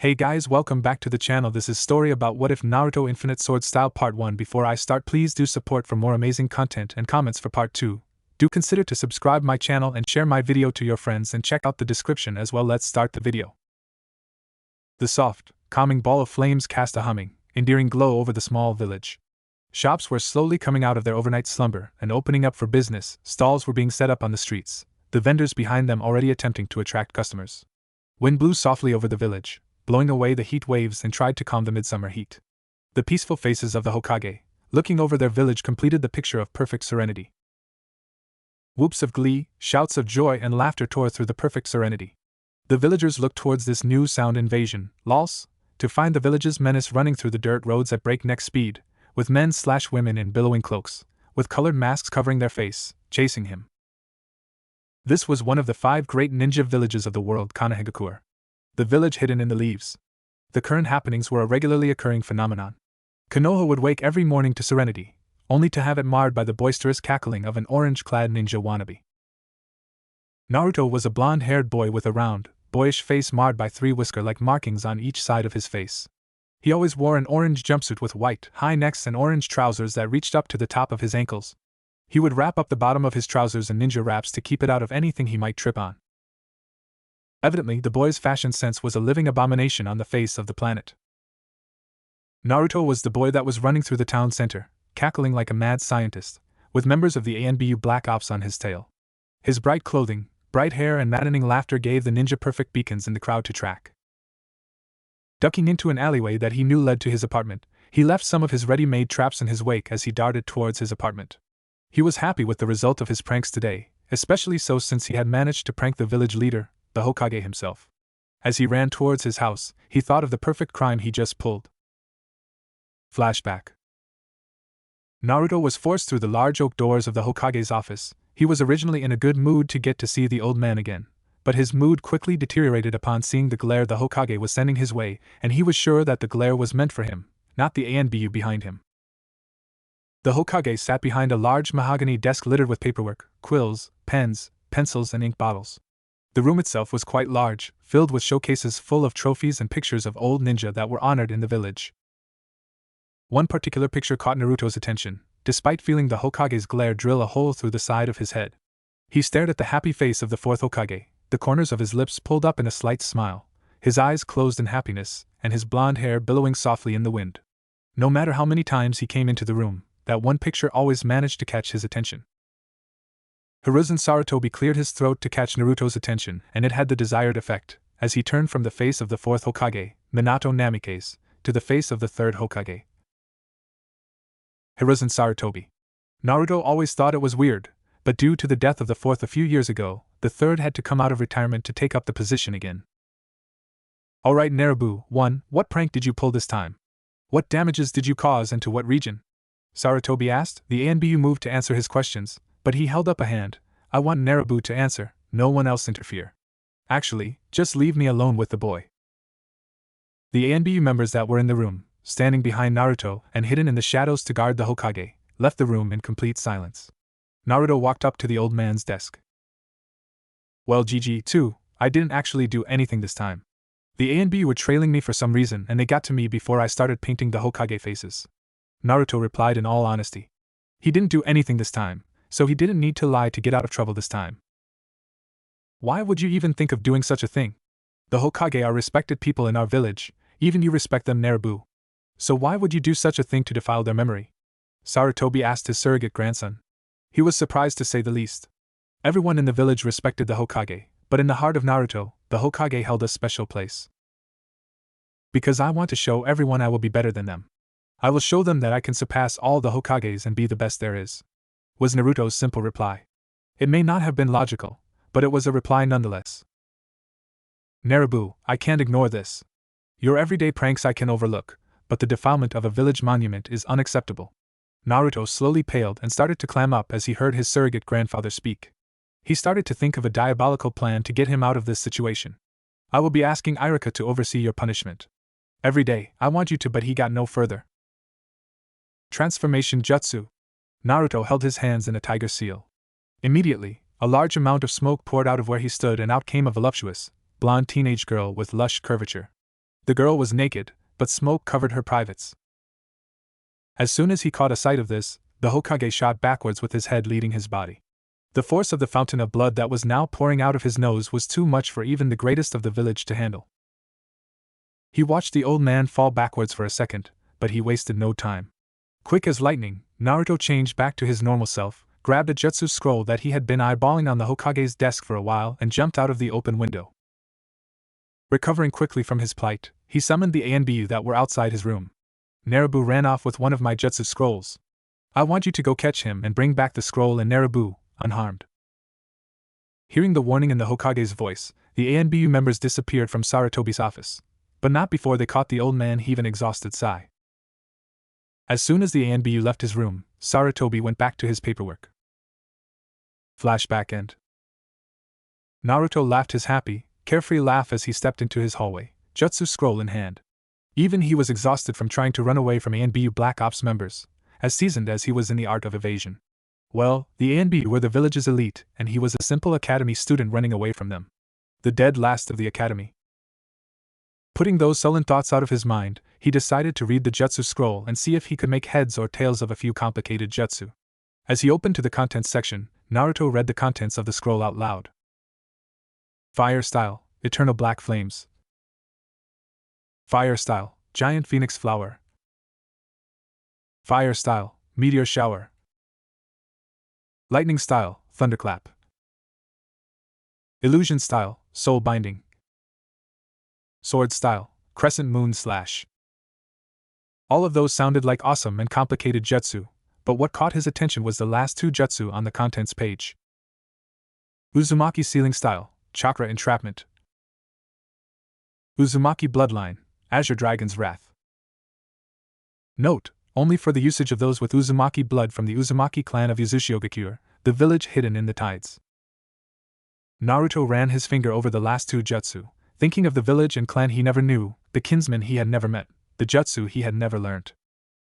Hey guys, welcome back to the channel. This is story about what if Naruto Infinite Sword Style Part 1. Before I start, please do support for more amazing content and comments for Part 2. Do consider to subscribe my channel and share my video to your friends and check out the description as well. Let's start the video. The soft, calming ball of flames cast a humming, endearing glow over the small village. Shops were slowly coming out of their overnight slumber and opening up for business. Stalls were being set up on the streets, the vendors behind them already attempting to attract customers. Wind blew softly over the village, blowing away the heat waves and tried to calm the midsummer heat. The peaceful faces of the Hokage, looking over their village, completed the picture of perfect serenity. Whoops of glee, shouts of joy and laughter tore through the perfect serenity. The villagers looked towards this new sound invasion, lols, to find the village's menace running through the dirt roads at breakneck speed, with men/women in billowing cloaks, with colored masks covering their face, chasing him. This was one of the 5 great ninja villages of the world, Konohagakure. The village hidden in the leaves. The current happenings were a regularly occurring phenomenon. Konoha would wake every morning to serenity, only to have it marred by the boisterous cackling of an orange-clad ninja wannabe. Naruto was a blonde-haired boy with a round, boyish face marred by 3 whisker-like markings on each side of his face. He always wore an orange jumpsuit with white, high necks and orange trousers that reached up to the top of his ankles. He would wrap up the bottom of his trousers in ninja wraps to keep it out of anything he might trip on. Evidently, the boy's fashion sense was a living abomination on the face of the planet. Naruto was the boy that was running through the town center, cackling like a mad scientist, with members of the ANBU Black Ops on his tail. His bright clothing, bright hair and maddening laughter gave the ninja perfect beacons in the crowd to track. Ducking into an alleyway that he knew led to his apartment, he left some of his ready-made traps in his wake as he darted towards his apartment. He was happy with the result of his pranks today, especially so since he had managed to prank the village leader, the Hokage himself. As he ran towards his house, he thought of the perfect crime he just pulled. Flashback. Naruto was forced through the large oak doors of the Hokage's office. He was originally in a good mood to get to see the old man again, but his mood quickly deteriorated upon seeing the glare the Hokage was sending his way, and he was sure that the glare was meant for him, not the ANBU behind him. The Hokage sat behind a large mahogany desk littered with paperwork, quills, pens, pencils and ink bottles. The room itself was quite large, filled with showcases full of trophies and pictures of old ninja that were honored in the village. One particular picture caught Naruto's attention, despite feeling the Hokage's glare drill a hole through the side of his head. He stared at the happy face of the 4th Hokage, the corners of his lips pulled up in a slight smile, his eyes closed in happiness, and his blonde hair billowing softly in the wind. No matter how many times he came into the room, that one picture always managed to catch his attention. Hiruzen Sarutobi cleared his throat to catch Naruto's attention, and it had the desired effect, as he turned from the face of the 4th Hokage, Minato Namikaze, to the face of the 3rd Hokage. Hiruzen Sarutobi. Naruto always thought it was weird, but due to the death of the 4th a few years ago, the 3rd had to come out of retirement to take up the position again. Alright Naruto, 1. What prank did you pull this time? What damages did you cause and to what region? Sarutobi asked. The ANBU moved to answer his questions, but he held up a hand. I want Naruto to answer, no one else interfere. Actually, just leave me alone with the boy. The ANBU members that were in the room, standing behind Naruto and hidden in the shadows to guard the Hokage, left the room in complete silence. Naruto walked up to the old man's desk. Well, GG2, I didn't actually do anything this time. The ANBU were trailing me for some reason and they got to me before I started painting the Hokage faces. Naruto replied in all honesty. He didn't do anything this time, so he didn't need to lie to get out of trouble this time. Why would you even think of doing such a thing? The Hokage are respected people in our village, even you respect them, Naruto. So why would you do such a thing to defile their memory? Sarutobi asked his surrogate grandson. He was surprised to say the least. Everyone in the village respected the Hokage, but in the heart of Naruto, the Hokage held a special place. Because I want to show everyone I will be better than them. I will show them that I can surpass all the Hokages and be the best there is, was Naruto's simple reply. It may not have been logical, but it was a reply nonetheless. Naruto, I can't ignore this. Your everyday pranks I can overlook, but the defilement of a village monument is unacceptable. Naruto slowly paled and started to clam up as he heard his surrogate grandfather speak. He started to think of a diabolical plan to get him out of this situation. I will be asking Irika to oversee your punishment. Every day, I want you to, but he got no further. Transformation Jutsu. Naruto held his hands in a tiger seal. Immediately, a large amount of smoke poured out of where he stood and out came a voluptuous, blonde teenage girl with lush curvature. The girl was naked, but smoke covered her privates. As soon as he caught a sight of this, the Hokage shot backwards with his head leading his body. The force of the fountain of blood that was now pouring out of his nose was too much for even the greatest of the village to handle. He watched the old man fall backwards for a second, but he wasted no time. Quick as lightning, Naruto changed back to his normal self, grabbed a jutsu scroll that he had been eyeballing on the Hokage's desk for a while and jumped out of the open window. Recovering quickly from his plight, he summoned the ANBU that were outside his room. Naruto ran off with one of my jutsu scrolls. I want you to go catch him and bring back the scroll and Naruto, unharmed. Hearing the warning in the Hokage's voice, the ANBU members disappeared from Sarutobi's office, but not before they caught the old man heave an exhausted sigh. As soon as the ANBU left his room, Sarutobi went back to his paperwork. Flashback end. Naruto laughed his happy, carefree laugh as he stepped into his hallway, jutsu scroll in hand. Even he was exhausted from trying to run away from ANBU Black Ops members, as seasoned as he was in the art of evasion. Well, the ANBU were the village's elite, and he was a simple academy student running away from them. The dead last of the academy. Putting those sullen thoughts out of his mind, he decided to read the jutsu scroll and see if he could make heads or tails of a few complicated jutsu. As he opened to the contents section, Naruto read the contents of the scroll out loud. Fire style, eternal black flames. Fire style, giant phoenix flower. Fire style, meteor shower. Lightning style, thunderclap. Illusion style, soul binding. Sword style, crescent moon slash. All of those sounded like awesome and complicated jutsu, but what caught his attention was the last two jutsu on the contents page. Uzumaki sealing style, chakra entrapment. Uzumaki bloodline, Azure Dragon's Wrath. Note, only for the usage of those with Uzumaki blood from the Uzumaki clan of Yuzushiogakure, the village hidden in the tides. Naruto ran his finger over the last two jutsu, thinking of the village and clan he never knew, the kinsmen he had never met, the jutsu he had never learned,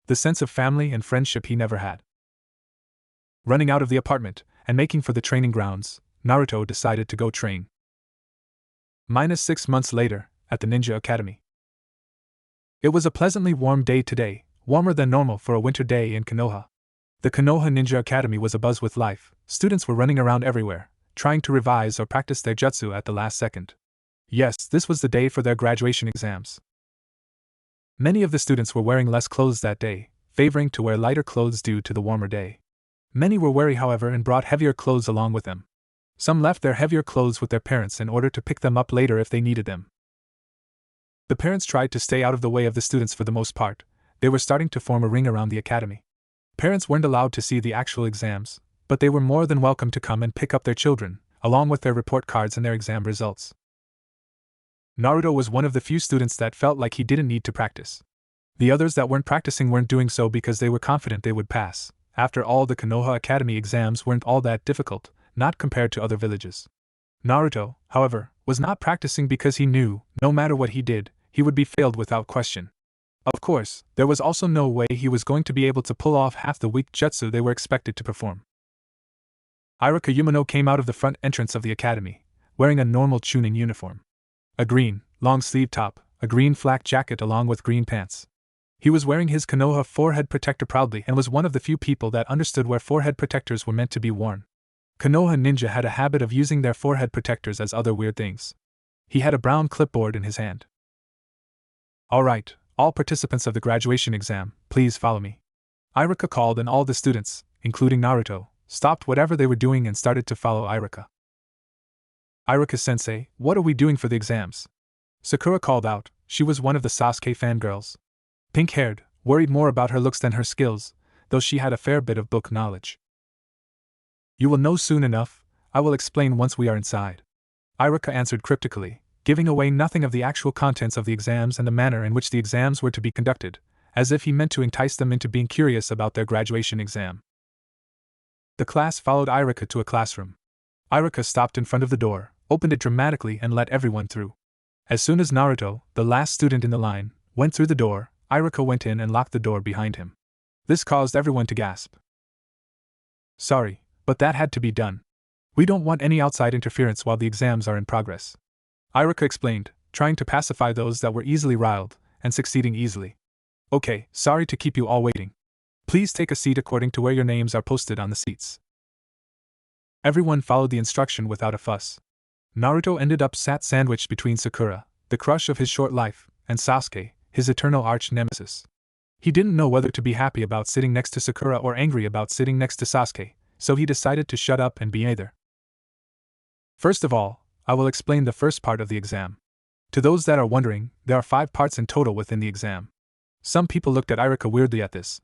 the sense of family and friendship he never had. Running out of the apartment, and making for the training grounds, Naruto decided to go train. -6 months later, at the Ninja Academy. It was a pleasantly warm day today, warmer than normal for a winter day in Konoha. The Konoha Ninja Academy was abuzz with life, students were running around everywhere, trying to revise or practice their jutsu at the last second. Yes, this was the day for their graduation exams. Many of the students were wearing less clothes that day, favoring to wear lighter clothes due to the warmer day. Many were wary, however, and brought heavier clothes along with them. Some left their heavier clothes with their parents in order to pick them up later if they needed them. The parents tried to stay out of the way of the students for the most part. They were starting to form a ring around the academy. Parents weren't allowed to see the actual exams, but they were more than welcome to come and pick up their children, along with their report cards and their exam results. Naruto was one of the few students that felt like he didn't need to practice. The others that weren't practicing weren't doing so because they were confident they would pass. After all, the Konoha Academy exams weren't all that difficult, not compared to other villages. Naruto, however, was not practicing because he knew, no matter what he did, he would be failed without question. Of course, there was also no way he was going to be able to pull off half the weak jutsu they were expected to perform. Iruka Yumano came out of the front entrance of the academy, wearing a normal Chunin uniform. A green, long-sleeve top, a green flak jacket along with green pants. He was wearing his Konoha forehead protector proudly and was one of the few people that understood where forehead protectors were meant to be worn. Konoha ninja had a habit of using their forehead protectors as other weird things. He had a brown clipboard in his hand. Alright, all participants of the graduation exam, please follow me. Iruka called and all the students, including Naruto, stopped whatever they were doing and started to follow Iruka. Iruka-sensei, what are we doing for the exams? Sakura called out. She was one of the Sasuke fangirls. Pink-haired, worried more about her looks than her skills, though she had a fair bit of book knowledge. You will know soon enough, I will explain once we are inside. Iruka answered cryptically, giving away nothing of the actual contents of the exams and the manner in which the exams were to be conducted, as if he meant to entice them into being curious about their graduation exam. The class followed Iruka to a classroom. Iruka stopped in front of the door, opened it dramatically and let everyone through. As soon as Naruto, the last student in the line, went through the door, Iruka went in and locked the door behind him. This caused everyone to gasp. Sorry, but that had to be done. We don't want any outside interference while the exams are in progress. Iruka explained, trying to pacify those that were easily riled, and succeeding easily. Okay, sorry to keep you all waiting. Please take a seat according to where your names are posted on the seats. Everyone followed the instruction without a fuss. Naruto ended up sat sandwiched between Sakura, the crush of his short life, and Sasuke, his eternal arch-nemesis. He didn't know whether to be happy about sitting next to Sakura or angry about sitting next to Sasuke, so he decided to shut up and be neither. First of all, I will explain the first part of the exam. To those that are wondering, there are 5 parts in total within the exam. Some people looked at Iruka weirdly at this.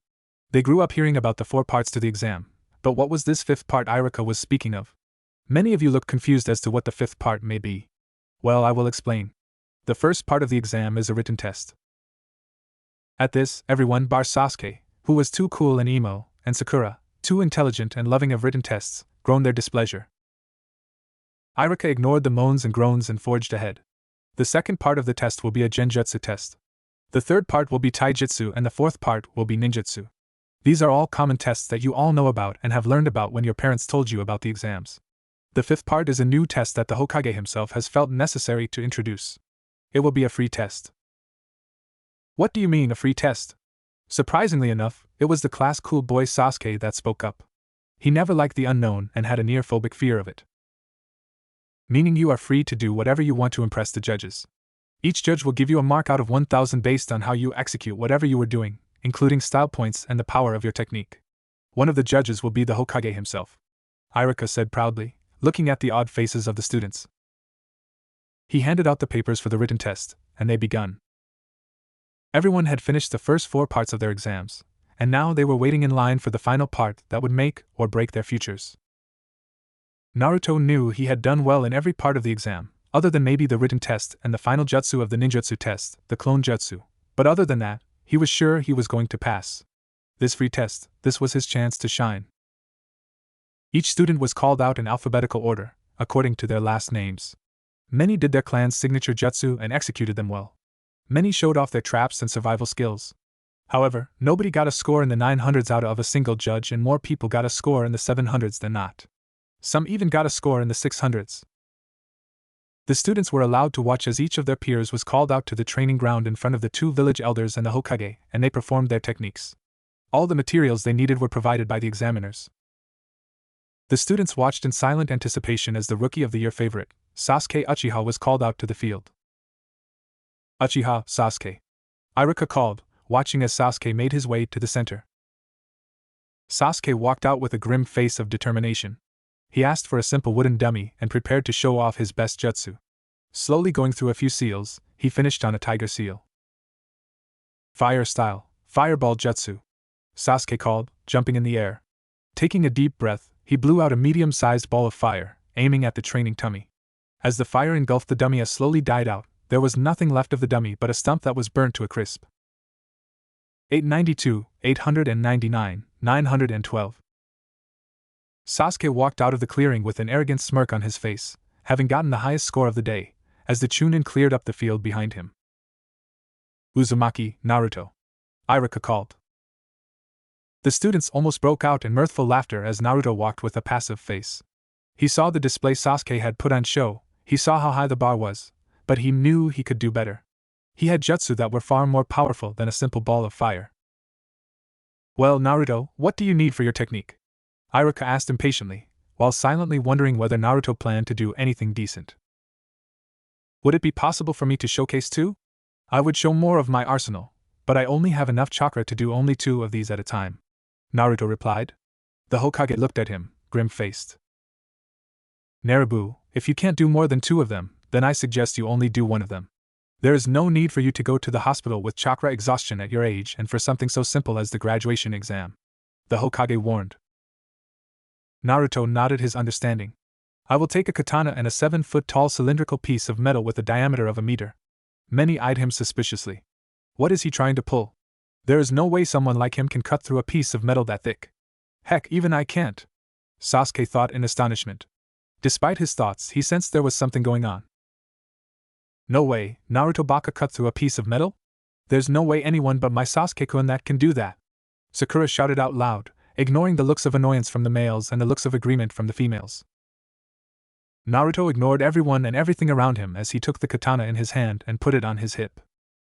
They grew up hearing about the 4 parts to the exam, but what was this 5th part Iruka was speaking of? Many of you look confused as to what the 5th part may be. Well, I will explain. The first part of the exam is a written test. At this, everyone bar Sasuke, who was too cool and emo, and Sakura, too intelligent and loving of written tests, groaned their displeasure. Iruka ignored the moans and groans and forged ahead. The second part of the test will be a genjutsu test. The third part will be taijutsu and the fourth part will be ninjutsu. These are all common tests that you all know about and have learned about when your parents told you about the exams. The fifth part is a new test that the Hokage himself has felt necessary to introduce. It will be a free test. What do you mean, a free test? Surprisingly enough, it was the class cool boy Sasuke that spoke up. He never liked the unknown and had a near-phobic fear of it. Meaning you are free to do whatever you want to impress the judges. Each judge will give you a mark out of 1000 based on how you execute whatever you were doing, including style points and the power of your technique. One of the judges will be the Hokage himself, Iruka said proudly, looking at the odd faces of the students. He handed out the papers for the written test, and they begun. Everyone had finished the first 4 parts of their exams, and now they were waiting in line for the final part that would make or break their futures. Naruto knew he had done well in every part of the exam, other than maybe the written test and the final jutsu of the ninjutsu test, the clone jutsu, but other than that, he was sure he was going to pass. This free test, this was his chance to shine. Each student was called out in alphabetical order, according to their last names. Many did their clan's signature jutsu and executed them well. Many showed off their traps and survival skills. However, nobody got a score in the 900s out of a single judge, and more people got a score in the 700s than not. Some even got a score in the 600s. The students were allowed to watch as each of their peers was called out to the training ground in front of the 2 village elders and the Hokage, and they performed their techniques. All the materials they needed were provided by the examiners. The students watched in silent anticipation as the Rookie of the Year favorite, Sasuke Uchiha, was called out to the field. Uchiha, Sasuke, Iruka called, watching as Sasuke made his way to the center. Sasuke walked out with a grim face of determination. He asked for a simple wooden dummy and prepared to show off his best jutsu. Slowly going through a few seals, he finished on a tiger seal. Fire style, fireball jutsu, Sasuke called, jumping in the air. Taking a deep breath, he blew out a medium-sized ball of fire, aiming at the training tummy. As the fire engulfed the dummy, slowly died out, there was nothing left of the dummy but a stump that was burnt to a crisp. 892, 899, 912. Sasuke walked out of the clearing with an arrogant smirk on his face, having gotten the highest score of the day, as the Chunin cleared up the field behind him. Uzumaki, Naruto, Iruka called. The students almost broke out in mirthful laughter as Naruto walked with a passive face. He saw the display Sasuke had put on show, he saw how high the bar was, but he knew he could do better. He had jutsu that were far more powerful than a simple ball of fire. Well, Naruto, what do you need for your technique? Iruka asked impatiently, while silently wondering whether Naruto planned to do anything decent. Would it be possible for me to showcase 2? I would show more of my arsenal, but I only have enough chakra to do only 2 of these at a time, Naruto replied. The Hokage looked at him, grim-faced. Naruto, if you can't do more than 2 of them, then I suggest you only do 1 of them. There is no need for you to go to the hospital with chakra exhaustion at your age and for something so simple as the graduation exam, the Hokage warned. Naruto nodded his understanding. I will take a katana and a 7-foot-tall cylindrical piece of metal with a diameter of a meter. Many eyed him suspiciously. What is he trying to pull? There is no way someone like him can cut through a piece of metal that thick. Heck, even I can't. Sasuke thought in astonishment. Despite his thoughts, he sensed there was something going on. No way, Naruto Baka cut through a piece of metal? There's no way anyone but my Sasuke-kun that can do that. Sakura shouted out loud, ignoring the looks of annoyance from the males and the looks of agreement from the females. Naruto ignored everyone and everything around him as he took the katana in his hand and put it on his hip.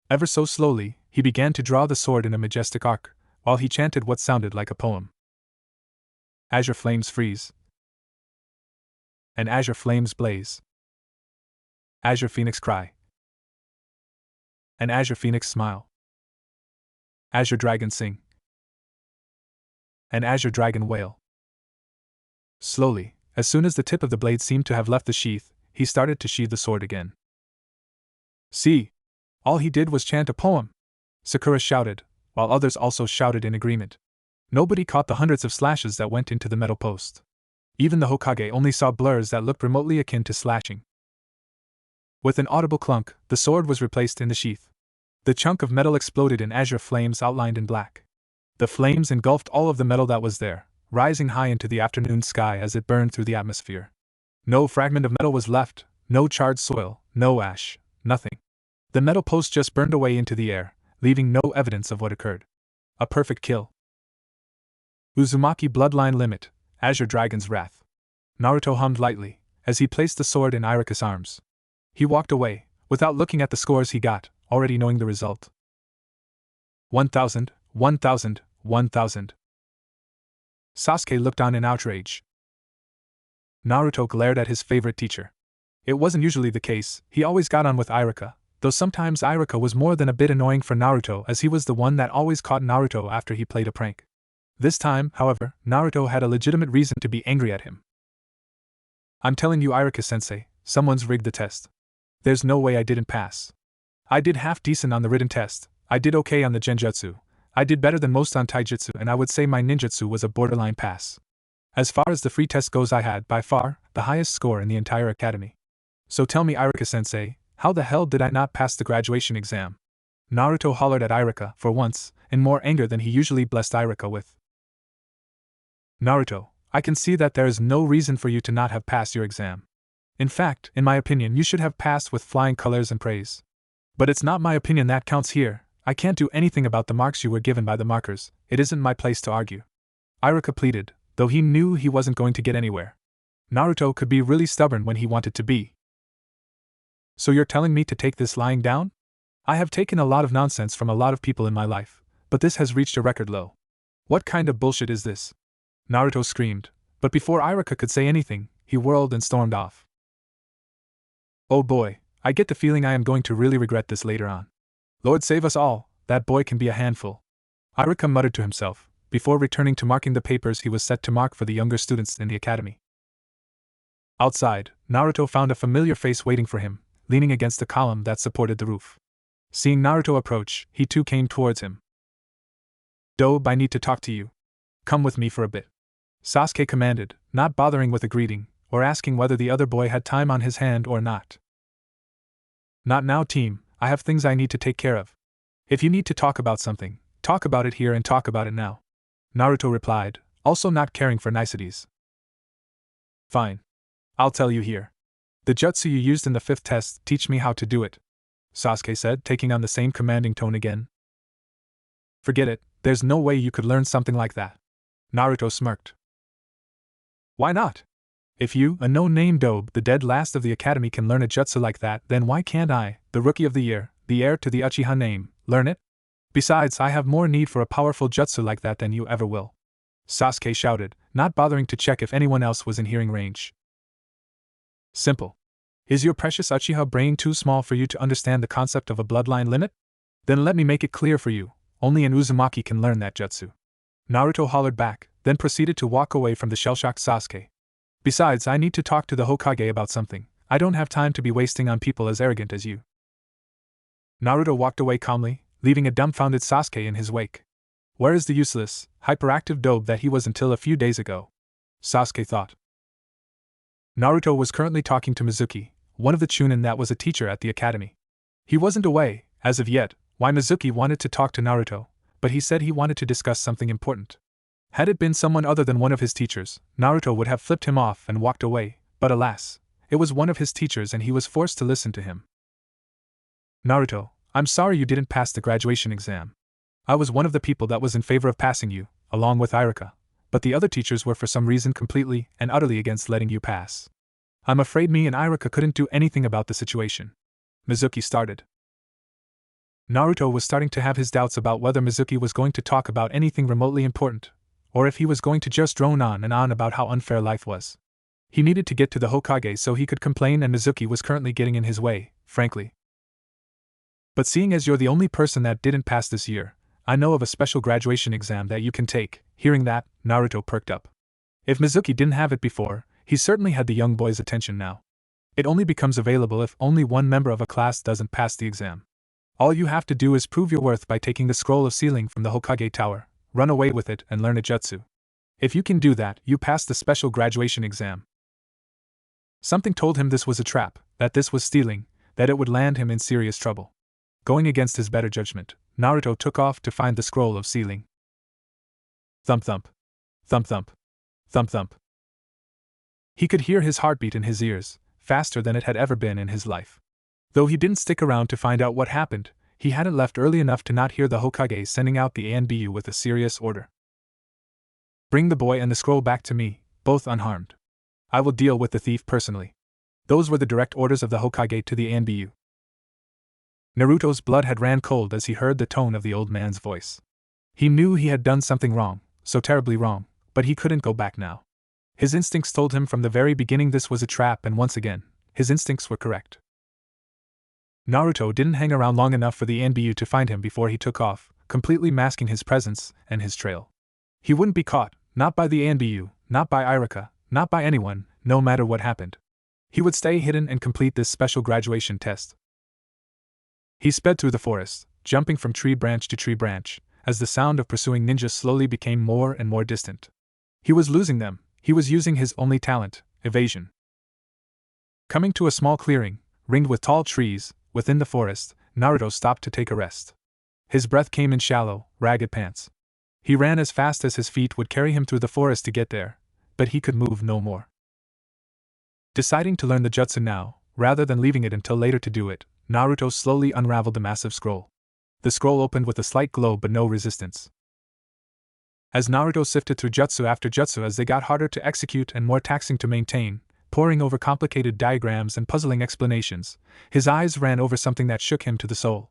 Ever so slowly, he began to draw the sword in a majestic arc, while he chanted what sounded like a poem. Azure flames freeze, and azure flames blaze. Azure phoenix cry, and azure phoenix smile. Azure dragon sing, and azure dragon wail. Slowly, as soon as the tip of the blade seemed to have left the sheath, he started to sheathe the sword again. See! All he did was chant a poem! Sakura shouted, while others also shouted in agreement. Nobody caught the hundreds of slashes that went into the metal post. Even the Hokage only saw blurs that looked remotely akin to slashing. With an audible clunk, the sword was replaced in the sheath. The chunk of metal exploded in azure flames outlined in black. The flames engulfed all of the metal that was there, rising high into the afternoon sky as it burned through the atmosphere. No fragment of metal was left, no charred soil, no ash, nothing. The metal post just burned away into the air, leaving no evidence of what occurred. A perfect kill. Uzumaki Bloodline Limit, Azure Dragon's Wrath. Naruto hummed lightly, as he placed the sword in Iruka's arms. He walked away, without looking at the scores he got, already knowing the result. 1,000, 1,000, 1,000. Sasuke looked on in outrage. Naruto glared at his favorite teacher. It wasn't usually the case, he always got on with Iruka, though sometimes Iruka was more than a bit annoying for Naruto as he was the one that always caught Naruto after he played a prank. This time, however, Naruto had a legitimate reason to be angry at him. I'm telling you, Iruka-sensei, someone's rigged the test. There's no way I didn't pass. I did half decent on the written test, I did okay on the genjutsu, I did better than most on taijutsu, and I would say my ninjutsu was a borderline pass. As far as the free test goes, I had, by far, the highest score in the entire academy. So tell me, Iruka-sensei, how the hell did I not pass the graduation exam? Naruto hollered at Iruka, for once, in more anger than he usually blessed Iruka with. Naruto, I can see that there is no reason for you to not have passed your exam. In fact, in my opinion, you should have passed with flying colors and praise. But it's not my opinion that counts here, I can't do anything about the marks you were given by the markers, it isn't my place to argue. Iruka pleaded, though he knew he wasn't going to get anywhere. Naruto could be really stubborn when he wanted to be. So you're telling me to take this lying down? I have taken a lot of nonsense from a lot of people in my life, but this has reached a record low. What kind of bullshit is this? Naruto screamed, but before Iruka could say anything, he whirled and stormed off. Oh boy, I get the feeling I am going to really regret this later on. Lord save us all, that boy can be a handful. Iruka muttered to himself, before returning to marking the papers he was set to mark for the younger students in the academy. Outside, Naruto found a familiar face waiting for him, leaning against the column that supported the roof. Seeing Naruto approach, he too came towards him. Dobe, I need to talk to you. Come with me for a bit. Sasuke commanded, not bothering with a greeting, or asking whether the other boy had time on his hand or not. Not now, team, I have things I need to take care of. If you need to talk about something, talk about it here and talk about it now. Naruto replied, also not caring for niceties. Fine. I'll tell you here. The jutsu you used in the 5th test, teach me how to do it. Sasuke said, taking on the same commanding tone again. Forget it, there's no way you could learn something like that. Naruto smirked. Why not? If you, a no-name Dobe, the dead last of the academy, can learn a jutsu like that, then why can't I, the rookie of the year, the heir to the Uchiha name, learn it? Besides, I have more need for a powerful jutsu like that than you ever will. Sasuke shouted, not bothering to check if anyone else was in hearing range. Simple. Is your precious Uchiha brain too small for you to understand the concept of a bloodline limit? Then let me make it clear for you, only an Uzumaki can learn that jutsu. Naruto hollered back, then proceeded to walk away from the shell-shocked Sasuke. Besides, I need to talk to the Hokage about something, I don't have time to be wasting on people as arrogant as you. Naruto walked away calmly, leaving a dumbfounded Sasuke in his wake. Where is the useless, hyperactive Dobe that he was until a few days ago? Sasuke thought. Naruto was currently talking to Mizuki, one of the Chunin that was a teacher at the academy. He wasn't away, as of yet, why Mizuki wanted to talk to Naruto, but he said he wanted to discuss something important. Had it been someone other than one of his teachers, Naruto would have flipped him off and walked away, but alas, it was one of his teachers and he was forced to listen to him. Naruto, I'm sorry you didn't pass the graduation exam. I was one of the people that was in favor of passing you, along with Iruka, but the other teachers were for some reason completely and utterly against letting you pass. I'm afraid me and Irika couldn't do anything about the situation. Mizuki started. Naruto was starting to have his doubts about whether Mizuki was going to talk about anything remotely important, or if he was going to just drone on and on about how unfair life was. He needed to get to the Hokage so he could complain, and Mizuki was currently getting in his way, frankly. But seeing as you're the only person that didn't pass this year, I know of a special graduation exam that you can take. Hearing that, Naruto perked up. If Mizuki didn't have it before, he certainly had the young boy's attention now. It only becomes available if only one member of a class doesn't pass the exam. All you have to do is prove your worth by taking the scroll of sealing from the Hokage Tower, run away with it, and learn a jutsu. If you can do that, you pass the special graduation exam. Something told him this was a trap, that this was stealing, that it would land him in serious trouble. Going against his better judgment, Naruto took off to find the scroll of sealing. Thump thump. Thump thump. Thump thump. He could hear his heartbeat in his ears, faster than it had ever been in his life. Though he didn't stick around to find out what happened, he hadn't left early enough to not hear the Hokage sending out the ANBU with a serious order. Bring the boy and the scroll back to me, both unharmed. I will deal with the thief personally. Those were the direct orders of the Hokage to the ANBU. Naruto's blood had ran cold as he heard the tone of the old man's voice. He knew he had done something wrong, so terribly wrong, but he couldn't go back now. His instincts told him from the very beginning this was a trap, and once again, his instincts were correct. Naruto didn't hang around long enough for the ANBU to find him before he took off, completely masking his presence and his trail. He wouldn't be caught, not by the ANBU, not by Irika, not by anyone, no matter what happened. He would stay hidden and complete this special graduation test. He sped through the forest, jumping from tree branch to tree branch, as the sound of pursuing ninjas slowly became more and more distant. He was losing them. He was using his only talent, evasion. Coming to a small clearing, ringed with tall trees, within the forest, Naruto stopped to take a rest. His breath came in shallow, ragged pants. He ran as fast as his feet would carry him through the forest to get there, but he could move no more. Deciding to learn the jutsu now, rather than leaving it until later to do it, Naruto slowly unraveled the massive scroll. The scroll opened with a slight glow but no resistance. As Naruto sifted through jutsu after jutsu as they got harder to execute and more taxing to maintain, poring over complicated diagrams and puzzling explanations, his eyes ran over something that shook him to the soul.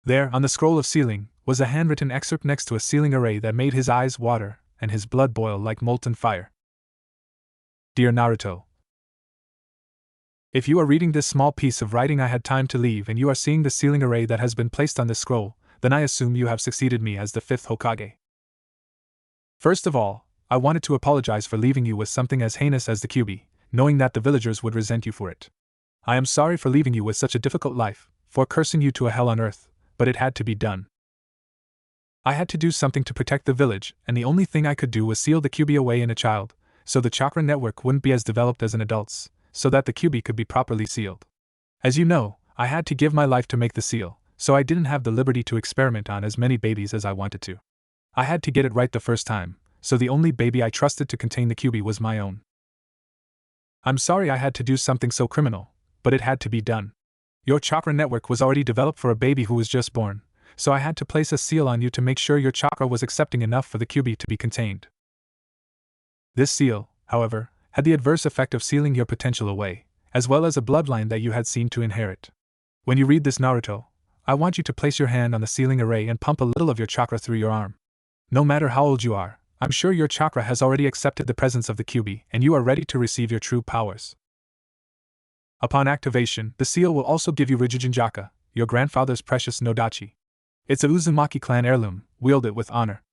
There, on the scroll of sealing, was a handwritten excerpt next to a sealing array that made his eyes water and his blood boil like molten fire. Dear Naruto, if you are reading this small piece of writing I had time to leave and you are seeing the sealing array that has been placed on this scroll, then I assume you have succeeded me as the 5th Hokage. First of all, I wanted to apologize for leaving you with something as heinous as the Kyuubi, knowing that the villagers would resent you for it. I am sorry for leaving you with such a difficult life, for cursing you to a hell on earth, but it had to be done. I had to do something to protect the village, and the only thing I could do was seal the Kyuubi away in a child, so the chakra network wouldn't be as developed as an adult's, so that the Kyuubi could be properly sealed. As you know, I had to give my life to make the seal, so I didn't have the liberty to experiment on as many babies as I wanted to. I had to get it right the first time, so the only baby I trusted to contain the Kyuubi was my own. I'm sorry I had to do something so criminal, but it had to be done. Your chakra network was already developed for a baby who was just born, so I had to place a seal on you to make sure your chakra was accepting enough for the Kyuubi to be contained. This seal, however, had the adverse effect of sealing your potential away, as well as a bloodline that you had seen to inherit. When you read this, Naruto, I want you to place your hand on the sealing array and pump a little of your chakra through your arm. No matter how old you are, I'm sure your chakra has already accepted the presence of the Kyuubi and you are ready to receive your true powers. Upon activation, the seal will also give you Rijujinjaka, your grandfather's precious Nodachi. It's a Uzumaki clan heirloom, wield it with honor.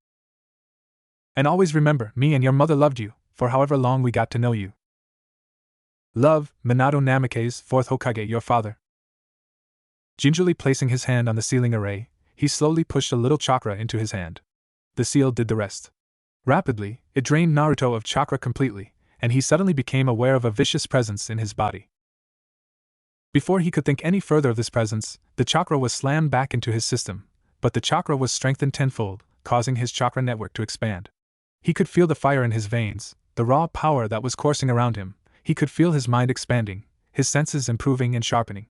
And always remember, me and your mother loved you, for however long we got to know you. Love, Minato Namikaze, 4th Hokage, your father. Gingerly placing his hand on the sealing array, he slowly pushed a little chakra into his hand. The seal did the rest. Rapidly, it drained Naruto of chakra completely, and he suddenly became aware of a vicious presence in his body. Before he could think any further of this presence, the chakra was slammed back into his system, but the chakra was strengthened tenfold, causing his chakra network to expand. He could feel the fire in his veins, the raw power that was coursing around him. He could feel his mind expanding, his senses improving and sharpening.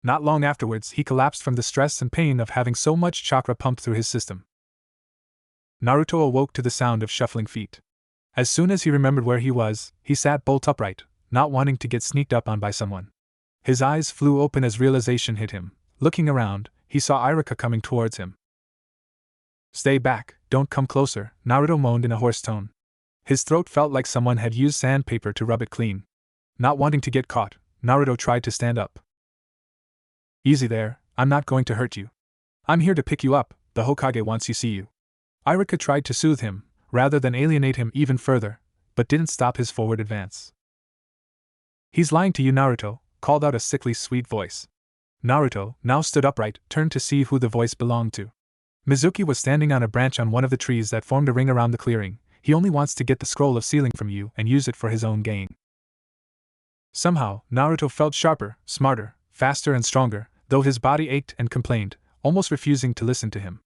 Not long afterwards, he collapsed from the stress and pain of having so much chakra pumped through his system. Naruto awoke to the sound of shuffling feet. As soon as he remembered where he was, he sat bolt upright, not wanting to get sneaked up on by someone. His eyes flew open as realization hit him. Looking around, he saw Irika coming towards him. "Stay back, don't come closer," Naruto moaned in a hoarse tone. His throat felt like someone had used sandpaper to rub it clean. Not wanting to get caught, Naruto tried to stand up. "Easy there, I'm not going to hurt you. I'm here to pick you up, the Hokage wants to see you." Irika tried to soothe him, rather than alienate him even further, but didn't stop his forward advance. "He's lying to you," Naruto called out a sickly sweet voice. Naruto now stood upright, turned to see who the voice belonged to. Mizuki was standing on a branch on one of the trees that formed a ring around the clearing. "He only wants to get the scroll of sealing from you and use it for his own gain." Somehow, Naruto felt sharper, smarter, faster and stronger, though his body ached and complained, almost refusing to listen to him.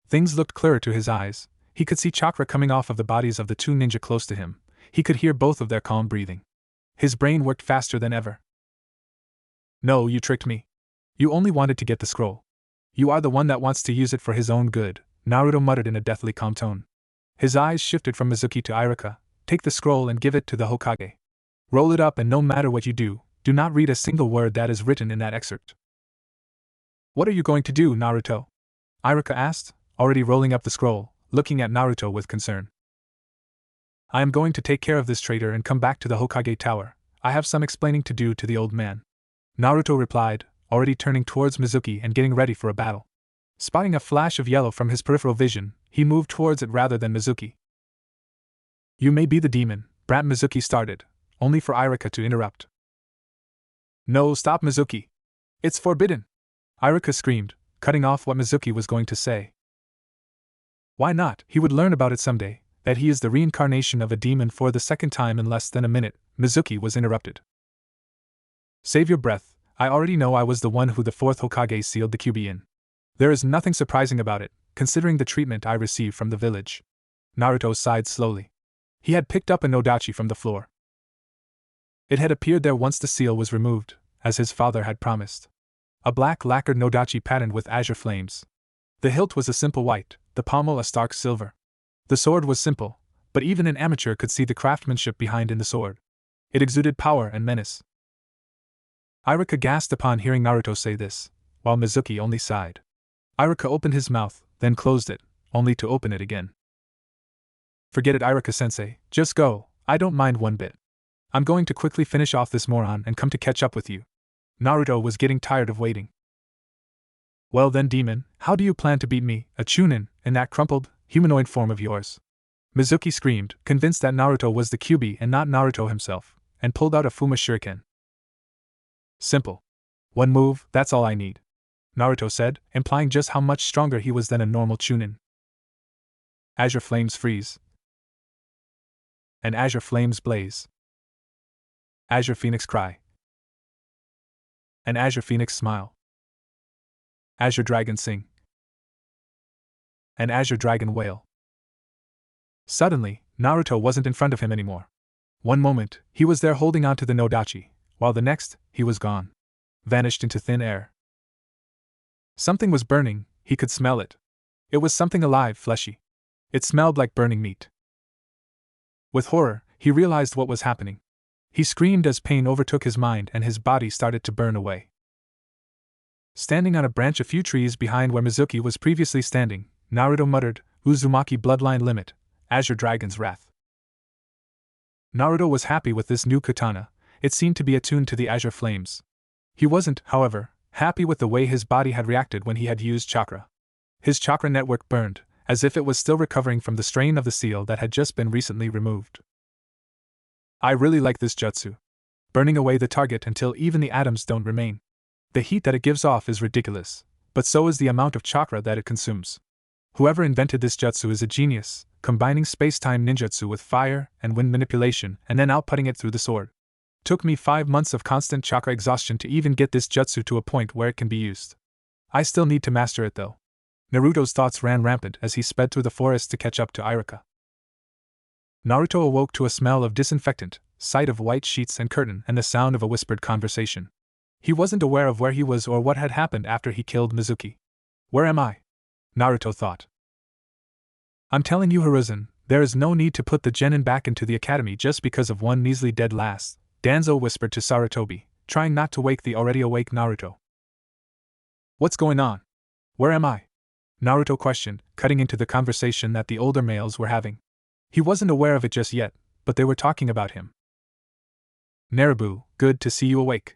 Things looked clearer to his eyes. He could see chakra coming off of the bodies of the two ninja close to him. He could hear both of their calm breathing. His brain worked faster than ever. "No, you tricked me. You only wanted to get the scroll. You are the one that wants to use it for his own good," Naruto muttered in a deathly calm tone. His eyes shifted from Mizuki to Irika. "Take the scroll and give it to the Hokage. Roll it up, and no matter what you do not read a single word that is written in that excerpt." "What are you going to do, Naruto?" Irika asked, already rolling up the scroll, looking at Naruto with concern. "I am going to take care of this traitor and come back to the Hokage Tower. I have some explaining to do to the old man," Naruto replied, already turning towards Mizuki and getting ready for a battle. Spotting a flash of yellow from his peripheral vision, he moved towards it rather than Mizuki. "You may be the demon," Brat Mizuki started, only for Irika to interrupt. "No, stop, Mizuki. It's forbidden!" Irika screamed, cutting off what Mizuki was going to say. "Why not? He would learn about it someday, that he is the reincarnation of a demon for the second time in less than a minute," Mizuki was interrupted. "Save your breath. I already know I was the one who the fourth Hokage sealed the Kyuubi in. There is nothing surprising about it, considering the treatment I received from the village." Naruto sighed slowly. He had picked up a nodachi from the floor. It had appeared there once the seal was removed, as his father had promised. A black lacquered nodachi patterned with azure flames. The hilt was a simple white, the pommel a stark silver. The sword was simple, but even an amateur could see the craftsmanship behind in the sword. It exuded power and menace. Irika gasped upon hearing Naruto say this, while Mizuki only sighed. Irika opened his mouth, then closed it, only to open it again. "Forget it, Irika-sensei, just go, I don't mind one bit. I'm going to quickly finish off this moron and come to catch up with you." Naruto was getting tired of waiting. "Well then, demon, how do you plan to beat me, a Chunin, in that crumpled, humanoid form of yours?" Mizuki screamed, convinced that Naruto was the Kyuubi and not Naruto himself, and pulled out a Fuma Shuriken. "Simple. One move, that's all I need," Naruto said, implying just how much stronger he was than a normal Chunin. Azure flames freeze. And azure flames blaze. Azure Phoenix cry. And Azure Phoenix smile. Azure Dragon sing. And Azure Dragon wail. Suddenly, Naruto wasn't in front of him anymore. One moment, he was there holding onto the nodachi, while the next, he was gone. Vanished into thin air. Something was burning, he could smell it. It was something alive, fleshy. It smelled like burning meat. With horror, he realized what was happening. He screamed as pain overtook his mind and his body started to burn away. Standing on a branch a few trees behind where Mizuki was previously standing, Naruto muttered, "Uzumaki bloodline limit, Azure Dragon's wrath." Naruto was happy with this new katana, it seemed to be attuned to the azure flames. He wasn't, however, happy with the way his body had reacted when he had used chakra. His chakra network burned, as if it was still recovering from the strain of the seal that had just been recently removed. "I really like this jutsu. Burning away the target until even the atoms don't remain. The heat that it gives off is ridiculous, but so is the amount of chakra that it consumes. Whoever invented this jutsu is a genius, combining space-time ninjutsu with fire and wind manipulation and then outputting it through the sword. Took me 5 months of constant chakra exhaustion to even get this jutsu to a point where it can be used. I still need to master it though." Naruto's thoughts ran rampant as he sped through the forest to catch up to Irika. Naruto awoke to a smell of disinfectant, sight of white sheets and curtain, and the sound of a whispered conversation. He wasn't aware of where he was or what had happened after he killed Mizuki. "Where am I?" Naruto thought. "I'm telling you, Hiruzen, There is no need to put the genin back into the academy just because of one measly dead last, Danzo whispered to Sarutobi, trying not to wake the already awake Naruto. What's going on? Where am I? Naruto questioned, cutting into the conversation that the older males were having. He wasn't aware of it just yet, but they were talking about him. Narabu, good to see you awake.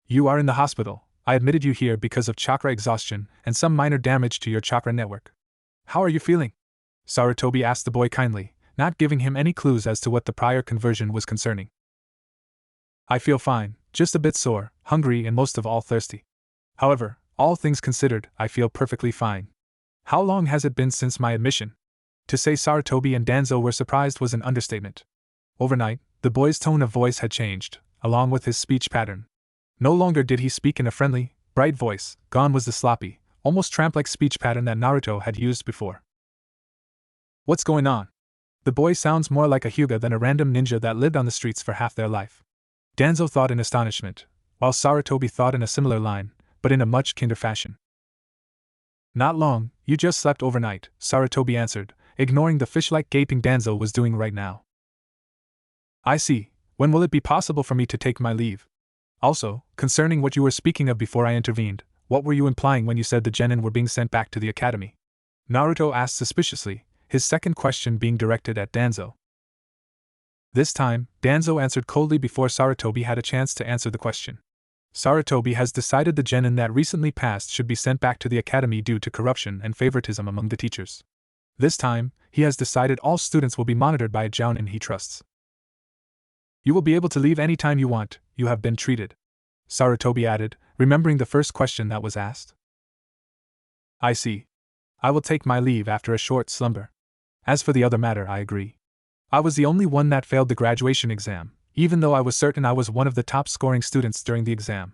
You are in the hospital. I admitted you here because of chakra exhaustion and some minor damage to your chakra network. How are you feeling? Sarutobi asked the boy kindly, not giving him any clues as to what the prior conversion was concerning. I feel fine, just a bit sore, hungry, and most of all thirsty. However, all things considered, I feel perfectly fine. How long has it been since my admission? To say Sarutobi and Danzo were surprised was an understatement. Overnight, the boy's tone of voice had changed, along with his speech pattern. No longer did he speak in a friendly, bright voice, gone was the sloppy, almost tramp-like speech pattern that Naruto had used before. What's going on? The boy sounds more like a Hyuga than a random ninja that lived on the streets for half their life. Danzo thought in astonishment, while Sarutobi thought in a similar line, but in a much kinder fashion. Not long, you just slept overnight, Sarutobi answered, ignoring the fish-like gaping Danzo was doing right now. I see. When will it be possible for me to take my leave? Also, concerning what you were speaking of before I intervened, what were you implying when you said the genin were being sent back to the academy? Naruto asked suspiciously, his second question being directed at Danzo. This time, Danzo answered coldly before Sarutobi had a chance to answer the question. Sarutobi has decided the genin that recently passed should be sent back to the academy due to corruption and favoritism among the teachers. This time, he has decided all students will be monitored by a jounin he trusts. You will be able to leave any time you want, you have been treated. Sarutobi added, remembering the first question that was asked. I see. I will take my leave after a short slumber. As for the other matter, I agree. I was the only one that failed the graduation exam, even though I was certain I was one of the top scoring students during the exam.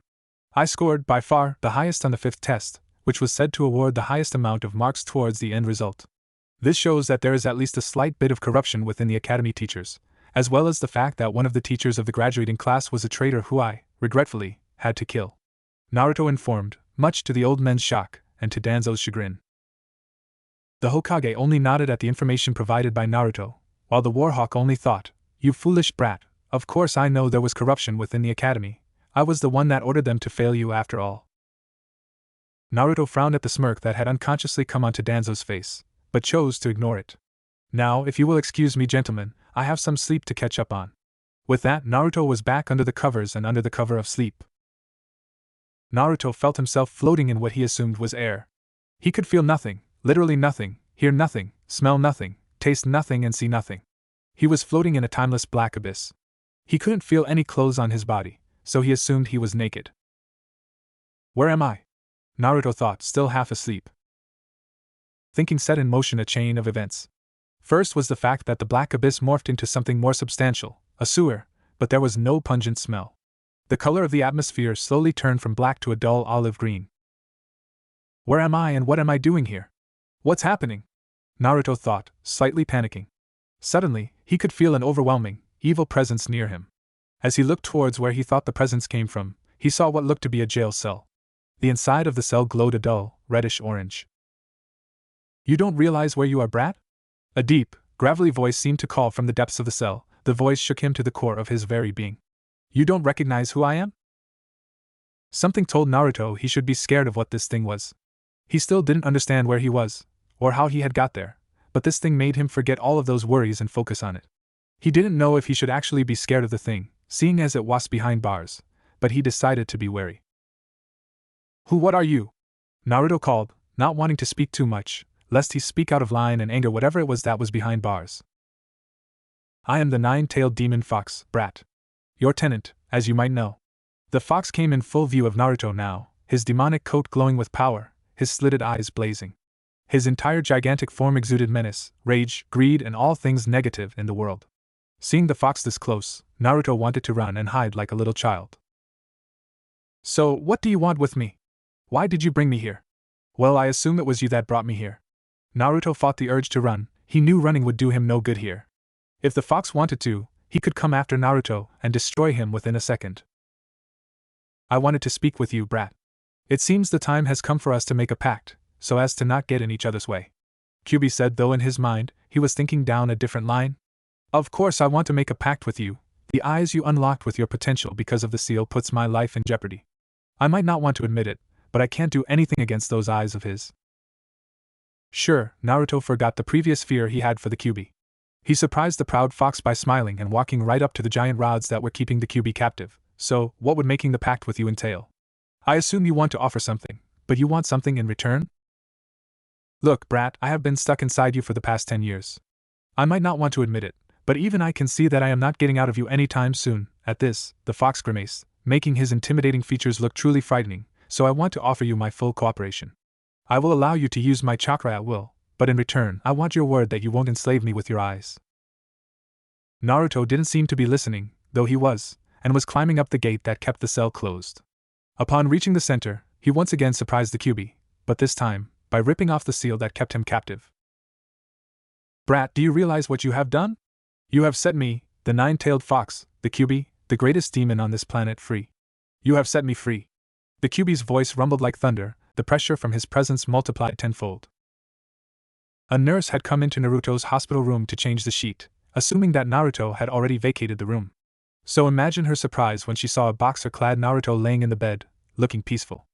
I scored, by far, the highest on the 5th test, which was said to award the highest amount of marks towards the end result. This shows that there is at least a slight bit of corruption within the academy teachers, as well as the fact that one of the teachers of the graduating class was a traitor who I, regretfully, had to kill. Naruto informed, much to the old men's shock, and to Danzo's chagrin. The Hokage only nodded at the information provided by Naruto, while the Warhawk only thought, you foolish brat, of course I know there was corruption within the academy. I was the one that ordered them to fail you after all. Naruto frowned at the smirk that had unconsciously come onto Danzo's face, but chose to ignore it. Now, if you will excuse me, gentlemen, I have some sleep to catch up on. With that, Naruto was back under the covers and under the cover of sleep. Naruto felt himself floating in what he assumed was air. He could feel nothing, literally nothing, hear nothing, smell nothing, taste nothing and see nothing. He was floating in a timeless black abyss. He couldn't feel any clothes on his body, so he assumed he was naked. Where am I? Naruto thought, still half asleep. Thinking set in motion a chain of events. First was the fact that the black abyss morphed into something more substantial, a sewer, but there was no pungent smell. The color of the atmosphere slowly turned from black to a dull olive green. Where am I and what am I doing here? What's happening? Naruto thought, slightly panicking. Suddenly, he could feel an overwhelming, evil presence near him. As he looked towards where he thought the presence came from, he saw what looked to be a jail cell. The inside of the cell glowed a dull, reddish orange. You don't realize where you are, brat? A deep, gravelly voice seemed to call from the depths of the cell. The voice shook him to the core of his very being. You don't recognize who I am? Something told Naruto he should be scared of what this thing was. He still didn't understand where he was, or how he had got there, but this thing made him forget all of those worries and focus on it. He didn't know if he should actually be scared of the thing, seeing as it was behind bars, but he decided to be wary. What are you? Naruto called, not wanting to speak too much, lest he speak out of line and anger whatever it was that was behind bars. I am the nine-tailed demon fox, brat. Your tenant, as you might know. The fox came in full view of Naruto now, his demonic coat glowing with power, his slitted eyes blazing. His entire gigantic form exuded menace, rage, greed, and all things negative in the world. Seeing the fox this close, Naruto wanted to run and hide like a little child. So, what do you want with me? Why did you bring me here? Well, I assume it was you that brought me here. Naruto fought the urge to run. He knew running would do him no good here. If the fox wanted to, he could come after Naruto and destroy him within a second. I wanted to speak with you, brat. It seems the time has come for us to make a pact, so as to not get in each other's way. Kyubi said, though in his mind, he was thinking down a different line. Of course I want to make a pact with you. The eyes you unlocked with your potential because of the seal puts my life in jeopardy. I might not want to admit it, but I can't do anything against those eyes of his. Sure, Naruto forgot the previous fear he had for the Kyubi. He surprised the proud fox by smiling and walking right up to the giant rods that were keeping the Kyubi captive. So, what would making the pact with you entail? I assume you want to offer something, but you want something in return? Look, brat, I have been stuck inside you for the past 10 years. I might not want to admit it, but even I can see that I am not getting out of you anytime soon. At this, the fox grimaced, making his intimidating features look truly frightening, so I want to offer you my full cooperation. I will allow you to use my chakra at will, but in return, I want your word that you won't enslave me with your eyes. Naruto didn't seem to be listening, though he was, and was climbing up the gate that kept the cell closed. Upon reaching the center, he once again surprised the Kyubi, but this time, by ripping off the seal that kept him captive. Brat, do you realize what you have done? You have set me, the nine-tailed fox, the Kyubi, the greatest demon on this planet, free. You have set me free. The Kyubi's voice rumbled like thunder, the pressure from his presence multiplied tenfold. A nurse had come into Naruto's hospital room to change the sheet, assuming that Naruto had already vacated the room. So imagine her surprise when she saw a boxer-clad Naruto laying in the bed, looking peaceful.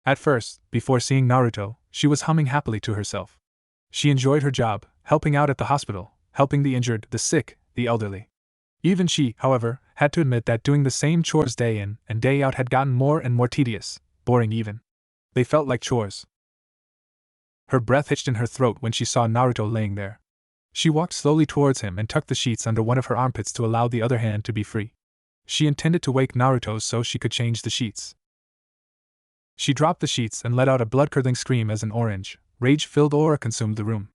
At first, before seeing Naruto, she was humming happily to herself. She enjoyed her job, helping out at the hospital, helping the injured, the sick, the elderly. Even she, however, had to admit that doing the same chores day in and day out had gotten more and more tedious, boring even. They felt like chores. Her breath hitched in her throat when she saw Naruto laying there. She walked slowly towards him and tucked the sheets under one of her armpits to allow the other hand to be free. She intended to wake Naruto so she could change the sheets. She dropped the sheets and let out a blood-curdling scream as an orange, rage-filled aura consumed the room.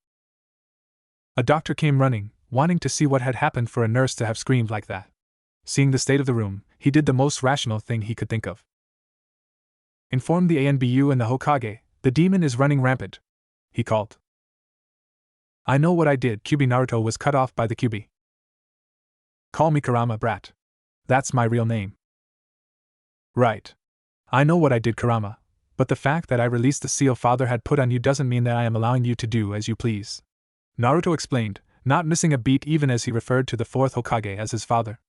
A doctor came running, wanting to see what had happened for a nurse to have screamed like that. Seeing the state of the room, he did the most rational thing he could think of. Inform the ANBU and the Hokage, the demon is running rampant, he called. I know what I did. Kyubi. Naruto was cut off by the Kyubi. Call me Kurama, brat. That's my real name. Right. I know what I did, Kurama, but the fact that I released the seal father had put on you doesn't mean that I am allowing you to do as you please. Naruto explained, not missing a beat even as he referred to the fourth Hokage as his father.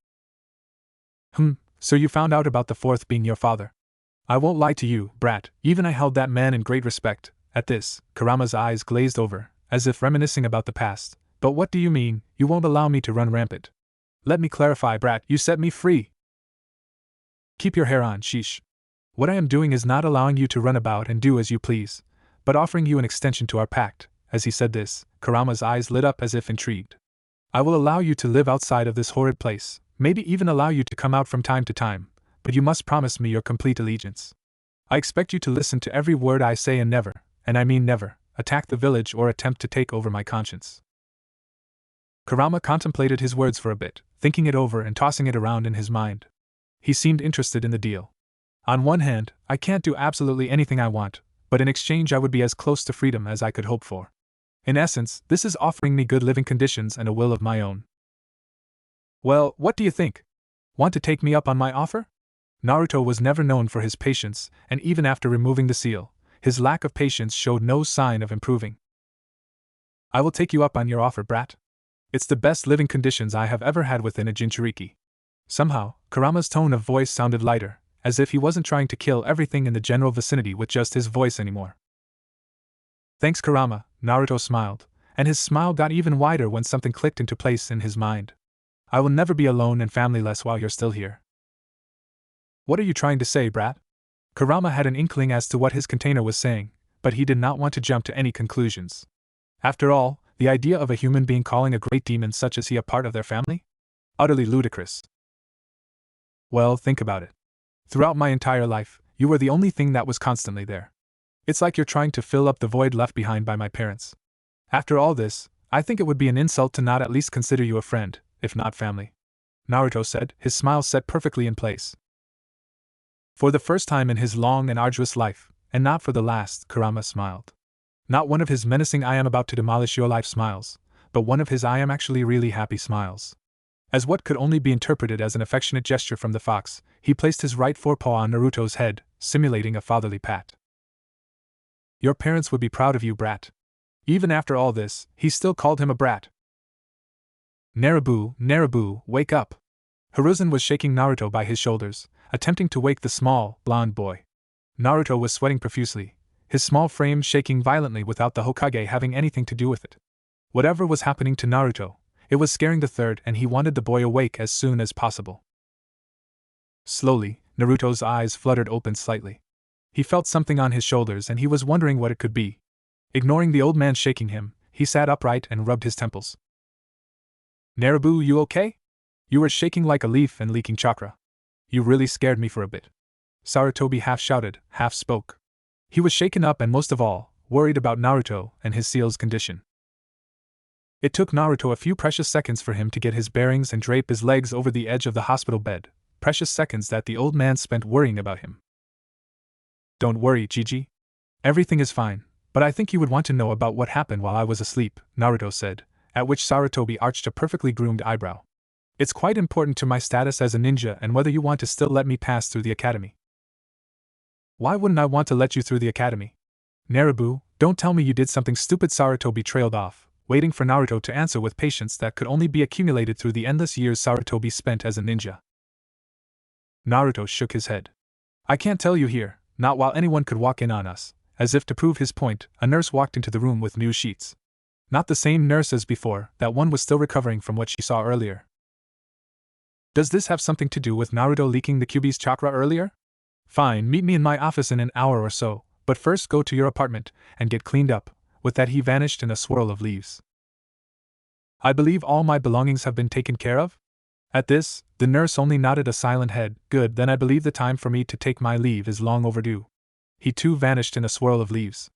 So you found out about the fourth being your father. I won't lie to you, brat, even I held that man in great respect. At this, Kurama's eyes glazed over, as if reminiscing about the past. But what do you mean, you won't allow me to run rampant? Let me clarify, brat, you set me free. Keep your hair on, sheesh. What I am doing is not allowing you to run about and do as you please, but offering you an extension to our pact. As he said this, Kurama's eyes lit up as if intrigued. I will allow you to live outside of this horrid place, maybe even allow you to come out from time to time, but you must promise me your complete allegiance. I expect you to listen to every word I say and never, and I mean never, attack the village or attempt to take over my conscience. Kurama contemplated his words for a bit, thinking it over and tossing it around in his mind. He seemed interested in the deal. On one hand, I can't do absolutely anything I want, but in exchange I would be as close to freedom as I could hope for. In essence, this is offering me good living conditions and a will of my own. Well, what do you think? Want to take me up on my offer? Naruto was never known for his patience, and even after removing the seal, his lack of patience showed no sign of improving. I will take you up on your offer, brat. It's the best living conditions I have ever had within a Jinchuriki. Somehow, Kurama's tone of voice sounded lighter, as if he wasn't trying to kill everything in the general vicinity with just his voice anymore. Thanks, Kurama, Naruto smiled, and his smile got even wider when something clicked into place in his mind. I will never be alone and familyless while you're still here. What are you trying to say, brat? Kurama had an inkling as to what his container was saying, but he did not want to jump to any conclusions. After all, the idea of a human being calling a great demon such as he a part of their family? Utterly ludicrous. Well, think about it. Throughout my entire life, you were the only thing that was constantly there. It's like you're trying to fill up the void left behind by my parents. After all this, I think it would be an insult to not at least consider you a friend, if not family. Naruto said, his smile set perfectly in place. For the first time in his long and arduous life, and not for the last, Kurama smiled. Not one of his menacing I am about to demolish your life smiles, but one of his I am actually really happy smiles. As what could only be interpreted as an affectionate gesture from the fox, he placed his right forepaw on Naruto's head, simulating a fatherly pat. Your parents would be proud of you, brat. Even after all this, he still called him a brat. Naruto, wake up! Hiruzen was shaking Naruto by his shoulders, attempting to wake the small, blonde boy. Naruto was sweating profusely, his small frame shaking violently without the Hokage having anything to do with it. Whatever was happening to Naruto, it was scaring the third, and he wanted the boy awake as soon as possible. Slowly, Naruto's eyes fluttered open slightly. He felt something on his shoulders and he was wondering what it could be. Ignoring the old man shaking him, he sat upright and rubbed his temples. Naruto, you okay? You were shaking like a leaf and leaking chakra. You really scared me for a bit. Sarutobi half shouted, half spoke. He was shaken up and most of all, worried about Naruto and his seal's condition. It took Naruto a few precious seconds for him to get his bearings and drape his legs over the edge of the hospital bed, precious seconds that the old man spent worrying about him. Don't worry, Gigi. Everything is fine, but I think you would want to know about what happened while I was asleep, Naruto said, at which Sarutobi arched a perfectly groomed eyebrow. It's quite important to my status as a ninja and whether you want to still let me pass through the academy. Why wouldn't I want to let you through the academy? Naruto, don't tell me you did something stupid. Sarutobi trailed off, waiting for Naruto to answer with patience that could only be accumulated through the endless years Sarutobi spent as a ninja. Naruto shook his head. I can't tell you here, not while anyone could walk in on us. As if to prove his point, a nurse walked into the room with new sheets. Not the same nurse as before, that one was still recovering from what she saw earlier. Does this have something to do with Naruto leaking the Kyuubi's chakra earlier? Fine, meet me in my office in an hour or so, but first go to your apartment and get cleaned up. With that he vanished in a swirl of leaves. I believe all my belongings have been taken care of? At this, the nurse only nodded a silent head. Good, then I believe the time for me to take my leave is long overdue. He too vanished in a swirl of leaves.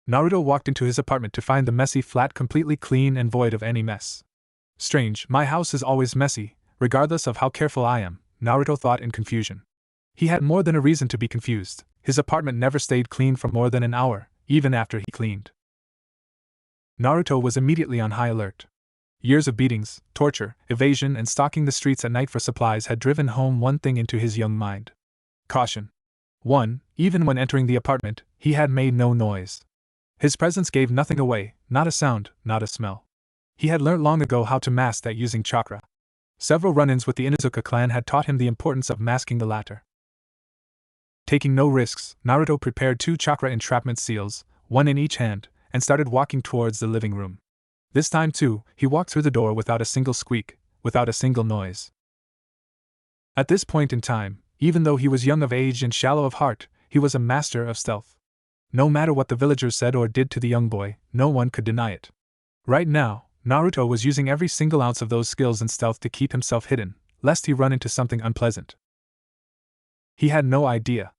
Naruto walked into his apartment to find the messy flat completely clean and void of any mess. Strange, my house is always messy, regardless of how careful I am, Naruto thought in confusion. He had more than a reason to be confused. His apartment never stayed clean for more than an hour, even after he cleaned. Naruto was immediately on high alert. Years of beatings, torture, evasion, and stalking the streets at night for supplies had driven home one thing into his young mind. Caution. 1. Even when entering the apartment, he had made no noise. His presence gave nothing away, not a sound, not a smell. He had learnt long ago how to mask that using chakra. Several run-ins with the Inuzuka clan had taught him the importance of masking the latter. Taking no risks, Naruto prepared 2 chakra entrapment seals, one in each hand, and started walking towards the living room. This time too, he walked through the door without a single squeak, without a single noise. At this point in time, even though he was young of age and shallow of heart, he was a master of stealth. No matter what the villagers said or did to the young boy, no one could deny it. Right now, Naruto was using every single ounce of those skills in stealth to keep himself hidden, lest he run into something unpleasant. He had no idea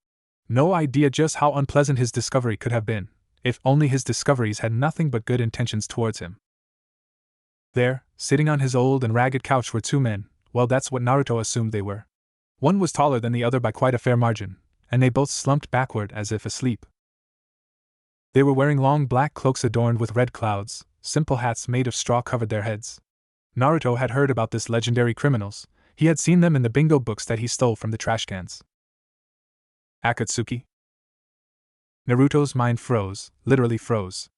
just how unpleasant his discovery could have been, if only his discoveries had nothing but good intentions towards him. There, sitting on his old and ragged couch were 2 men, well that's what Naruto assumed they were. One was taller than the other by quite a fair margin, and they both slumped backward as if asleep. They were wearing long black cloaks adorned with red clouds, simple hats made of straw covered their heads. Naruto had heard about this legendary criminals, he had seen them in the bingo books that he stole from the trash cans. Akatsuki? Naruto's mind froze, literally froze.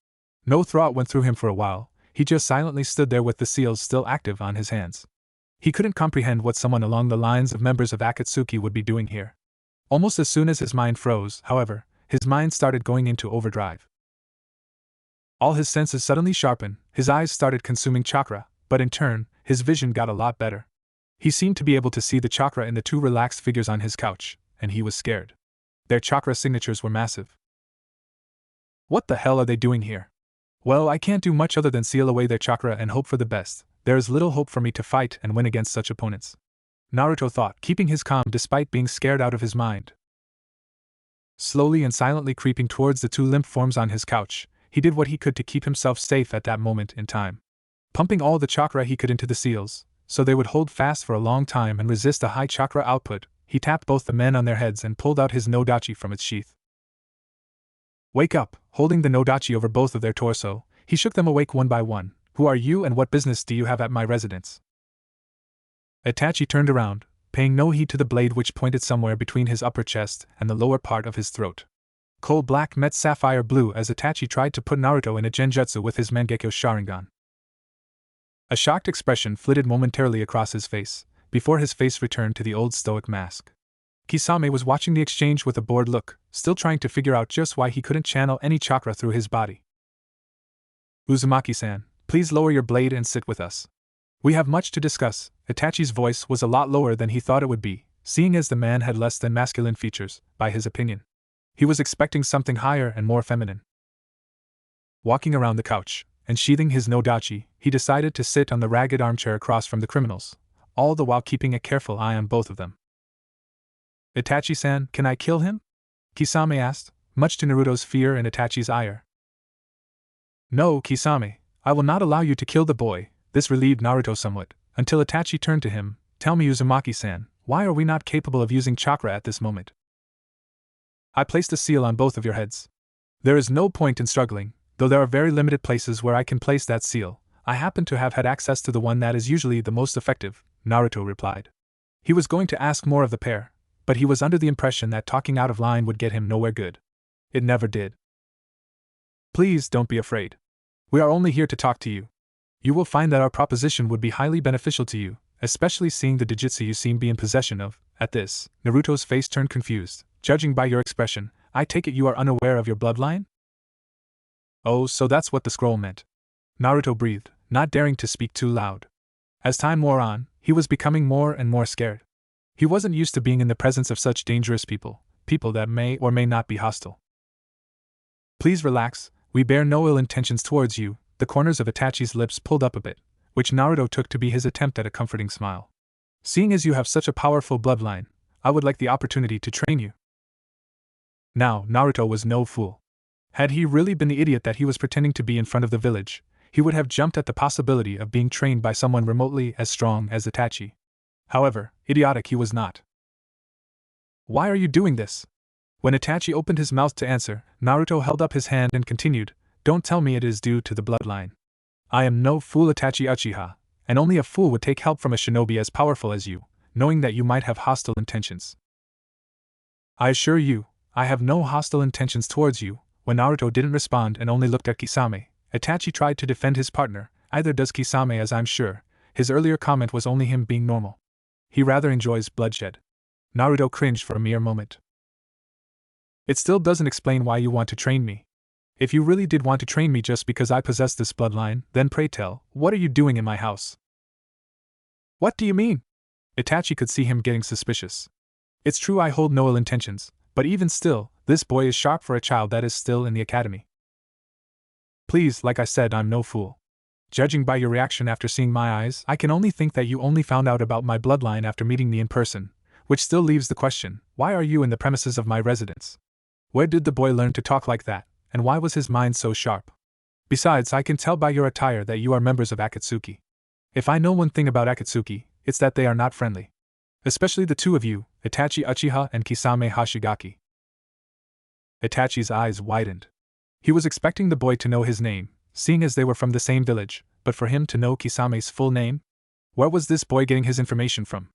No thought went through him for a while, he just silently stood there with the seals still active on his hands. He couldn't comprehend what someone along the lines of members of Akatsuki would be doing here. Almost as soon as his mind froze, however, his mind started going into overdrive. All his senses suddenly sharpened, his eyes started consuming chakra, but in turn, his vision got a lot better. He seemed to be able to see the chakra in the 2 relaxed figures on his couch, and he was scared. Their chakra signatures were massive. What the hell are they doing here? Well, I can't do much other than seal away their chakra and hope for the best. There is little hope for me to fight and win against such opponents. Naruto thought, keeping his calm despite being scared out of his mind. Slowly and silently creeping towards the 2 limp forms on his couch, he did what he could to keep himself safe at that moment in time. Pumping all the chakra he could into the seals, so they would hold fast for a long time and resist a high chakra output, he tapped both the men on their heads and pulled out his nodachi from its sheath. Wake up! Holding the nodachi over both of their torso, he shook them awake one by one. Who are you and what business do you have at my residence? Itachi turned around, paying no heed to the blade which pointed somewhere between his upper chest and the lower part of his throat. Coal black met sapphire blue as Itachi tried to put Naruto in a genjutsu with his Mangekyo Sharingan. A shocked expression flitted momentarily across his face, before his face returned to the old stoic mask. Kisame was watching the exchange with a bored look, still trying to figure out just why he couldn't channel any chakra through his body. Uzumaki-san, please lower your blade and sit with us. We have much to discuss. Itachi's voice was a lot lower than he thought it would be, seeing as the man had less than masculine features, by his opinion. He was expecting something higher and more feminine. Walking around the couch, and sheathing his nodachi, he decided to sit on the ragged armchair across from the criminals, all the while keeping a careful eye on both of them. Itachi-san, can I kill him? Kisame asked, much to Naruto's fear and Itachi's ire. No, Kisame, I will not allow you to kill the boy. This relieved Naruto somewhat, until Itachi turned to him. Tell me, Uzumaki-san, why are we not capable of using chakra at this moment? I placed a seal on both of your heads. There is no point in struggling, though there are very limited places where I can place that seal. I happen to have had access to the one that is usually the most effective, Naruto replied. He was going to ask more of the pair, but he was under the impression that talking out of line would get him nowhere good. It never did. Please don't be afraid. We are only here to talk to you. You will find that our proposition would be highly beneficial to you, especially seeing the Dijitsu you seem to be in possession of. At this, Naruto's face turned confused. Judging by your expression, I take it you are unaware of your bloodline? Oh, so that's what the scroll meant. Naruto breathed, not daring to speak too loud. As time wore on, he was becoming more and more scared. He wasn't used to being in the presence of such dangerous people, people that may or may not be hostile. Please relax, we bear no ill intentions towards you. The corners of Itachi's lips pulled up a bit, which Naruto took to be his attempt at a comforting smile. Seeing as you have such a powerful bloodline, I would like the opportunity to train you. Now, Naruto was no fool. Had he really been the idiot that he was pretending to be in front of the village, he would have jumped at the possibility of being trained by someone remotely as strong as Itachi. However, idiotic he was not. Why are you doing this? When Itachi opened his mouth to answer, Naruto held up his hand and continued, Don't tell me it is due to the bloodline. I am no fool, Itachi Uchiha, and only a fool would take help from a shinobi as powerful as you, knowing that you might have hostile intentions. I assure you, I have no hostile intentions towards you. When Naruto didn't respond and only looked at Kisame, Itachi tried to defend his partner. Either does Kisame, as I'm sure. His earlier comment was only him being normal. He rather enjoys bloodshed. Naruto cringed for a mere moment. It still doesn't explain why you want to train me. If you really did want to train me just because I possess this bloodline, then pray tell, what are you doing in my house? What do you mean? Itachi could see him getting suspicious. It's true I hold no ill intentions, but even still, this boy is sharp for a child that is still in the academy. Please, like I said, I'm no fool. Judging by your reaction after seeing my eyes, I can only think that you only found out about my bloodline after meeting me in person, which still leaves the question, why are you in the premises of my residence? Where did the boy learn to talk like that, and why was his mind so sharp? Besides, I can tell by your attire that you are members of Akatsuki. If I know one thing about Akatsuki, it's that they are not friendly. Especially the two of you, Itachi Uchiha and Kisame Hashigaki. Itachi's eyes widened. He was expecting the boy to know his name, seeing as they were from the same village, but for him to know Kisame's full name? Where was this boy getting his information from?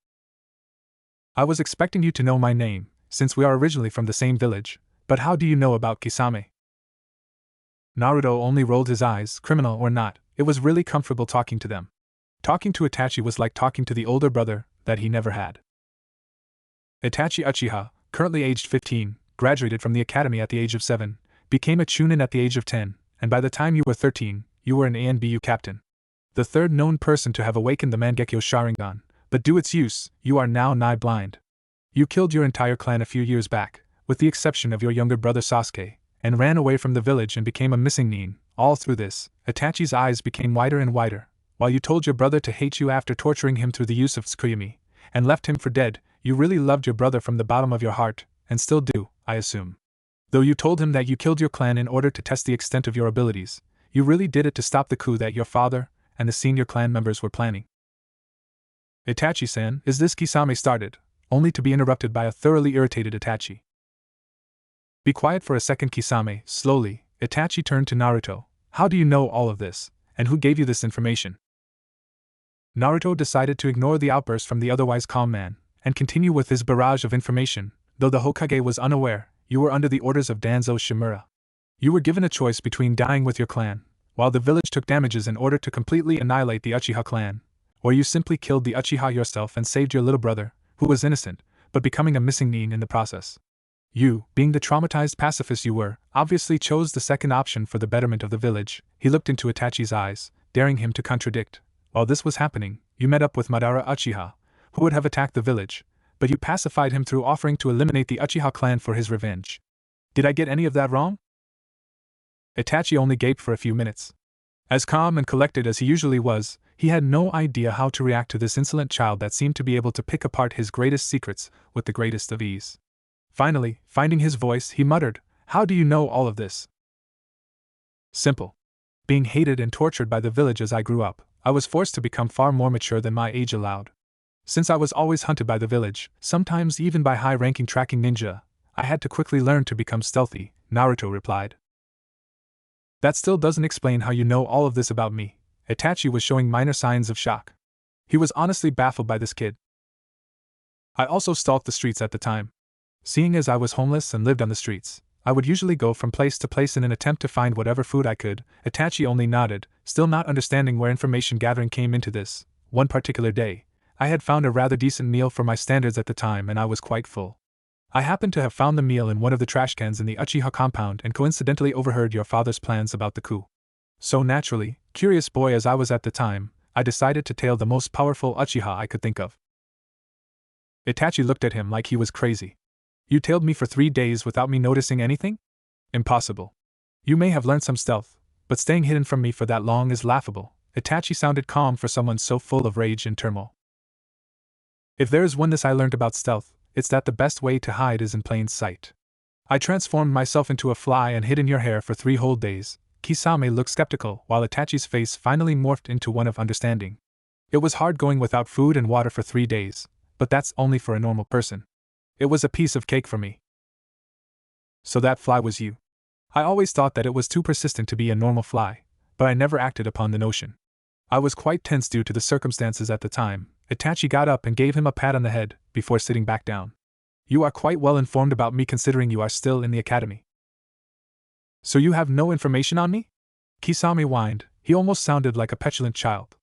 I was expecting you to know my name, since we are originally from the same village, but how do you know about Kisame? Naruto only rolled his eyes. Criminal or not, it was really comfortable talking to them. Talking to Itachi was like talking to the older brother that he never had. Itachi Uchiha, currently aged 15, graduated from the academy at the age of 7, became a chunin at the age of 10, and by the time you were 13, you were an ANBU captain. The third known person to have awakened the Mangekyo Sharingan, but due its use, you are now nigh blind. You killed your entire clan a few years back, with the exception of your younger brother Sasuke, and ran away from the village and became a missing nin. All through this, Itachi's eyes became wider and wider. While you told your brother to hate you after torturing him through the use of Tsukuyami, and left him for dead, you really loved your brother from the bottom of your heart, and still do, I assume. Though you told him that you killed your clan in order to test the extent of your abilities, you really did it to stop the coup that your father and the senior clan members were planning. Itachi-san, is this Kisame started, only to be interrupted by a thoroughly irritated Itachi. Be quiet for a second, Kisame. Slowly, Itachi turned to Naruto. How do you know all of this, and who gave you this information? Naruto decided to ignore the outburst from the otherwise calm man, and continue with his barrage of information. Though the Hokage was unaware, You were under the orders of Danzo Shimura. You were given a choice between dying with your clan, while the village took damages in order to completely annihilate the Uchiha clan, or you simply killed the Uchiha yourself and saved your little brother, who was innocent, but becoming a missing nin in the process. You, being the traumatized pacifist you were, obviously chose the second option for the betterment of the village. He looked into Itachi's eyes, daring him to contradict. While this was happening, you met up with Madara Uchiha, who would have attacked the village, but you pacified him through offering to eliminate the Uchiha clan for his revenge. Did I get any of that wrong? Itachi only gaped for a few minutes. As calm and collected as he usually was, he had no idea how to react to this insolent child that seemed to be able to pick apart his greatest secrets with the greatest of ease. Finally, finding his voice, he muttered, "How do you know all of this?" Simple. Being hated and tortured by the village as I grew up, I was forced to become far more mature than my age allowed. Since I was always hunted by the village, sometimes even by high-ranking tracking ninja, I had to quickly learn to become stealthy, Naruto replied. That still doesn't explain how you know all of this about me. Itachi was showing minor signs of shock. He was honestly baffled by this kid. I also stalked the streets at the time. Seeing as I was homeless and lived on the streets, I would usually go from place to place in an attempt to find whatever food I could. Itachi only nodded, still not understanding where information gathering came into this. One particular day, I had found a rather decent meal for my standards at the time and I was quite full. I happened to have found the meal in one of the trash cans in the Uchiha compound and coincidentally overheard your father's plans about the coup. So naturally, curious boy as I was at the time, I decided to tail the most powerful Uchiha I could think of. Itachi looked at him like he was crazy. You tailed me for 3 days without me noticing anything? Impossible. You may have learned some stealth, but staying hidden from me for that long is laughable. Itachi sounded calm for someone so full of rage and turmoil. If there is oneness I learned about stealth, it's that the best way to hide is in plain sight. I transformed myself into a fly and hid in your hair for 3 whole days. Kisame looked skeptical while Itachi's face finally morphed into one of understanding. It was hard going without food and water for 3 days, but that's only for a normal person. It was a piece of cake for me. So that fly was you. I always thought that it was too persistent to be a normal fly, but I never acted upon the notion. I was quite tense due to the circumstances at the time. Itachi got up and gave him a pat on the head, before sitting back down. You are quite well informed about me considering you are still in the academy. So you have no information on me? Kisame whined, he almost sounded like a petulant child.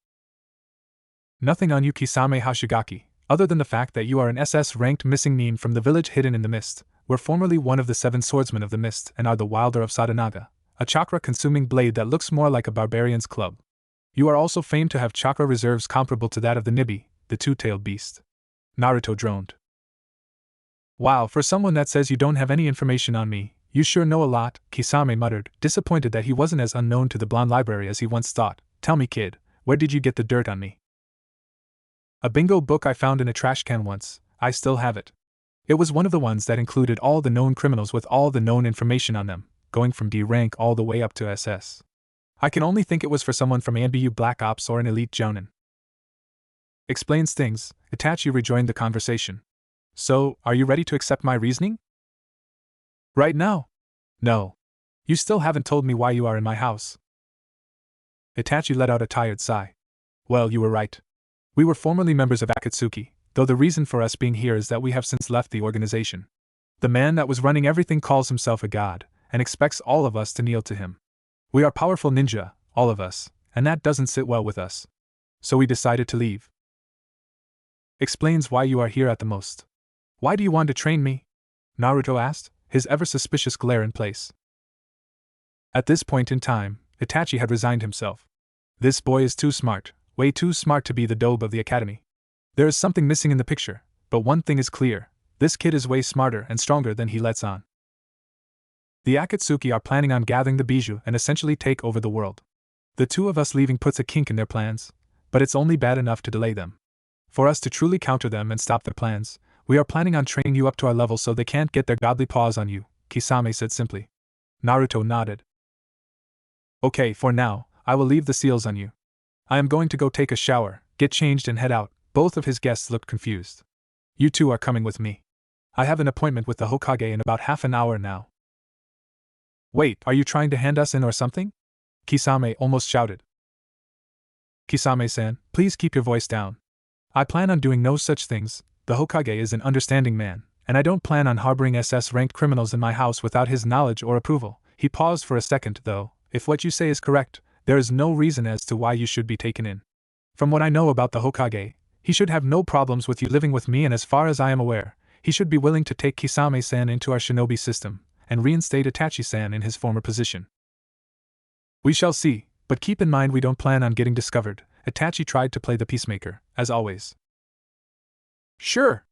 Nothing on you, Kisame Hoshigaki, other than the fact that you are an SS-ranked missing nin from the village hidden in the mist, were formerly one of the 7 swordsmen of the mist and are the Wilder of Sadanaga, a chakra-consuming blade that looks more like a barbarian's club. You are also famed to have chakra reserves comparable to that of the Nibi, the two-tailed beast. Naruto droned. Wow, for someone that says you don't have any information on me, you sure know a lot, Kisame muttered, disappointed that he wasn't as unknown to the blonde library as he once thought. Tell me, kid, where did you get the dirt on me? A bingo book I found in a trash can once. I still have it. It was one of the ones that included all the known criminals with all the known information on them, going from D rank all the way up to SS. I can only think it was for someone from ANBU Black Ops or an elite jounin. Explains things. Itachi rejoined the conversation. So, are you ready to accept my reasoning? Right now? No. You still haven't told me why you are in my house. Itachi let out a tired sigh. Well, you were right. We were formerly members of Akatsuki, though the reason for us being here is that we have since left the organization. The man that was running everything calls himself a god, and expects all of us to kneel to him. We are powerful ninja, all of us, and that doesn't sit well with us. So we decided to leave. Explains why you are here at the most. Why do you want to train me? Naruto asked, his ever-suspicious glare in place. At this point in time, Itachi had resigned himself. This boy is too smart, way too smart to be the dobe of the academy. There is something missing in the picture, but one thing is clear, this kid is way smarter and stronger than he lets on. The Akatsuki are planning on gathering the bijou and essentially take over the world. The 2 of us leaving puts a kink in their plans, but it's only bad enough to delay them. For us to truly counter them and stop their plans, we are planning on training you up to our level so they can't get their godly paws on you, Kisame said simply. Naruto nodded. Okay, for now, I will leave the seals on you. I am going to go take a shower, get changed and head out. Both of his guests looked confused. You 2 are coming with me. I have an appointment with the Hokage in about half an hour now. Wait, are you trying to hand us in or something? Kisame almost shouted. Kisame-san, please keep your voice down. I plan on doing no such things. The Hokage is an understanding man, and I don't plan on harboring SS-ranked criminals in my house without his knowledge or approval. He paused for a second, though. If what you say is correct, there is no reason as to why you should be taken in. From what I know about the Hokage, he should have no problems with you living with me, and as far as I am aware, he should be willing to take Kisame-san into our shinobi system and reinstate Itachi-san in his former position. We shall see, but keep in mind we don't plan on getting discovered. Itachi tried to play the peacemaker, as always. Sure.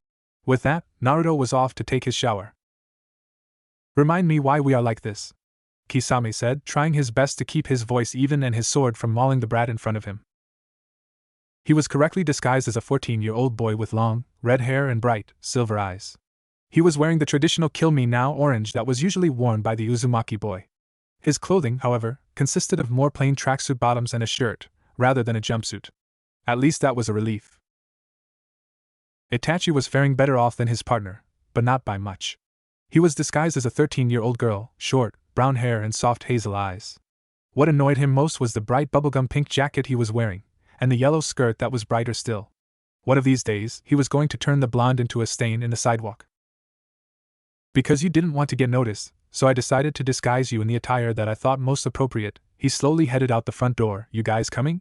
With that, Naruto was off to take his shower. Remind me why we are like this, Kisame said, trying his best to keep his voice even and his sword from mauling the brat in front of him. He was correctly disguised as a 14-year-old boy with long, red hair and bright, silver eyes. He was wearing the traditional kill me now orange that was usually worn by the Uzumaki boy. His clothing, however, consisted of more plain tracksuit bottoms and a shirt, rather than a jumpsuit. At least that was a relief. Itachi was faring better off than his partner, but not by much. He was disguised as a 13-year-old girl, short, brown hair and soft hazel eyes. What annoyed him most was the bright bubblegum pink jacket he was wearing, and the yellow skirt that was brighter still. One of these days, he was going to turn the blonde into a stain in the sidewalk. Because you didn't want to get noticed, so I decided to disguise you in the attire that I thought most appropriate. He slowly headed out the front door. You guys coming?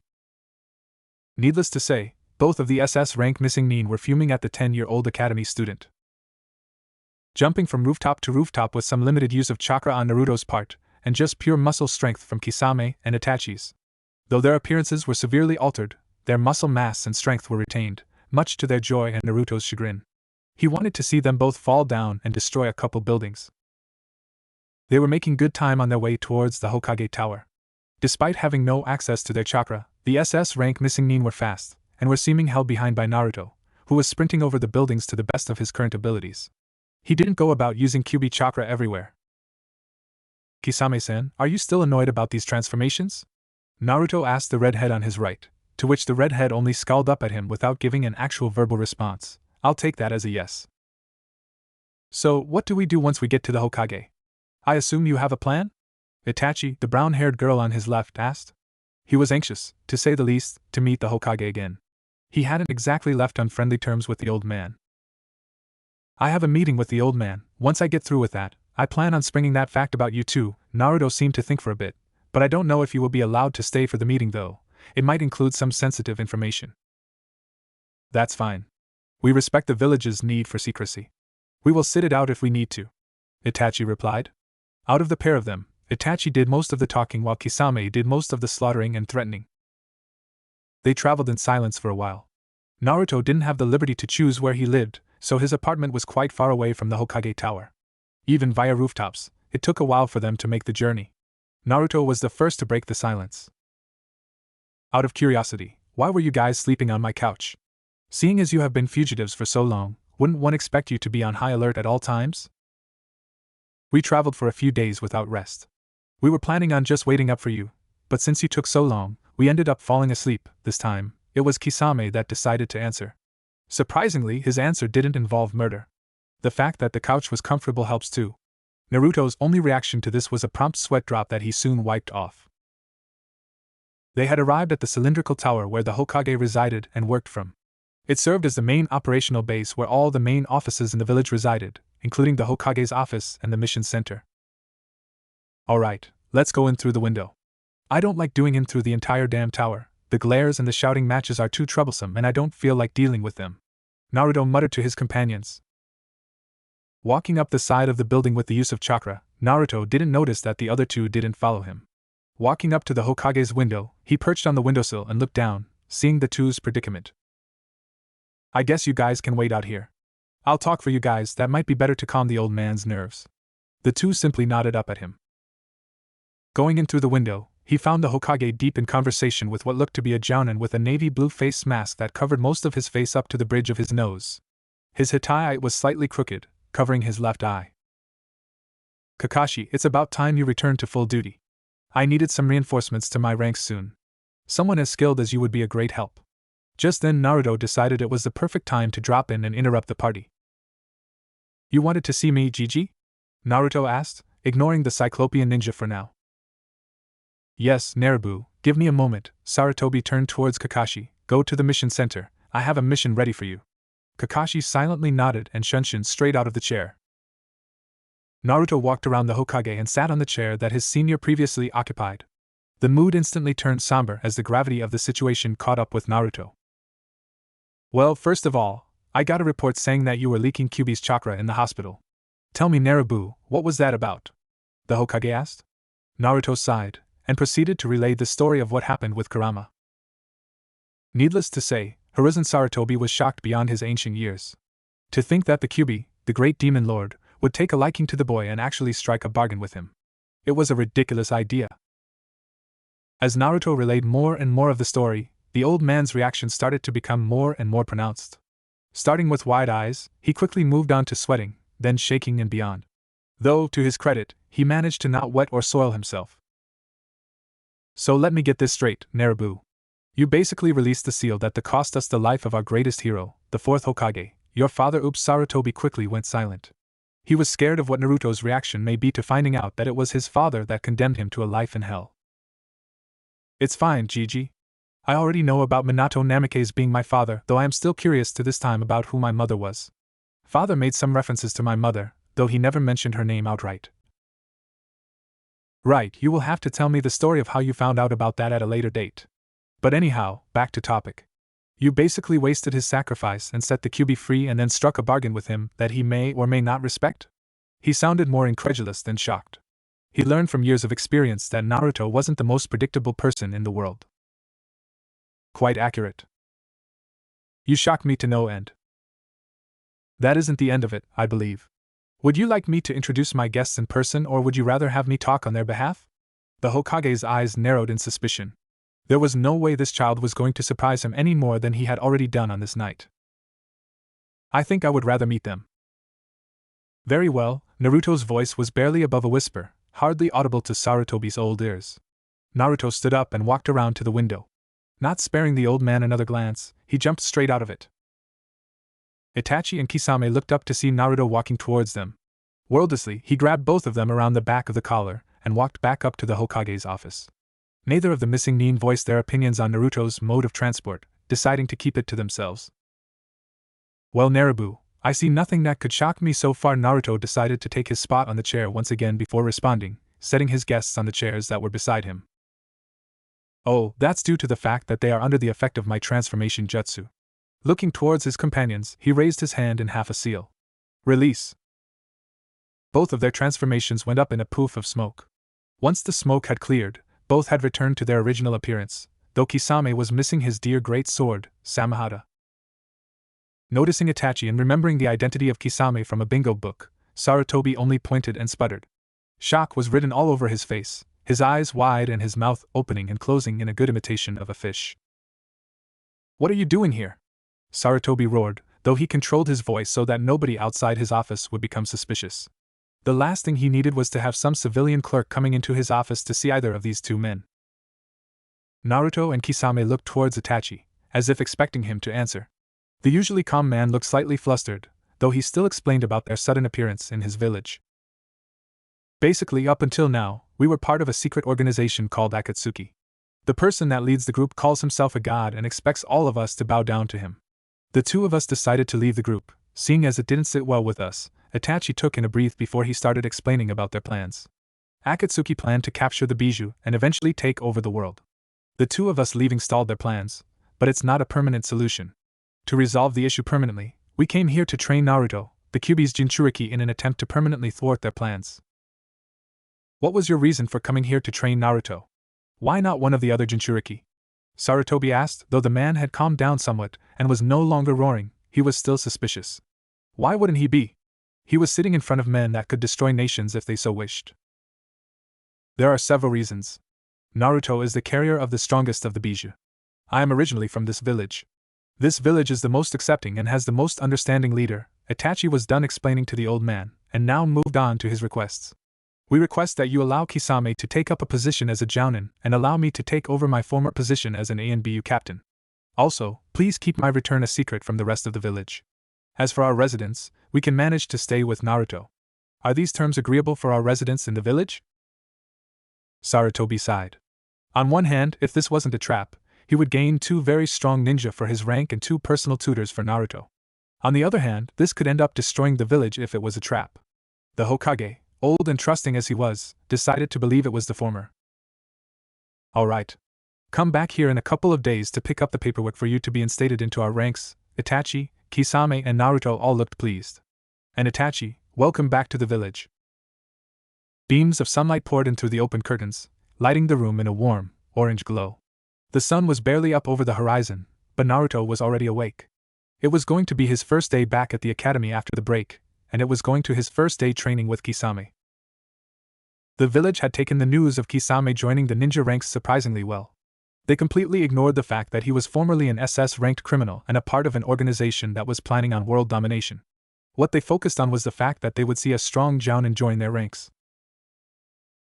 Needless to say, both of the SS rank missing nin were fuming at the 10-year-old academy student. Jumping from rooftop to rooftop with some limited use of chakra on Naruto's part, and just pure muscle strength from Kisame and Itachi's. Though their appearances were severely altered, their muscle mass and strength were retained, much to their joy and Naruto's chagrin. He wanted to see them both fall down and destroy a couple buildings. They were making good time on their way towards the Hokage Tower. Despite having no access to their chakra, the SS rank missing nin were fast, and were seeming held behind by Naruto, who was sprinting over the buildings to the best of his current abilities. He didn't go about using Kyuubi chakra everywhere. Kisame-san, are you still annoyed about these transformations? Naruto asked the redhead on his right, to which the redhead only scowled up at him without giving an actual verbal response. I'll take that as a yes. So, what do we do once we get to the Hokage? I assume you have a plan? Itachi, the brown-haired girl on his left, asked. He was anxious, to say the least, to meet the Hokage again. He hadn't exactly left on friendly terms with the old man. I have a meeting with the old man. Once I get through with that, I plan on springing that fact about you too. Naruto seemed to think for a bit, but I don't know if you will be allowed to stay for the meeting though. It might include some sensitive information. That's fine. We respect the village's need for secrecy. We will sit it out if we need to, Itachi replied. Out of the pair of them, Itachi did most of the talking while Kisame did most of the slaughtering and threatening. They traveled in silence for a while. Naruto didn't have the liberty to choose where he lived, so his apartment was quite far away from the Hokage Tower. Even via rooftops, it took a while for them to make the journey. Naruto was the first to break the silence. Out of curiosity, why were you guys sleeping on my couch? Seeing as you have been fugitives for so long, wouldn't one expect you to be on high alert at all times? We traveled for a few days without rest. We were planning on just waiting up for you, but since you took so long, we ended up falling asleep. This time, it was Kisame that decided to answer. Surprisingly, his answer didn't involve murder. The fact that the couch was comfortable helps too. Naruto's only reaction to this was a prompt sweat drop that he soon wiped off. They had arrived at the cylindrical tower where the Hokage resided and worked from. It served as the main operational base where all the main offices in the village resided, including the Hokage's office and the mission center. Alright, let's go in through the window. I don't like doing in through the entire damn tower. The glares and the shouting matches are too troublesome and I don't feel like dealing with them, Naruto muttered to his companions. Walking up the side of the building with the use of chakra, Naruto didn't notice that the other two didn't follow him. Walking up to the Hokage's window, he perched on the windowsill and looked down, seeing the two's predicament. I guess you guys can wait out here. I'll talk for you guys, that might be better to calm the old man's nerves. The two simply nodded up at him. Going in through the window, he found the Hokage deep in conversation with what looked to be a jounin with a navy blue face mask that covered most of his face up to the bridge of his nose. His hitai was slightly crooked, covering his left eye. Kakashi, it's about time you returned to full duty. I needed some reinforcements to my ranks soon. Someone as skilled as you would be a great help. Just then Naruto decided it was the perfect time to drop in and interrupt the party. You wanted to see me, Gigi? Naruto asked, ignoring the Cyclopean ninja for now. Yes, Narubu, give me a moment. Sarutobi turned towards Kakashi. Go to the mission center. I have a mission ready for you. Kakashi silently nodded and Shunshin straight out of the chair. Naruto walked around the Hokage and sat on the chair that his senior previously occupied. The mood instantly turned somber as the gravity of the situation caught up with Naruto. Well, first of all, I got a report saying that you were leaking Kyuubi's chakra in the hospital. Tell me, Naruto, what was that about? The Hokage asked. Naruto sighed, and proceeded to relay the story of what happened with Kurama. Needless to say, Hiruzen Sarutobi was shocked beyond his ancient years. To think that the Kyuubi, the great demon lord, would take a liking to the boy and actually strike a bargain with him. It was a ridiculous idea. As Naruto relayed more and more of the story, the old man's reaction started to become more and more pronounced. Starting with wide eyes, he quickly moved on to sweating, then shaking and beyond. Though, to his credit, he managed to not wet or soil himself. So let me get this straight, Naruto. You basically released the seal that cost us the life of our greatest hero, the fourth Hokage. Your father Sarutobi quickly went silent. He was scared of what Naruto's reaction may be to finding out that it was his father that condemned him to a life in hell. It's fine, Gigi. I already know about Minato Namikaze being my father, though I am still curious to this time about who my mother was. Father made some references to my mother, though he never mentioned her name outright. Right, you will have to tell me the story of how you found out about that at a later date. But anyhow, back to topic. You basically wasted his sacrifice and set the Kyuubi free and then struck a bargain with him that he may or may not respect? He sounded more incredulous than shocked. He learned from years of experience that Naruto wasn't the most predictable person in the world. Quite accurate. You shock me to no end. That isn't the end of it, I believe. Would you like me to introduce my guests in person, or would you rather have me talk on their behalf? The Hokage's eyes narrowed in suspicion. There was no way this child was going to surprise him any more than he had already done on this night. I think I would rather meet them. Very well, Naruto's voice was barely above a whisper, hardly audible to Sarutobi's old ears. Naruto stood up and walked around to the window. Not sparing the old man another glance, he jumped straight out of it. Itachi and Kisame looked up to see Naruto walking towards them. Wordlessly, he grabbed both of them around the back of the collar and walked back up to the Hokage's office. Neither of the missing nin voiced their opinions on Naruto's mode of transport, deciding to keep it to themselves. Well, Naruto, I see nothing that could shock me so far. Naruto decided to take his spot on the chair once again before responding, setting his guests on the chairs that were beside him. Oh, that's due to the fact that they are under the effect of my transformation jutsu. Looking towards his companions, he raised his hand in half a seal. Release. Both of their transformations went up in a poof of smoke. Once the smoke had cleared, both had returned to their original appearance, though Kisame was missing his dear great sword, Samahada. Noticing Itachi and remembering the identity of Kisame from a bingo book, Sarutobi only pointed and sputtered. Shock was written all over his face, his eyes wide and his mouth opening and closing in a good imitation of a fish. What are you doing here? Sarutobi roared, though he controlled his voice so that nobody outside his office would become suspicious. The last thing he needed was to have some civilian clerk coming into his office to see either of these two men. Naruto and Kisame looked towards Itachi, as if expecting him to answer. The usually calm man looked slightly flustered, though he still explained about their sudden appearance in his village. Basically, up until now, we were part of a secret organization called Akatsuki. The person that leads the group calls himself a god and expects all of us to bow down to him. The two of us decided to leave the group, seeing as it didn't sit well with us. Itachi took in a breath before he started explaining about their plans. Akatsuki planned to capture the Bijou and eventually take over the world. The two of us leaving stalled their plans, but it's not a permanent solution. To resolve the issue permanently, we came here to train Naruto, the Kyuubi's Jinchuriki, in an attempt to permanently thwart their plans. What was your reason for coming here to train Naruto? Why not one of the other Jinchuriki? Sarutobi asked, though the man had calmed down somewhat and was no longer roaring, he was still suspicious. Why wouldn't he be? He was sitting in front of men that could destroy nations if they so wished. There are several reasons. Naruto is the carrier of the strongest of the Bijou. I am originally from this village. This village is the most accepting and has the most understanding leader. Itachi was done explaining to the old man, and now moved on to his requests. We request that you allow Kisame to take up a position as a Jounin, and allow me to take over my former position as an ANBU captain. Also, please keep my return a secret from the rest of the village. As for our residence, we can manage to stay with Naruto. Are these terms agreeable for our residents in the village? Sarutobi sighed. On one hand, if this wasn't a trap, he would gain 2 very strong ninja for his rank and 2 personal tutors for Naruto. On the other hand, this could end up destroying the village if it was a trap. The Hokage, old and trusting as he was, decided to believe it was the former. Alright. Come back here in a couple of days to pick up the paperwork for you to be instated into our ranks. Itachi, Kisame, and Naruto all looked pleased. And Itachi, welcome back to the village. Beams of sunlight poured in through the open curtains, lighting the room in a warm, orange glow. The sun was barely up over the horizon, but Naruto was already awake. It was going to be his first day back at the academy after the break, and it was going to his first day training with Kisame. The village had taken the news of Kisame joining the ninja ranks surprisingly well. They completely ignored the fact that he was formerly an SS-ranked criminal and a part of an organization that was planning on world domination. What they focused on was the fact that they would see a strong Jounin join their ranks.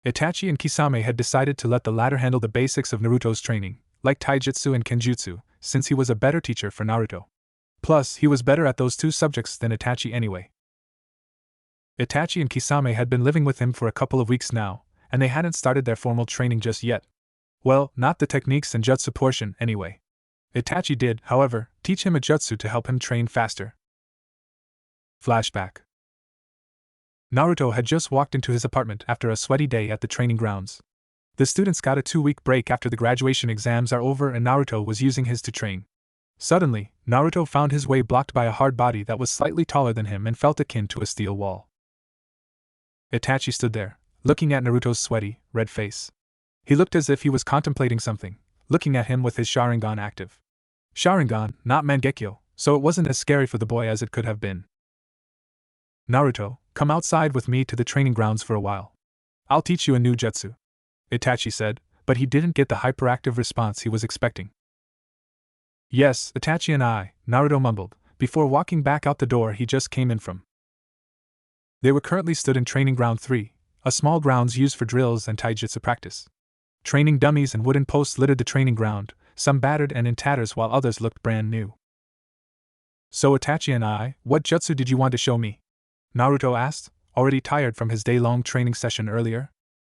Itachi and Kisame had decided to let the latter handle the basics of Naruto's training, like taijutsu and kenjutsu, since he was a better teacher for Naruto. Plus, he was better at those two subjects than Itachi anyway. Itachi and Kisame had been living with him for a couple of weeks now, and they hadn't started their formal training just yet. Well, not the techniques and jutsu portion, anyway. Itachi did, however, teach him a jutsu to help him train faster. Flashback. Naruto had just walked into his apartment after a sweaty day at the training grounds. The students got a 2-week break after the graduation exams are over and Naruto was using his to train. Suddenly, Naruto found his way blocked by a hard body that was slightly taller than him and felt akin to a steel wall. Itachi stood there, looking at Naruto's sweaty, red face. He looked as if he was contemplating something, looking at him with his Sharingan active. Sharingan, not Mangekyo, so it wasn't as scary for the boy as it could have been. Naruto, come outside with me to the training grounds for a while. I'll teach you a new jutsu, Itachi said, but he didn't get the hyperactive response he was expecting. Yes, Itachi and I, Naruto mumbled, before walking back out the door he just came in from. They were currently stood in Training Ground 3, a small grounds used for drills and taijutsu practice. Training dummies and wooden posts littered the training ground, some battered and in tatters while others looked brand new. So Itachi and I, what jutsu did you want to show me? Naruto asked, already tired from his day-long training session earlier.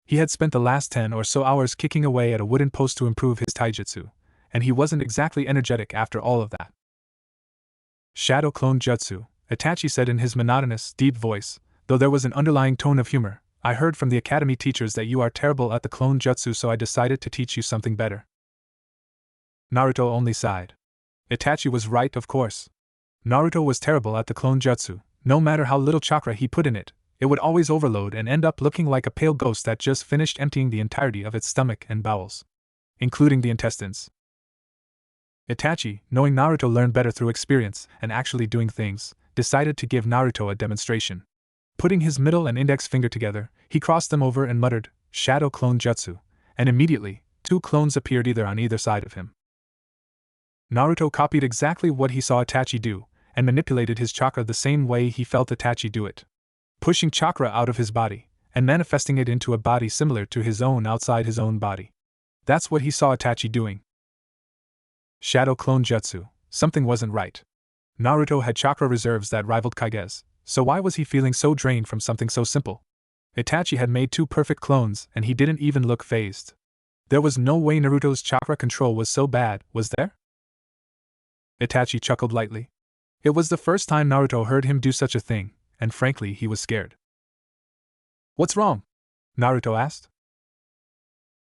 He had spent the last 10 or so hours kicking away at a wooden post to improve his taijutsu, and he wasn't exactly energetic after all of that. Shadow Clone Jutsu, Itachi said in his monotonous, deep voice, though there was an underlying tone of humor. I heard from the academy teachers that you are terrible at the clone jutsu, so I decided to teach you something better. Naruto only sighed. Itachi was right, of course. Naruto was terrible at the clone jutsu. No matter how little chakra he put in it, it would always overload and end up looking like a pale ghost that just finished emptying the entirety of its stomach and bowels, including the intestines. Itachi, knowing Naruto learned better through experience and actually doing things, decided to give Naruto a demonstration. Putting his middle and index finger together, he crossed them over and muttered, Shadow Clone Jutsu, and immediately, 2 clones appeared on either side of him. Naruto copied exactly what he saw Itachi do, and manipulated his chakra the same way he felt Itachi do it. Pushing chakra out of his body, and manifesting it into a body similar to his own outside his own body. That's what he saw Itachi doing. Shadow Clone Jutsu, something wasn't right. Naruto had chakra reserves that rivaled Kage's. So why was he feeling so drained from something so simple? Itachi had made 2 perfect clones and he didn't even look fazed. There was no way Naruto's chakra control was so bad, was there? Itachi chuckled lightly. It was the first time Naruto heard him do such a thing, and frankly he was scared. What's wrong? Naruto asked.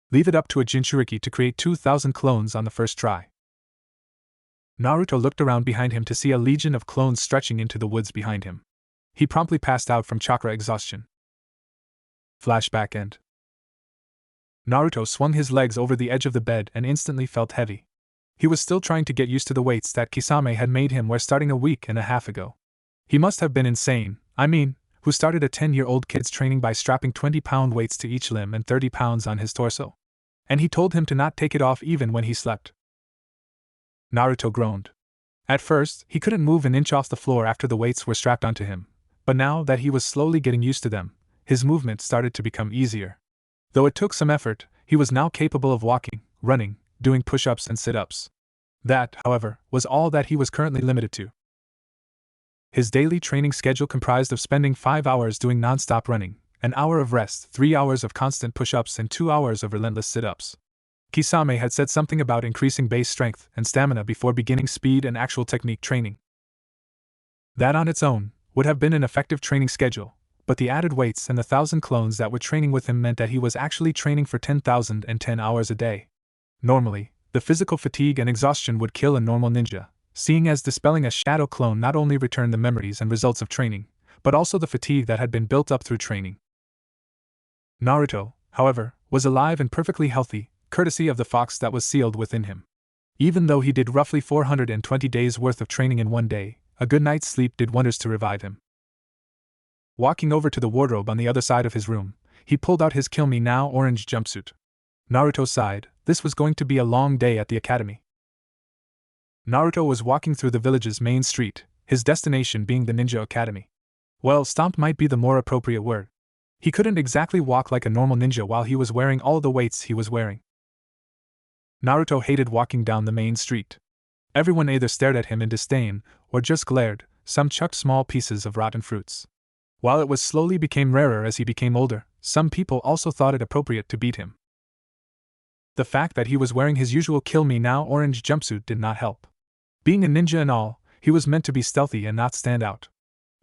Leave it up to a Jinchuriki to create 2,000 clones on the first try. Naruto looked around behind him to see a legion of clones stretching into the woods behind him. He promptly passed out from chakra exhaustion. Flashback end. Naruto swung his legs over the edge of the bed and instantly felt heavy. He was still trying to get used to the weights that Kisame had made him wear starting a week and a half ago. He must have been insane, who started a 10-year-old kid's training by strapping 20-pound weights to each limb and 30 pounds on his torso. And he told him to not take it off even when he slept. Naruto groaned. At first, he couldn't move an inch off the floor after the weights were strapped onto him. But now that he was slowly getting used to them, his movement started to become easier. Though it took some effort, he was now capable of walking, running, doing push-ups and sit-ups. That, however, was all that he was currently limited to. His daily training schedule comprised of spending 5 hours doing non-stop running, an hour of rest, 3 hours of constant push-ups and 2 hours of relentless sit-ups. Kisame had said something about increasing base strength and stamina before beginning speed and actual technique training. That on its own would have been an effective training schedule, but the added weights and the 1,000 clones that were training with him meant that he was actually training for 10,010 hours a day. Normally, the physical fatigue and exhaustion would kill a normal ninja, seeing as dispelling a shadow clone not only returned the memories and results of training, but also the fatigue that had been built up through training. Naruto, however, was alive and perfectly healthy, courtesy of the fox that was sealed within him. Even though he did roughly 420 days' worth of training in one day, a good night's sleep did wonders to revive him. Walking over to the wardrobe on the other side of his room, he pulled out his Kill Me Now orange jumpsuit. Naruto sighed. This was going to be a long day at the academy. Naruto was walking through the village's main street, his destination being the Ninja Academy. Well, stomp might be the more appropriate word. He couldn't exactly walk like a normal ninja while he was wearing all the weights he was wearing. Naruto hated walking down the main street. Everyone either stared at him in disdain, or just glared, some chucked small pieces of rotten fruits. While it was slowly became rarer as he became older, some people also thought it appropriate to beat him. The fact that he was wearing his usual Kill Me Now orange jumpsuit did not help. Being a ninja and all, he was meant to be stealthy and not stand out.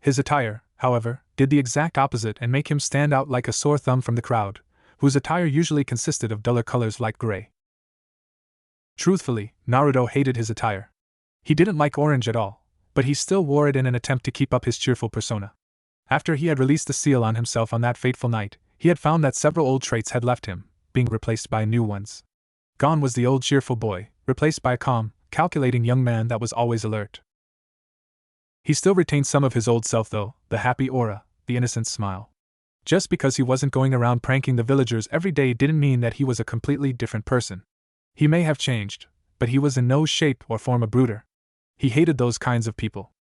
His attire, however, did the exact opposite and make him stand out like a sore thumb from the crowd, whose attire usually consisted of duller colors like gray. Truthfully, Naruto hated his attire. He didn't like orange at all, but he still wore it in an attempt to keep up his cheerful persona. After he had released the seal on himself on that fateful night, he had found that several old traits had left him, being replaced by new ones. Gone was the old cheerful boy, replaced by a calm, calculating young man that was always alert. He still retained some of his old self though, the happy aura, the innocent smile. Just because he wasn't going around pranking the villagers every day didn't mean that he was a completely different person. He may have changed, but he was in no shape or form a brooder. He hated those kinds of people.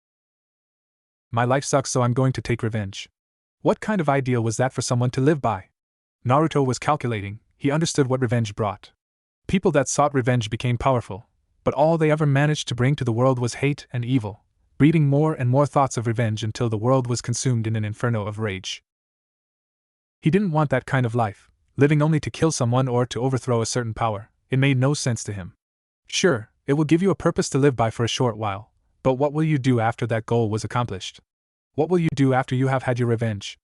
My life sucks, so I'm going to take revenge. What kind of ideal was that for someone to live by? Naruto was calculating. He understood what revenge brought. People that sought revenge became powerful, but all they ever managed to bring to the world was hate and evil, breeding more and more thoughts of revenge until the world was consumed in an inferno of rage. He didn't want that kind of life, living only to kill someone or to overthrow a certain power. It made no sense to him. Sure, it will give you a purpose to live by for a short while, but what will you do after that goal was accomplished? What will you do after you have had your revenge?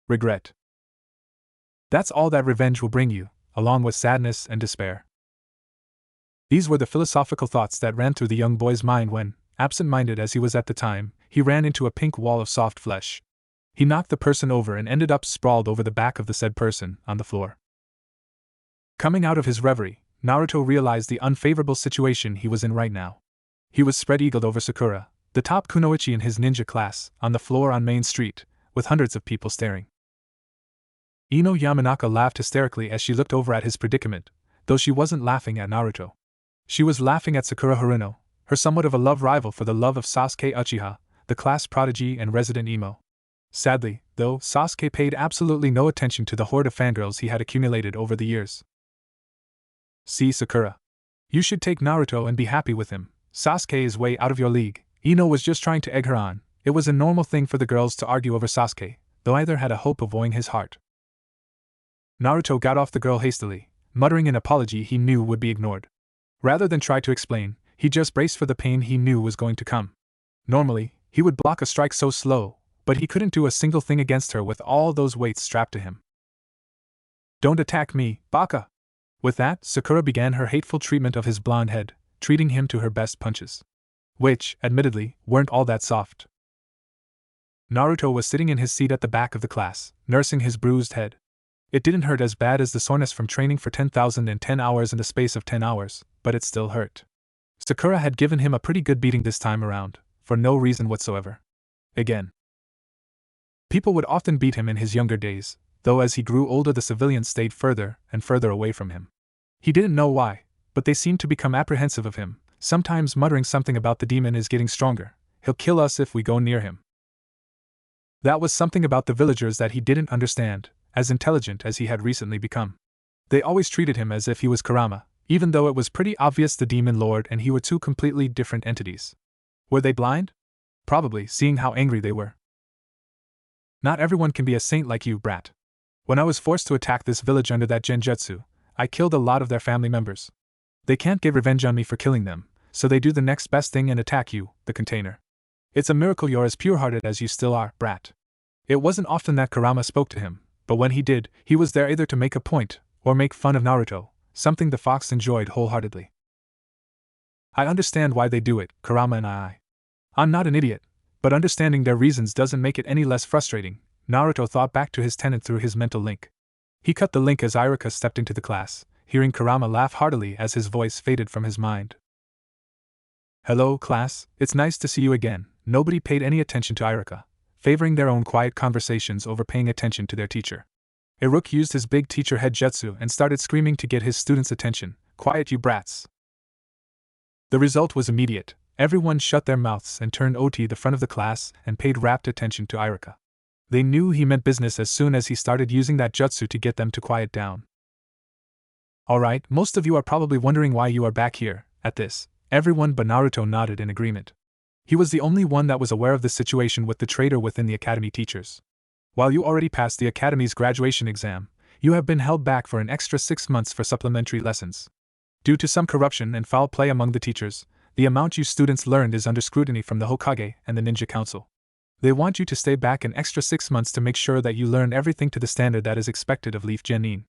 Regret. That's all that revenge will bring you, along with sadness and despair. These were the philosophical thoughts that ran through the young boy's mind when, absent-minded as he was at the time, he ran into a pink wall of soft flesh. He knocked the person over and ended up sprawled over the back of the said person, on the floor. Coming out of his reverie, Naruto realized the unfavorable situation he was in right now. He was spread-eagled over Sakura, the top kunoichi in his ninja class, on the floor on Main Street, with hundreds of people staring. Ino Yamanaka laughed hysterically as she looked over at his predicament, though she wasn't laughing at Naruto. She was laughing at Sakura Haruno, her somewhat of a love rival for the love of Sasuke Uchiha, the class prodigy and resident emo. Sadly, though, Sasuke paid absolutely no attention to the horde of fangirls he had accumulated over the years. See, Sakura. You should take Naruto and be happy with him. Sasuke is way out of your league. Ino was just trying to egg her on. It was a normal thing for the girls to argue over Sasuke, though either had a hope of wooing his heart. Naruto got off the girl hastily, muttering an apology he knew would be ignored. Rather than try to explain, he just braced for the pain he knew was going to come. Normally, he would block a strike so slow, but he couldn't do a single thing against her with all those weights strapped to him. Don't attack me, Baka! With that, Sakura began her hateful treatment of his blonde head, treating him to her best punches. Which, admittedly, weren't all that soft. Naruto was sitting in his seat at the back of the class, nursing his bruised head. It didn't hurt as bad as the soreness from training for 10,010 hours in the space of 10 hours, but it still hurt. Sakura had given him a pretty good beating this time around, for no reason whatsoever. Again. People would often beat him in his younger days, though as he grew older the civilians stayed further and further away from him. He didn't know why, but they seemed to become apprehensive of him, sometimes muttering something about the demon is getting stronger, he'll kill us if we go near him. That was something about the villagers that he didn't understand, as intelligent as he had recently become. They always treated him as if he was Kurama, even though it was pretty obvious the demon lord and he were two completely different entities. Were they blind? Probably, seeing how angry they were. Not everyone can be a saint like you, brat. When I was forced to attack this village under that genjutsu, I killed a lot of their family members. They can't get revenge on me for killing them, so they do the next best thing and attack you, the container. It's a miracle you're as pure-hearted as you still are, brat. It wasn't often that Kurama spoke to him, but when he did, he was there either to make a point or make fun of Naruto, something the fox enjoyed wholeheartedly. I understand why they do it, Kurama and I. I'm not an idiot, but understanding their reasons doesn't make it any less frustrating. Naruto thought back to his tenant through his mental link. He cut the link as Iruka stepped into the class, hearing Kurama laugh heartily as his voice faded from his mind. Hello, class, it's nice to see you again. Nobody paid any attention to Iruka, favoring their own quiet conversations over paying attention to their teacher. Iruka used his big teacher head jutsu and started screaming to get his students' attention. Quiet, you brats! The result was immediate. Everyone shut their mouths and turned to the front of the class and paid rapt attention to Iruka. They knew he meant business as soon as he started using that jutsu to get them to quiet down. Alright, most of you are probably wondering why you are back here. At this, everyone but Naruto nodded in agreement. He was the only one that was aware of the situation with the traitor within the academy teachers. While you already passed the academy's graduation exam, you have been held back for an extra 6 months for supplementary lessons. Due to some corruption and foul play among the teachers, the amount you students learned is under scrutiny from the Hokage and the Ninja Council. They want you to stay back an extra 6 months to make sure that you learn everything to the standard that is expected of Leaf Genin.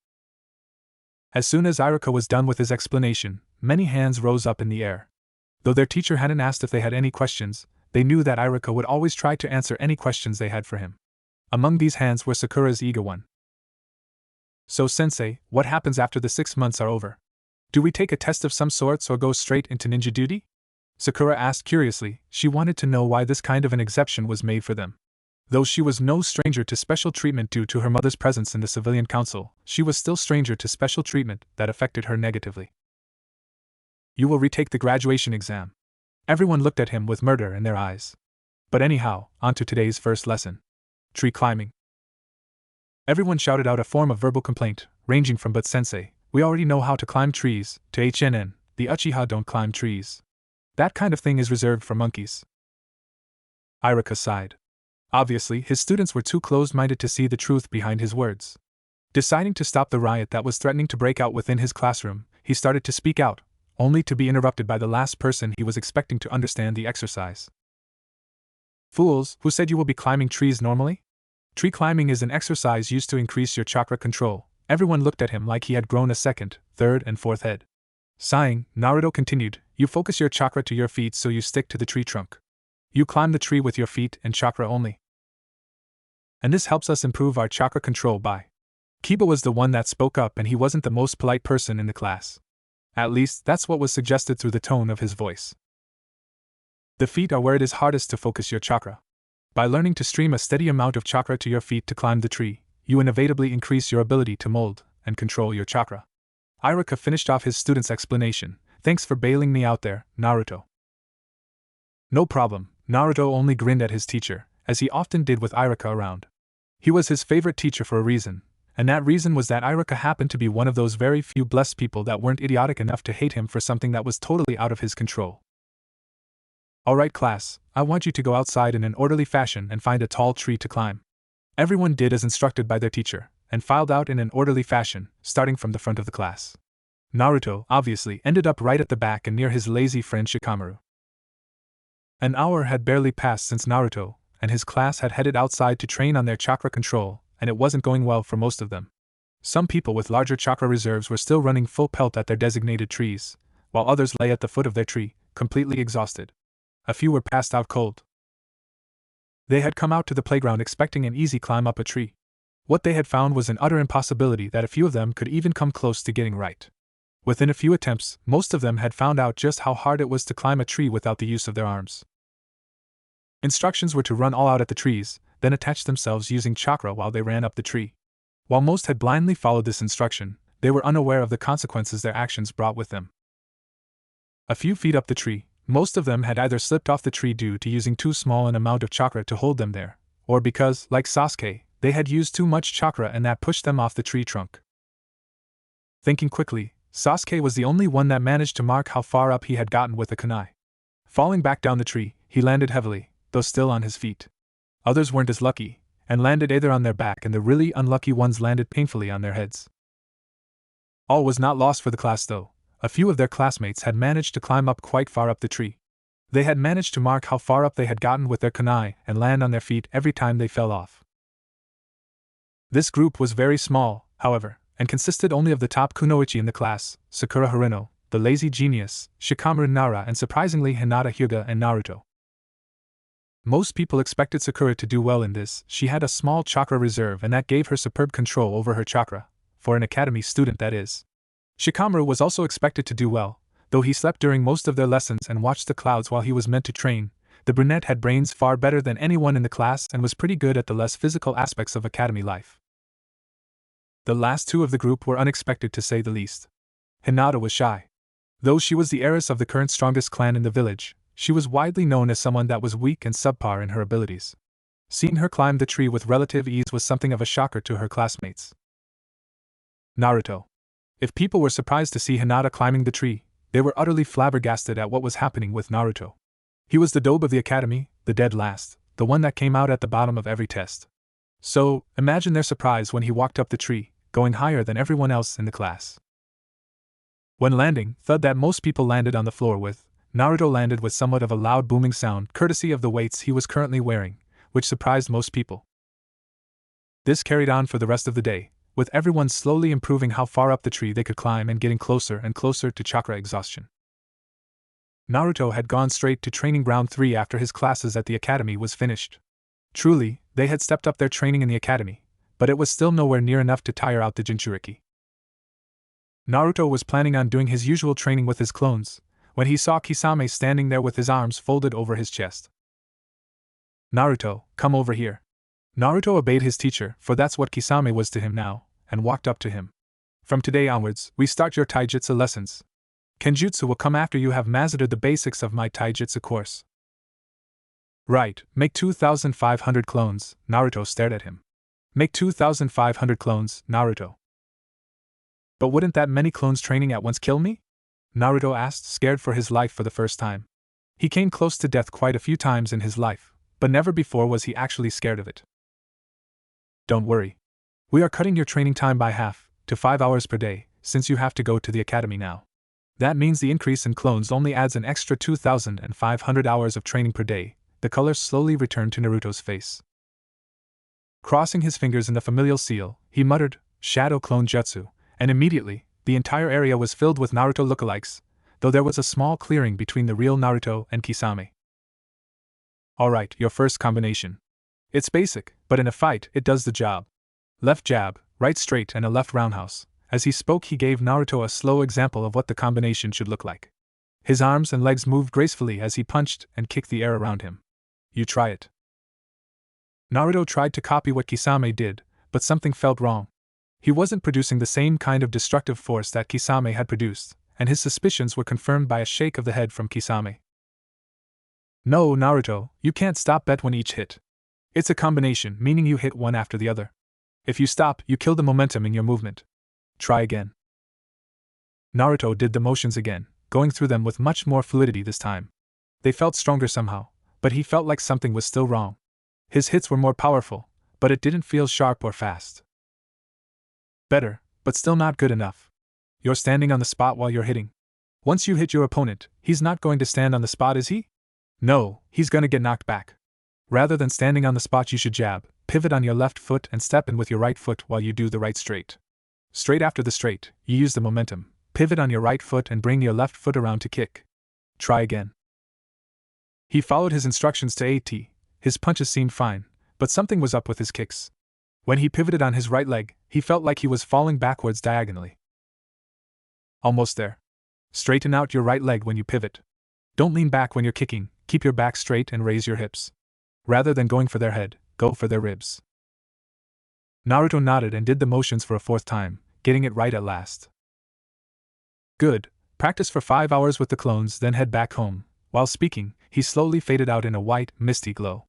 As soon as Iruka was done with his explanation, many hands rose up in the air. Though their teacher hadn't asked if they had any questions, they knew that Iruka would always try to answer any questions they had for him. Among these hands were Sakura's eager one. So sensei, what happens after the 6 months are over? Do we take a test of some sorts or go straight into ninja duty? Sakura asked curiously. She wanted to know why this kind of an exception was made for them. Though she was no stranger to special treatment due to her mother's presence in the civilian council, she was still stranger to special treatment that affected her negatively. You will retake the graduation exam. Everyone looked at him with murder in their eyes. But anyhow, on to today's first lesson. Tree climbing. Everyone shouted out a form of verbal complaint, ranging from "But sensei, we already know how to climb trees," to "HNN, the Uchiha don't climb trees. That kind of thing is reserved for monkeys." Iruka sighed. Obviously, his students were too closed-minded to see the truth behind his words. Deciding to stop the riot that was threatening to break out within his classroom, he started to speak out, only to be interrupted by the last person he was expecting to understand the exercise. Fools, who said you will be climbing trees normally? Tree climbing is an exercise used to increase your chakra control. Everyone looked at him like he had grown a second, third, and fourth head. Sighing, Naruto continued, you focus your chakra to your feet so you stick to the tree trunk. You climb the tree with your feet and chakra only. And this helps us improve our chakra control by. Kiba was the one that spoke up, and he wasn't the most polite person in the class. At least, that's what was suggested through the tone of his voice. The feet are where it is hardest to focus your chakra. By learning to stream a steady amount of chakra to your feet to climb the tree, you inevitably increase your ability to mold and control your chakra. Iruka finished off his student's explanation. Thanks for bailing me out there, Naruto. No problem. Naruto only grinned at his teacher, as he often did with Iruka around. He was his favorite teacher for a reason, and that reason was that Iruka happened to be one of those very few blessed people that weren't idiotic enough to hate him for something that was totally out of his control. Alright class, I want you to go outside in an orderly fashion and find a tall tree to climb. Everyone did as instructed by their teacher, and filed out in an orderly fashion, starting from the front of the class. Naruto, obviously, ended up right at the back and near his lazy friend Shikamaru. An hour had barely passed since Naruto and his class had headed outside to train on their chakra control, and it wasn't going well for most of them. Some people with larger chakra reserves were still running full pelt at their designated trees, while others lay at the foot of their tree, completely exhausted. A few were passed out cold. They had come out to the playground expecting an easy climb up a tree. What they had found was an utter impossibility that a few of them could even come close to getting right. Within a few attempts, most of them had found out just how hard it was to climb a tree without the use of their arms. Instructions were to run all out at the trees, then attach themselves using chakra while they ran up the tree. While most had blindly followed this instruction, they were unaware of the consequences their actions brought with them. A few feet up the tree, most of them had either slipped off the tree due to using too small an amount of chakra to hold them there, or because, like Sasuke, they had used too much chakra and that pushed them off the tree trunk. Thinking quickly, Sasuke was the only one that managed to mark how far up he had gotten with a kunai. Falling back down the tree, he landed heavily, though still on his feet. Others weren't as lucky, and landed either on their back, and the really unlucky ones landed painfully on their heads. All was not lost for the class though. A few of their classmates had managed to climb up quite far up the tree. They had managed to mark how far up they had gotten with their kunai and land on their feet every time they fell off. This group was very small, however, and consisted only of the top kunoichi in the class, Sakura Harino, the lazy genius, Shikamaru Nara, and surprisingly Hinata Hyuga and Naruto. Most people expected Sakura to do well in this. She had a small chakra reserve and that gave her superb control over her chakra, for an academy student that is. Shikamaru was also expected to do well, though he slept during most of their lessons and watched the clouds while he was meant to train. The brunette had brains far better than anyone in the class and was pretty good at the less physical aspects of academy life. The last two of the group were unexpected to say the least. Hinata was shy. Though she was the heiress of the current strongest clan in the village, she was widely known as someone that was weak and subpar in her abilities. Seeing her climb the tree with relative ease was something of a shocker to her classmates. Naruto. If people were surprised to see Hinata climbing the tree, they were utterly flabbergasted at what was happening with Naruto. He was the dobe of the academy, the dead last, the one that came out at the bottom of every test. So, imagine their surprise when he walked up the tree, going higher than everyone else in the class. When landing, thud that most people landed on the floor with, Naruto landed with somewhat of a loud booming sound courtesy of the weights he was currently wearing, which surprised most people. This carried on for the rest of the day, with everyone slowly improving how far up the tree they could climb and getting closer and closer to chakra exhaustion. Naruto had gone straight to training ground 3 after his classes at the academy was finished. Truly, they had stepped up their training in the academy, but it was still nowhere near enough to tire out the Jinchuriki. Naruto was planning on doing his usual training with his clones, when he saw Kisame standing there with his arms folded over his chest. Naruto, come over here. Naruto obeyed his teacher, for that's what Kisame was to him now, and walked up to him. From today onwards, we start your taijutsu lessons. Kenjutsu will come after you have mastered the basics of my taijutsu course. Right, make 2,500 clones, Naruto stared at him. Make 2,500 clones, Naruto. But wouldn't that many clones training at once kill me? Naruto asked, scared for his life for the first time. He came close to death quite a few times in his life, but never before was he actually scared of it. Don't worry. We are cutting your training time by half, to 5 hours per day, since you have to go to the academy now. That means the increase in clones only adds an extra 2,500 hours of training per day. The color slowly returned to Naruto's face. Crossing his fingers in the familial seal, he muttered, Shadow Clone Jutsu, and immediately, the entire area was filled with Naruto lookalikes, though there was a small clearing between the real Naruto and Kisame. Alright, your first combination. It's basic, but in a fight, it does the job. Left jab, right straight, and a left roundhouse. As he spoke, he gave Naruto a slow example of what the combination should look like. His arms and legs moved gracefully as he punched and kicked the air around him. You try it. Naruto tried to copy what Kisame did, but something felt wrong. He wasn't producing the same kind of destructive force that Kisame had produced, and his suspicions were confirmed by a shake of the head from Kisame. No, Naruto, you can't stop bet when each hit. It's a combination, meaning you hit one after the other. If you stop, you kill the momentum in your movement. Try again. Naruto did the motions again, going through them with much more fluidity this time. They felt stronger somehow, but he felt like something was still wrong. His hits were more powerful, but it didn't feel sharp or fast. Better, but still not good enough. You're standing on the spot while you're hitting. Once you hit your opponent, he's not going to stand on the spot, is he? No, he's gonna get knocked back. Rather than standing on the spot, you should jab, pivot on your left foot and step in with your right foot while you do the right straight. Straight after the straight, you use the momentum, pivot on your right foot and bring your left foot around to kick. Try again. He followed his instructions to a T. His punches seemed fine, but something was up with his kicks. When he pivoted on his right leg, he felt like he was falling backwards diagonally. Almost there. Straighten out your right leg when you pivot. Don't lean back when you're kicking, keep your back straight and raise your hips. Rather than going for their head, go for their ribs. Naruto nodded and did the motions for a fourth time, getting it right at last. Good. Practice for 5 hours with the clones, then head back home. While speaking, he slowly faded out in a white, misty glow.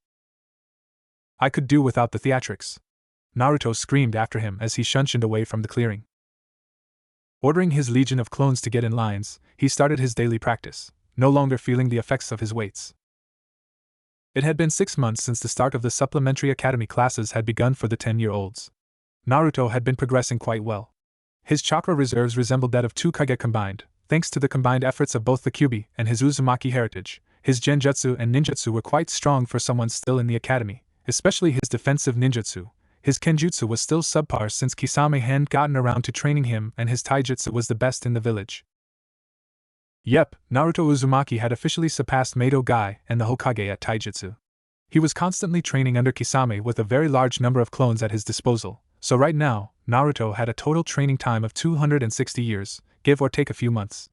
I could do without the theatrics. Naruto screamed after him as he shunshined away from the clearing. Ordering his legion of clones to get in lines, he started his daily practice, no longer feeling the effects of his weights. It had been 6 months since the start of the supplementary academy classes had begun for the 10-year-olds. Naruto had been progressing quite well. His chakra reserves resembled that of two Kage combined, thanks to the combined efforts of both the Kyuubi and his Uzumaki heritage. His genjutsu and ninjutsu were quite strong for someone still in the academy, especially his defensive ninjutsu. His kenjutsu was still subpar since Kisame hadn't gotten around to training him, and his taijutsu was the best in the village. Yep, Naruto Uzumaki had officially surpassed Mado Gai and the Hokage at taijutsu. He was constantly training under Kisame with a very large number of clones at his disposal, so right now, Naruto had a total training time of 260 years, give or take a few months.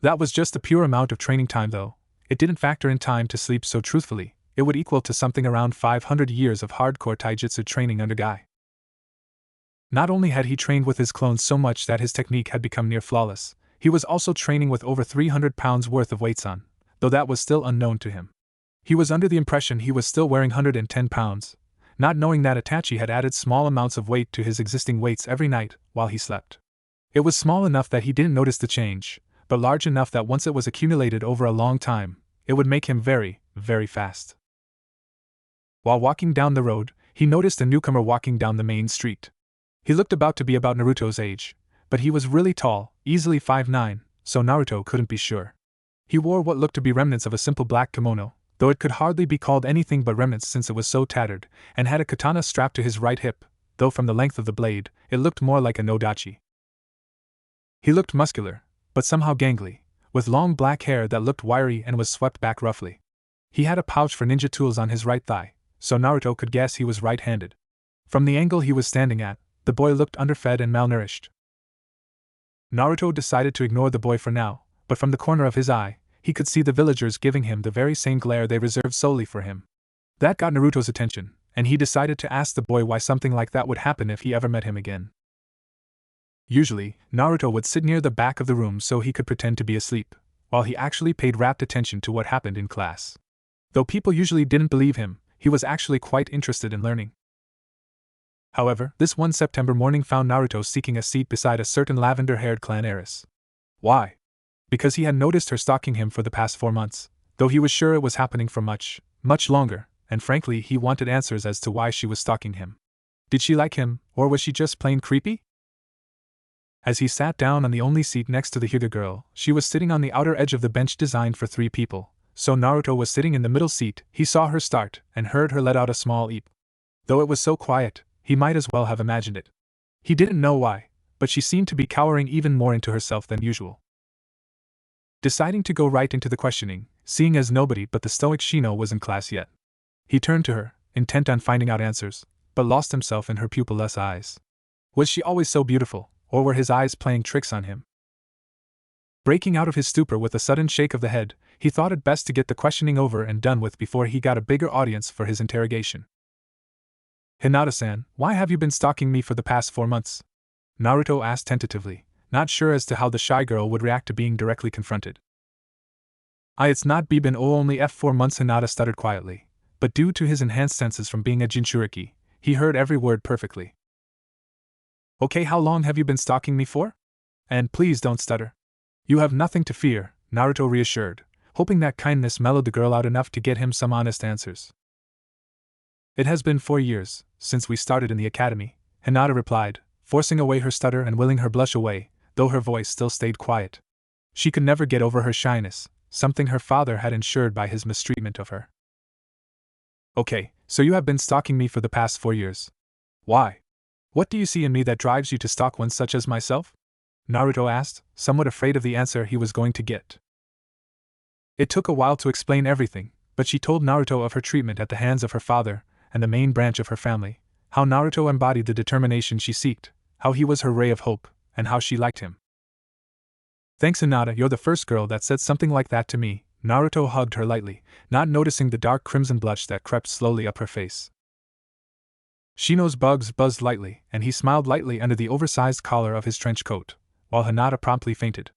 That was just the pure amount of training time though. It didn't factor in time to sleep, so truthfully, it would equal to something around 500 years of hardcore taijutsu training under Gai. Not only had he trained with his clones so much that his technique had become near flawless, he was also training with over 300 pounds worth of weights on, though that was still unknown to him. He was under the impression he was still wearing 110 pounds, not knowing that Itachi had added small amounts of weight to his existing weights every night while he slept. It was small enough that he didn't notice the change, but large enough that once it was accumulated over a long time, it would make him very, very fast. While walking down the road, he noticed a newcomer walking down the main street. He looked about to be about Naruto's age, but he was really tall, easily 5'9", so Naruto couldn't be sure. He wore what looked to be remnants of a simple black kimono, though it could hardly be called anything but remnants since it was so tattered, and had a katana strapped to his right hip, though from the length of the blade, it looked more like a nodachi. He looked muscular, but somehow gangly, with long black hair that looked wiry and was swept back roughly. He had a pouch for ninja tools on his right thigh, so Naruto could guess he was right-handed. From the angle he was standing at, the boy looked underfed and malnourished. Naruto decided to ignore the boy for now, but from the corner of his eye, he could see the villagers giving him the very same glare they reserved solely for him. That got Naruto's attention, and he decided to ask the boy why something like that would happen if he ever met him again. Usually, Naruto would sit near the back of the room so he could pretend to be asleep, while he actually paid rapt attention to what happened in class. Though people usually didn't believe him, he was actually quite interested in learning. However, this one September morning found Naruto seeking a seat beside a certain lavender-haired clan heiress. Why? Because he had noticed her stalking him for the past 4 months, though he was sure it was happening for much, much longer, and frankly he wanted answers as to why she was stalking him. Did she like him, or was she just plain creepy? As he sat down on the only seat next to the Hyuga girl, she was sitting on the outer edge of the bench designed for 3 people, so Naruto was sitting in the middle seat. He saw her start, and heard her let out a small eep. Though it was so quiet, he might as well have imagined it. He didn't know why, but she seemed to be cowering even more into herself than usual. Deciding to go right into the questioning, seeing as nobody but the stoic Shino was in class yet, he turned to her, intent on finding out answers, but lost himself in her pupilless eyes. Was she always so beautiful, or were his eyes playing tricks on him? Breaking out of his stupor with a sudden shake of the head, he thought it best to get the questioning over and done with before he got a bigger audience for his interrogation. "Hinata-san, why have you been stalking me for the past 4 months?" Naruto asked tentatively, not sure as to how the shy girl would react to being directly confronted. It's not been only 4 months," Hinata stuttered quietly, but due to his enhanced senses from being a Jinchuriki, he heard every word perfectly. "Okay, how long have you been stalking me for? And please don't stutter." "You have nothing to fear," Naruto reassured, hoping that kindness mellowed the girl out enough to get him some honest answers. "It has been 4 years since we started in the academy," Hinata replied, forcing away her stutter and willing her blush away, though her voice still stayed quiet. She could never get over her shyness, something her father had ensured by his mistreatment of her. "Okay, so you have been stalking me for the past 4 years. Why? What do you see in me that drives you to stalk one such as myself?" Naruto asked, somewhat afraid of the answer he was going to get. It took a while to explain everything, but she told Naruto of her treatment at the hands of her father, and the main branch of her family, how Naruto embodied the determination she sought, how he was her ray of hope, and how she liked him. "Thanks, Hinata, you're the first girl that said something like that to me." Naruto hugged her lightly, not noticing the dark crimson blush that crept slowly up her face. Shino's bugs buzzed lightly, and he smiled lightly under the oversized collar of his trench coat, while Hinata promptly fainted.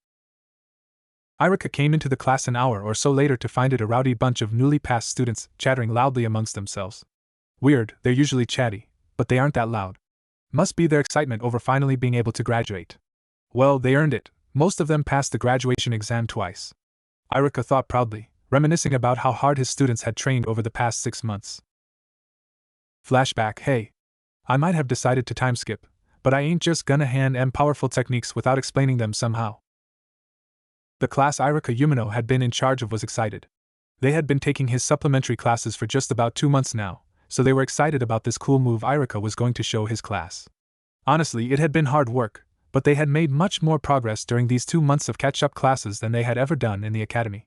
Iruka came into the class an hour or so later to find it a rowdy bunch of newly passed students chattering loudly amongst themselves. Weird, they're usually chatty, but they aren't that loud. Must be their excitement over finally being able to graduate. Well, they earned it. Most of them passed the graduation exam twice. Iruka thought proudly, reminiscing about how hard his students had trained over the past 6 months. Flashback. Hey, I might have decided to time skip, but I ain't just gonna hand em powerful techniques without explaining them somehow. The class Iruka Yumino had been in charge of was excited. They had been taking his supplementary classes for just about 2 months now, so they were excited about this cool move Irika was going to show his class. Honestly, it had been hard work, but they had made much more progress during these 2 months of catch-up classes than they had ever done in the academy.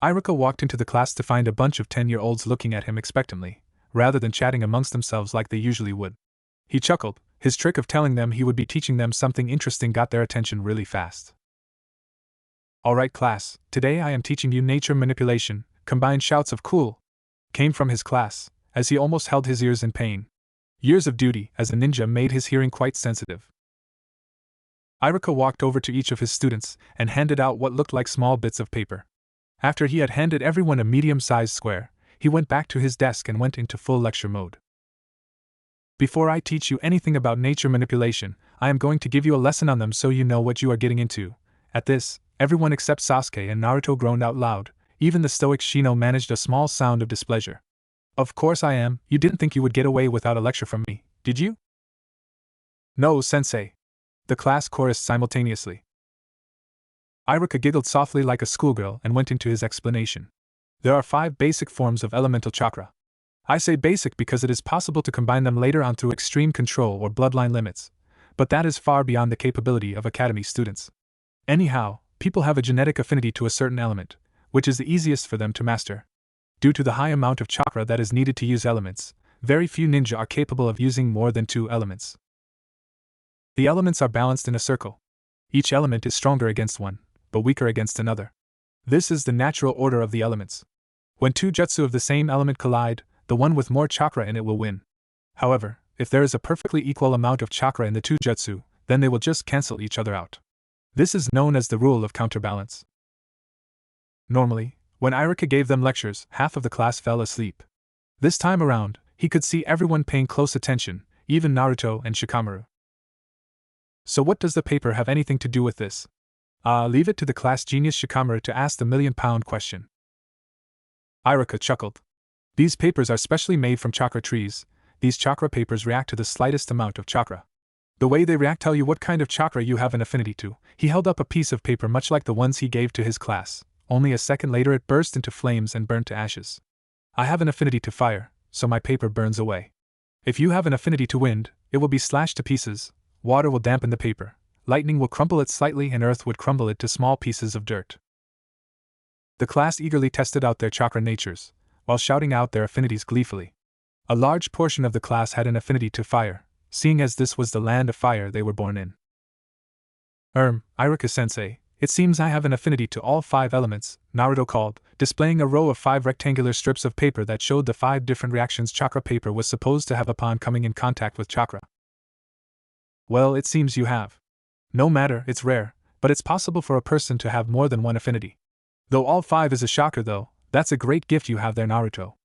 Irika walked into the class to find a bunch of 10-year-olds looking at him expectantly, rather than chatting amongst themselves like they usually would. He chuckled. His trick of telling them he would be teaching them something interesting got their attention really fast. "Alright class, today I am teaching you nature manipulation." Combined shouts of "cool" came from his class, as he almost held his ears in pain. Years of duty as a ninja made his hearing quite sensitive. Irika walked over to each of his students and handed out what looked like small bits of paper. After he had handed everyone a medium-sized square, he went back to his desk and went into full lecture mode. "Before I teach you anything about nature manipulation, I am going to give you a lesson on them so you know what you are getting into." At this, everyone except Sasuke and Naruto groaned out loud. Even the stoic Shino managed a small sound of displeasure. "Of course I am. You didn't think you would get away without a lecture from me, did you?" "No, sensei," the class chorused simultaneously. Irika giggled softly like a schoolgirl and went into his explanation. There are 5 basic forms of elemental chakra. I say basic because it is possible to combine them later on through extreme control or bloodline limits, but that is far beyond the capability of academy students. Anyhow, people have a genetic affinity to a certain element, which is the easiest for them to master. Due to the high amount of chakra that is needed to use elements, very few ninja are capable of using more than 2 elements. The elements are balanced in a circle. Each element is stronger against one, but weaker against another. This is the natural order of the elements. When 2 jutsu of the same element collide, the one with more chakra in it will win. However, if there is a perfectly equal amount of chakra in the 2 jutsu, then they will just cancel each other out. This is known as the rule of counterbalance. Normally, when Irika gave them lectures, half of the class fell asleep. This time around, he could see everyone paying close attention, even Naruto and Shikamaru. "So what does the paper have anything to do with this?" Leave it to the class genius Shikamaru to ask the million-pound question. Irika chuckled. "These papers are specially made from chakra trees. These chakra papers react to the slightest amount of chakra. The way they react tell you what kind of chakra you have an affinity to." He held up a piece of paper much like the ones he gave to his class. Only a second later it burst into flames and burnt to ashes. "I have an affinity to fire, so my paper burns away. If you have an affinity to wind, it will be slashed to pieces. Water will dampen the paper. Lightning will crumble it slightly and earth would crumble it to small pieces of dirt." The class eagerly tested out their chakra natures, while shouting out their affinities gleefully. A large portion of the class had an affinity to fire, seeing as this was the land of fire they were born in. Irika-sensei, it seems I have an affinity to all 5 elements," Naruto called, displaying a row of 5 rectangular strips of paper that showed the 5 different reactions chakra paper was supposed to have upon coming in contact with chakra. "Well, it seems you have. No matter, it's rare, but it's possible for a person to have more than one affinity. Though all 5 is a shocker though, that's a great gift you have there, Naruto."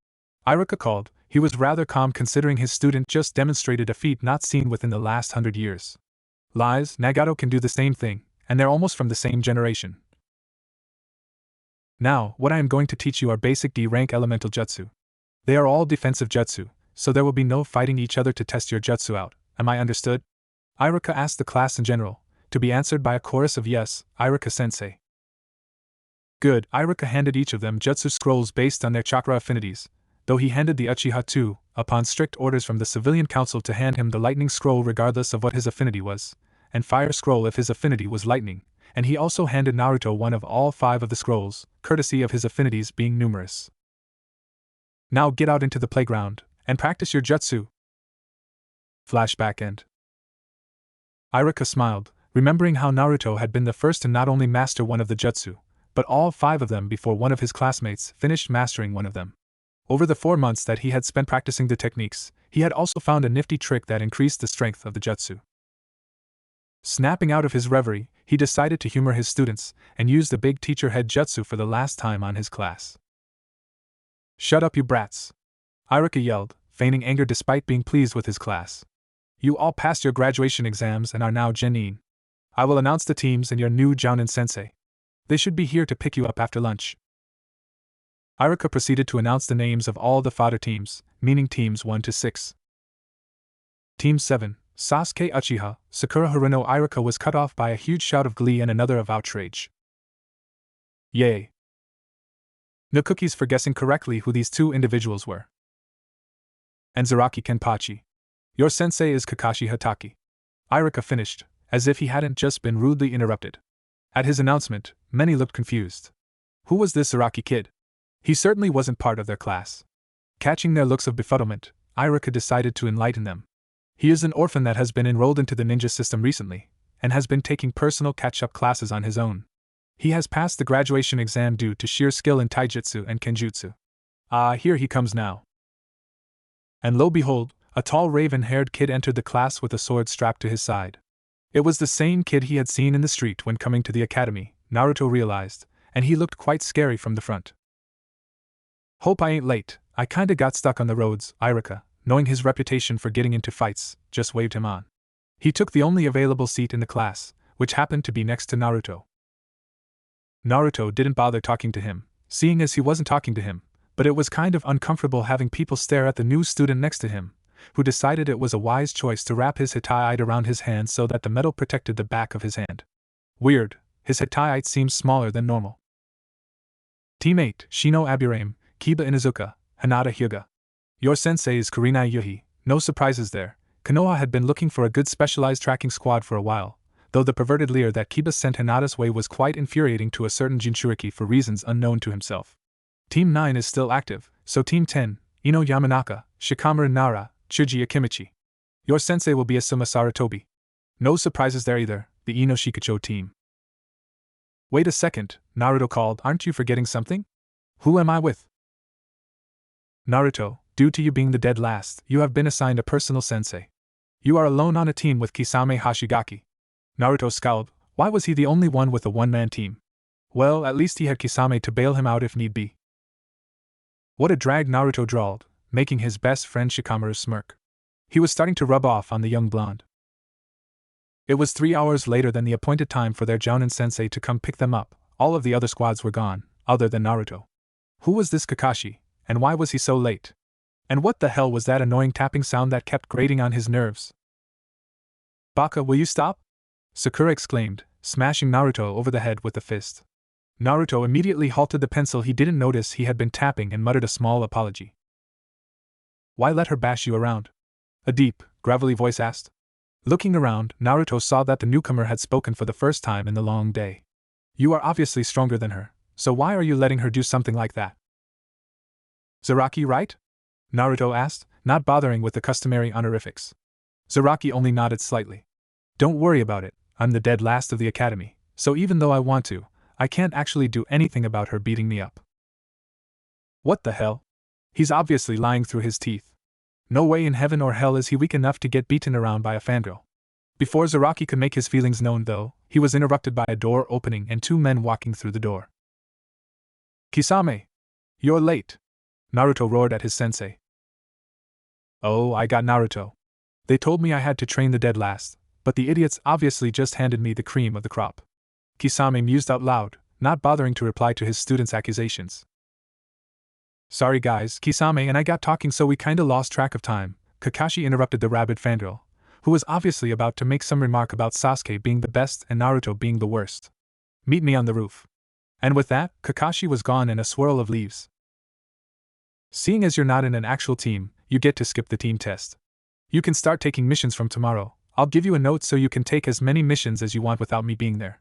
Irika called. He was rather calm considering his student just demonstrated a feat not seen within the last 100 years. Lies, Nagato can do the same thing, and they're almost from the same generation. "Now, what I am going to teach you are basic D-rank elemental jutsu. They are all defensive jutsu, so there will be no fighting each other to test your jutsu out. Am I understood?" Irika asked the class in general, to be answered by a chorus of "Yes, Irika-sensei." Good. Irika handed each of them jutsu scrolls based on their chakra affinities, though he handed the Uchiha too, upon strict orders from the civilian council to hand him the lightning scroll regardless of what his affinity was, and fire scroll if his affinity was lightning, and he also handed Naruto one of all 5 of the scrolls, courtesy of his affinities being numerous. "Now get out into the playground, and practice your jutsu." Flashback end. Irika smiled, remembering how Naruto had been the first to not only master one of the jutsu, but all 5 of them before one of his classmates finished mastering one of them. Over the 4 months that he had spent practicing the techniques, he had also found a nifty trick that increased the strength of the jutsu. Snapping out of his reverie, he decided to humor his students, and use the big teacher head jutsu for the last time on his class. "Shut up, you brats!" Irika yelled, feigning anger despite being pleased with his class. "You all passed your graduation exams and are now genin. I will announce the teams and your new Jounin sensei. They should be here to pick you up after lunch." Irika proceeded to announce the names of all the fodder teams, meaning teams 1 to 6. Team 7, Sasuke Uchiha, Sakura Haruno. Irika was cut off by a huge shout of glee and another of outrage. "Yay! No cookies for guessing correctly who these two individuals were. And Zaraki Kenpachi. Your sensei is Kakashi Hatake. Irika finished, as if he hadn't just been rudely interrupted. At his announcement, many looked confused. Who was this Zaraki kid? He certainly wasn't part of their class. Catching their looks of befuddlement, Irika decided to enlighten them. He is an orphan that has been enrolled into the ninja system recently, and has been taking personal catch-up classes on his own. He has passed the graduation exam due to sheer skill in taijutsu and kenjutsu. Here he comes now. And lo behold, a tall raven-haired kid entered the class with a sword strapped to his side. It was the same kid he had seen in the street when coming to the academy, Naruto realized, and he looked quite scary from the front. Hope I ain't late, I kinda got stuck on the roads, Irika, knowing his reputation for getting into fights, just waved him on. He took the only available seat in the class, which happened to be next to Naruto. Naruto didn't bother talking to him, seeing as he wasn't talking to him, but it was kind of uncomfortable having people stare at the new student next to him, who decided it was a wise choice to wrap his hitai around his hand so that the metal protected the back of his hand. Weird, his hitai seemed smaller than normal. Teammate, Shino Aburame, Kiba Inuzuka, Hanada Hyuga. Your sensei is Kurinai Yuhi, no surprises there. Konoha had been looking for a good specialized tracking squad for a while, though the perverted leer that Kiba sent Hanada's way was quite infuriating to a certain Jinchuriki for reasons unknown to himself. Team 9 is still active, so Team 10, Ino Yamanaka, Shikamaru Nara, Chuji Akimichi. Your sensei will be Asuma Saratobi. No surprises there either, the Ino Shikucho team. Wait a second, Naruto called, aren't you forgetting something? Who am I with? Naruto, due to you being the dead last, you have been assigned a personal sensei. You are alone on a team with Kisame Hashigaki. Naruto scowled, why was he the only one with a one-man team? Well, at least he had Kisame to bail him out if need be. What a drag, Naruto drawled, making his best friend Shikamaru smirk. He was starting to rub off on the young blonde. It was 3 hours later than the appointed time for their Jounin sensei to come pick them up. All of the other squads were gone, other than Naruto. Who was this Kakashi, and why was he so late? And what the hell was that annoying tapping sound that kept grating on his nerves? Baka, will you stop? Sakura exclaimed, smashing Naruto over the head with a fist. Naruto immediately halted the pencil he didn't notice he had been tapping and muttered a small apology. Why let her bash you around? A deep, gravelly voice asked. Looking around, Naruto saw that the newcomer had spoken for the first time in the long day. You are obviously stronger than her, so why are you letting her do something like that? Zaraki, right? Naruto asked, not bothering with the customary honorifics. Zaraki only nodded slightly. Don't worry about it, I'm the dead last of the academy, so even though I want to, I can't actually do anything about her beating me up. What the hell? He's obviously lying through his teeth. No way in heaven or hell is he weak enough to get beaten around by a fangirl. Before Zaraki could make his feelings known, though, he was interrupted by a door opening and 2 men walking through the door. Kisame! You're late! Naruto roared at his sensei. Oh, I got Naruto. They told me I had to train the dead last, but the idiots obviously just handed me the cream of the crop. Kisame mused out loud, not bothering to reply to his students' accusations. Sorry guys, Kisame and I got talking so we kinda lost track of time, Kakashi interrupted the rabid fangirl, who was obviously about to make some remark about Sasuke being the best and Naruto being the worst. Meet me on the roof. And with that, Kakashi was gone in a swirl of leaves. Seeing as you're not in an actual team, you get to skip the team test. You can start taking missions from tomorrow. I'll give you a note so you can take as many missions as you want without me being there.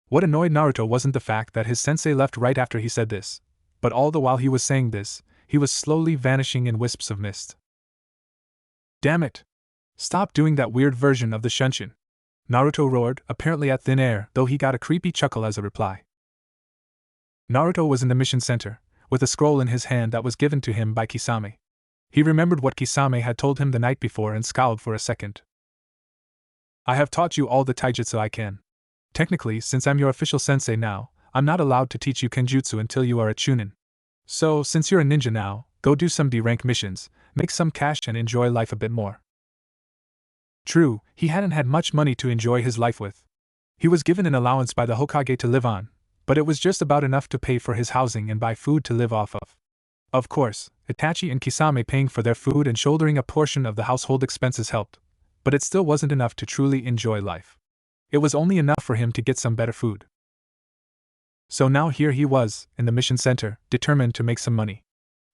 What annoyed Naruto wasn't the fact that his sensei left right after he said this, but all the while he was saying this, he was slowly vanishing in wisps of mist. Damn it! Stop doing that weird version of the shunshin! Naruto roared, apparently at thin air, though he got a creepy chuckle as a reply. Naruto was in the mission center, with a scroll in his hand that was given to him by Kisame. He remembered what Kisame had told him the night before and scowled for a second. I have taught you all the taijutsu I can. Technically, since I'm your official sensei now, I'm not allowed to teach you kenjutsu until you are a chunin. So, since you're a ninja now, go do some D-rank missions, make some cash and enjoy life a bit more. True, he hadn't had much money to enjoy his life with. He was given an allowance by the Hokage to live on, but it was just about enough to pay for his housing and buy food to live off of. Of course, Itachi and Kisame paying for their food and shouldering a portion of the household expenses helped, but it still wasn't enough to truly enjoy life. It was only enough for him to get some better food. So now here he was, in the mission center, determined to make some money.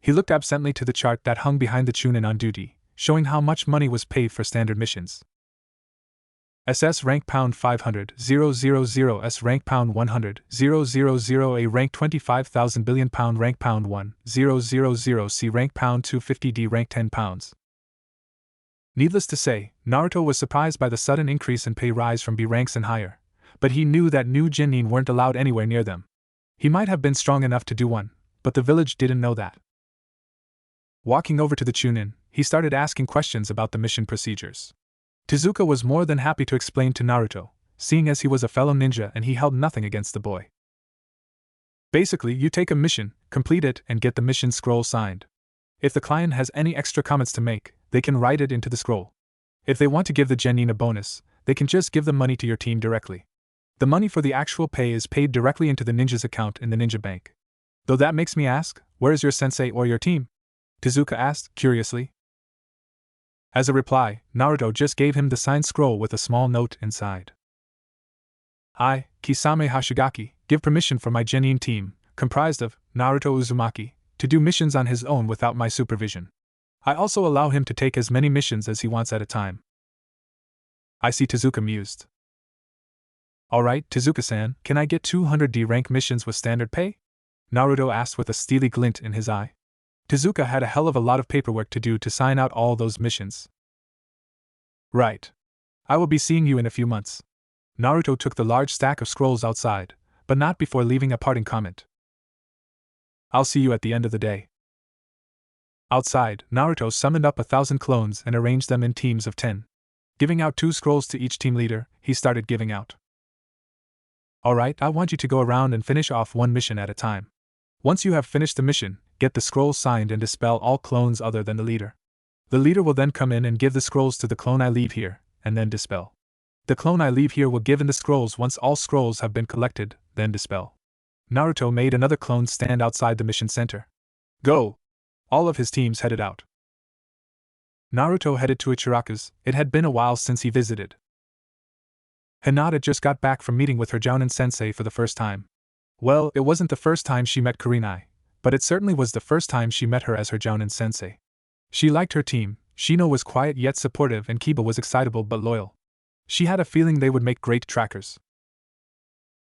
He looked absently to the chart that hung behind the Chunin on duty, showing how much money was paid for standard missions. SS rank pound 500, 000, S rank pound 100, 000, A rank 25,000 billion pound rank pound 1, 000, C rank pound 250, D rank 10 pounds. Needless to say, Naruto was surprised by the sudden increase in pay rise from B ranks and higher, but he knew that new genin weren't allowed anywhere near them. He might have been strong enough to do one, but the village didn't know that. Walking over to the Chunin, he started asking questions about the mission procedures. Tezuka was more than happy to explain to Naruto, seeing as he was a fellow ninja and he held nothing against the boy. Basically, you take a mission, complete it, and get the mission scroll signed. If the client has any extra comments to make, they can write it into the scroll. If they want to give the genin a bonus, they can just give the money to your team directly. The money for the actual pay is paid directly into the ninja's account in the ninja bank. Though that makes me ask, where is your sensei or your team? Tezuka asked, curiously. As a reply, Naruto just gave him the signed scroll with a small note inside. I, Kisame Hashigaki, give permission for my genin team, comprised of Naruto Uzumaki, to do missions on his own without my supervision. I also allow him to take as many missions as he wants at a time. I see, Tezuka mused. Alright, Tezuka-san, can I get 200 D rank missions with standard pay? Naruto asked with a steely glint in his eye. Tezuka had a hell of a lot of paperwork to do to sign out all those missions. Right. I will be seeing you in a few months. Naruto took the large stack of scrolls outside, but not before leaving a parting comment. I'll see you at the end of the day. Outside, Naruto summoned up 1,000 clones and arranged them in teams of 10. Giving out 2 scrolls to each team leader, he started giving out. Alright, I want you to go around and finish off one mission at a time. Once you have finished the mission, get the scroll signed and dispel all clones other than the leader. The leader will then come in and give the scrolls to the clone I leave here, and then dispel. The clone I leave here will give in the scrolls once all scrolls have been collected, then dispel. Naruto made another clone stand outside the mission center. Go! All of his teams headed out. Naruto headed to Ichiraku's. It had been a while since he visited. Hinata just got back from meeting with her Jounin sensei for the first time. Well, it wasn't the first time she met Kurenai, but it certainly was the first time she met her as her Jounin sensei. She liked her team. Shino was quiet yet supportive and Kiba was excitable but loyal. She had a feeling they would make great trackers.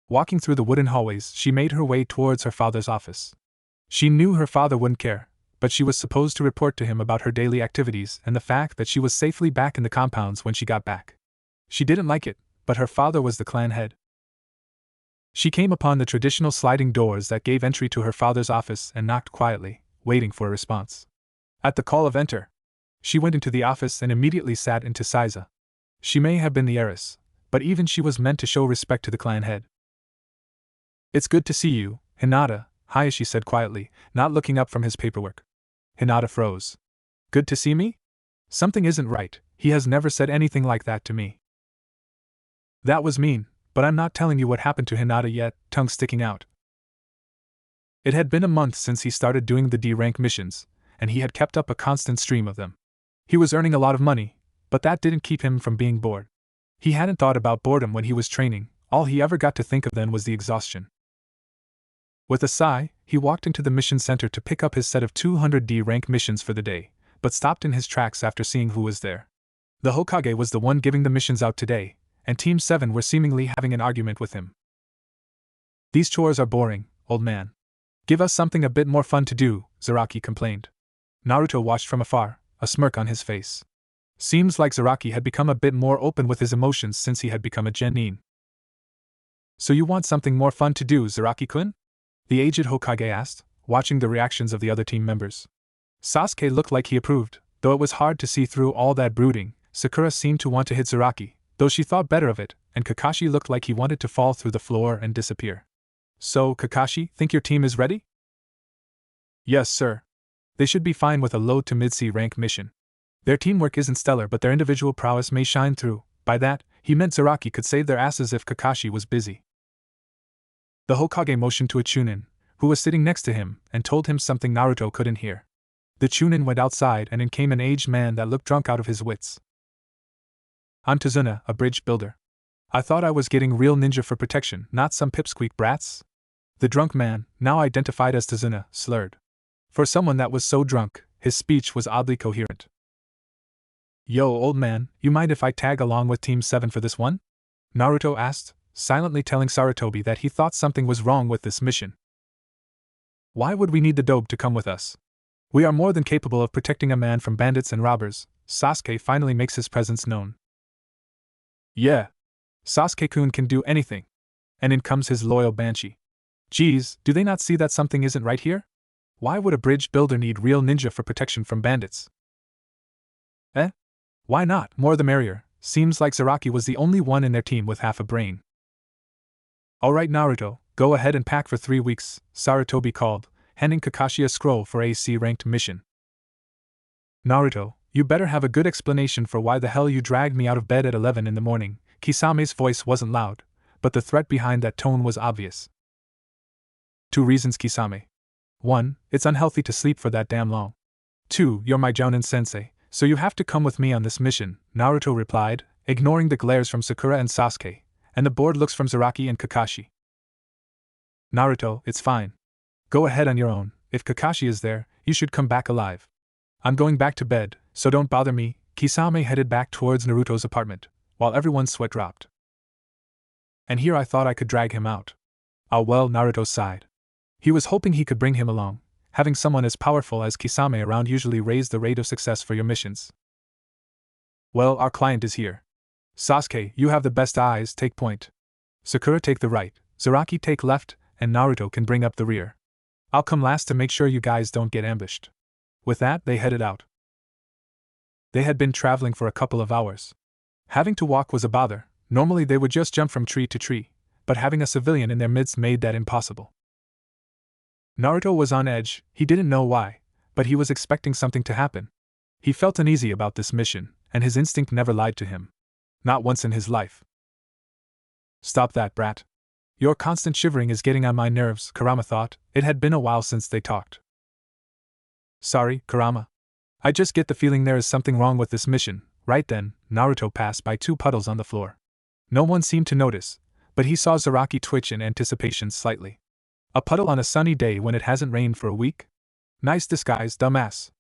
Walking through the wooden hallways, she made her way towards her father's office. She knew her father wouldn't care, but she was supposed to report to him about her daily activities and the fact that she was safely back in the compounds when she got back. She didn't like it, but her father was the clan head. She came upon the traditional sliding doors that gave entry to her father's office and knocked quietly, waiting for a response. At the call of enter, she went into the office and immediately sat into Saiza. She may have been the heiress, but even she was meant to show respect to the clan head. It's good to see you, Hinata, Hayashi said quietly, not looking up from his paperwork. Hinata froze. Good to see me? Something isn't right, he has never said anything like that to me. That was mean, but I'm not telling you what happened to Hinata yet, tongue sticking out. It had been a month since he started doing the D-rank missions, and he had kept up a constant stream of them. He was earning a lot of money, but that didn't keep him from being bored. He hadn't thought about boredom when he was training, all he ever got to think of then was the exhaustion. With a sigh, he walked into the mission center to pick up his set of 200 D-rank missions for the day, but stopped in his tracks after seeing who was there. The Hokage was the one giving the missions out today, and Team 7 were seemingly having an argument with him. These chores are boring, old man. Give us something a bit more fun to do, Zaraki complained. Naruto watched from afar, a smirk on his face. Seems like Zaraki had become a bit more open with his emotions since he had become a genin. So you want something more fun to do, Zaraki-kun? The aged Hokage asked, watching the reactions of the other team members. Sasuke looked like he approved, though it was hard to see through all that brooding. Sakura seemed to want to hit Zaraki, though she thought better of it, and Kakashi looked like he wanted to fall through the floor and disappear. So, Kakashi, think your team is ready? Yes, sir. They should be fine with a low to mid-C rank mission. Their teamwork isn't stellar, but their individual prowess may shine through. By that, he meant Zaraki could save their asses if Kakashi was busy. The Hokage motioned to a Chunin, who was sitting next to him, and told him something Naruto couldn't hear. The Chunin went outside and in came an aged man that looked drunk out of his wits. I'm Tazuna, a bridge builder. I thought I was getting real ninja for protection, not some pipsqueak brats. The drunk man, now identified as Tazuna, slurred. For someone that was so drunk, his speech was oddly coherent. Yo, old man, you mind if I tag along with Team 7 for this one? Naruto asked, silently telling Sarutobi that he thought something was wrong with this mission. Why would we need the dope to come with us? We are more than capable of protecting a man from bandits and robbers. Sasuke finally makes his presence known. Yeah. Sasuke-kun can do anything. And in comes his loyal Banshee. Geez, do they not see that something isn't right here? Why would a bridge builder need real ninja for protection from bandits? Why not? More the merrier. Seems like Zaraki was the only one in their team with half a brain. Alright Naruto, go ahead and pack for 3 weeks, Sarutobi called, handing Kakashi a scroll for a C-ranked mission. Naruto, you better have a good explanation for why the hell you dragged me out of bed at 11 in the morning. Kisame's voice wasn't loud, but the threat behind that tone was obvious. 2 reasons, Kisame. 1, it's unhealthy to sleep for that damn long. 2, you're my Jounin sensei, so you have to come with me on this mission, Naruto replied, ignoring the glares from Sakura and Sasuke, and the bored looks from Zaraki and Kakashi. Naruto, it's fine. Go ahead on your own. If Kakashi is there, you should come back alive. I'm going back to bed, so don't bother me. Kisame headed back towards Naruto's apartment, while everyone's sweat dropped. And here I thought I could drag him out. Ah well, Naruto sighed. He was hoping he could bring him along. Having someone as powerful as Kisame around usually raised the rate of success for your missions. Well, our client is here. Sasuke, you have the best eyes, take point. Sakura take the right, Zaraki take left, and Naruto can bring up the rear. I'll come last to make sure you guys don't get ambushed. With that, they headed out. They had been traveling for a couple of hours. Having to walk was a bother. Normally they would just jump from tree to tree, but having a civilian in their midst made that impossible. Naruto was on edge. He didn't know why, but he was expecting something to happen. He felt uneasy about this mission, and his instinct never lied to him. Not once in his life. Stop that, brat. Your constant shivering is getting on my nerves, Kurama thought. It had been a while since they talked. Sorry, Kurama. I just get the feeling there is something wrong with this mission. Right then, Naruto passed by 2 puddles on the floor. No one seemed to notice, but he saw Zaraki twitch in anticipation slightly. A puddle on a sunny day when it hasn't rained for a week? Nice disguise, dumbass.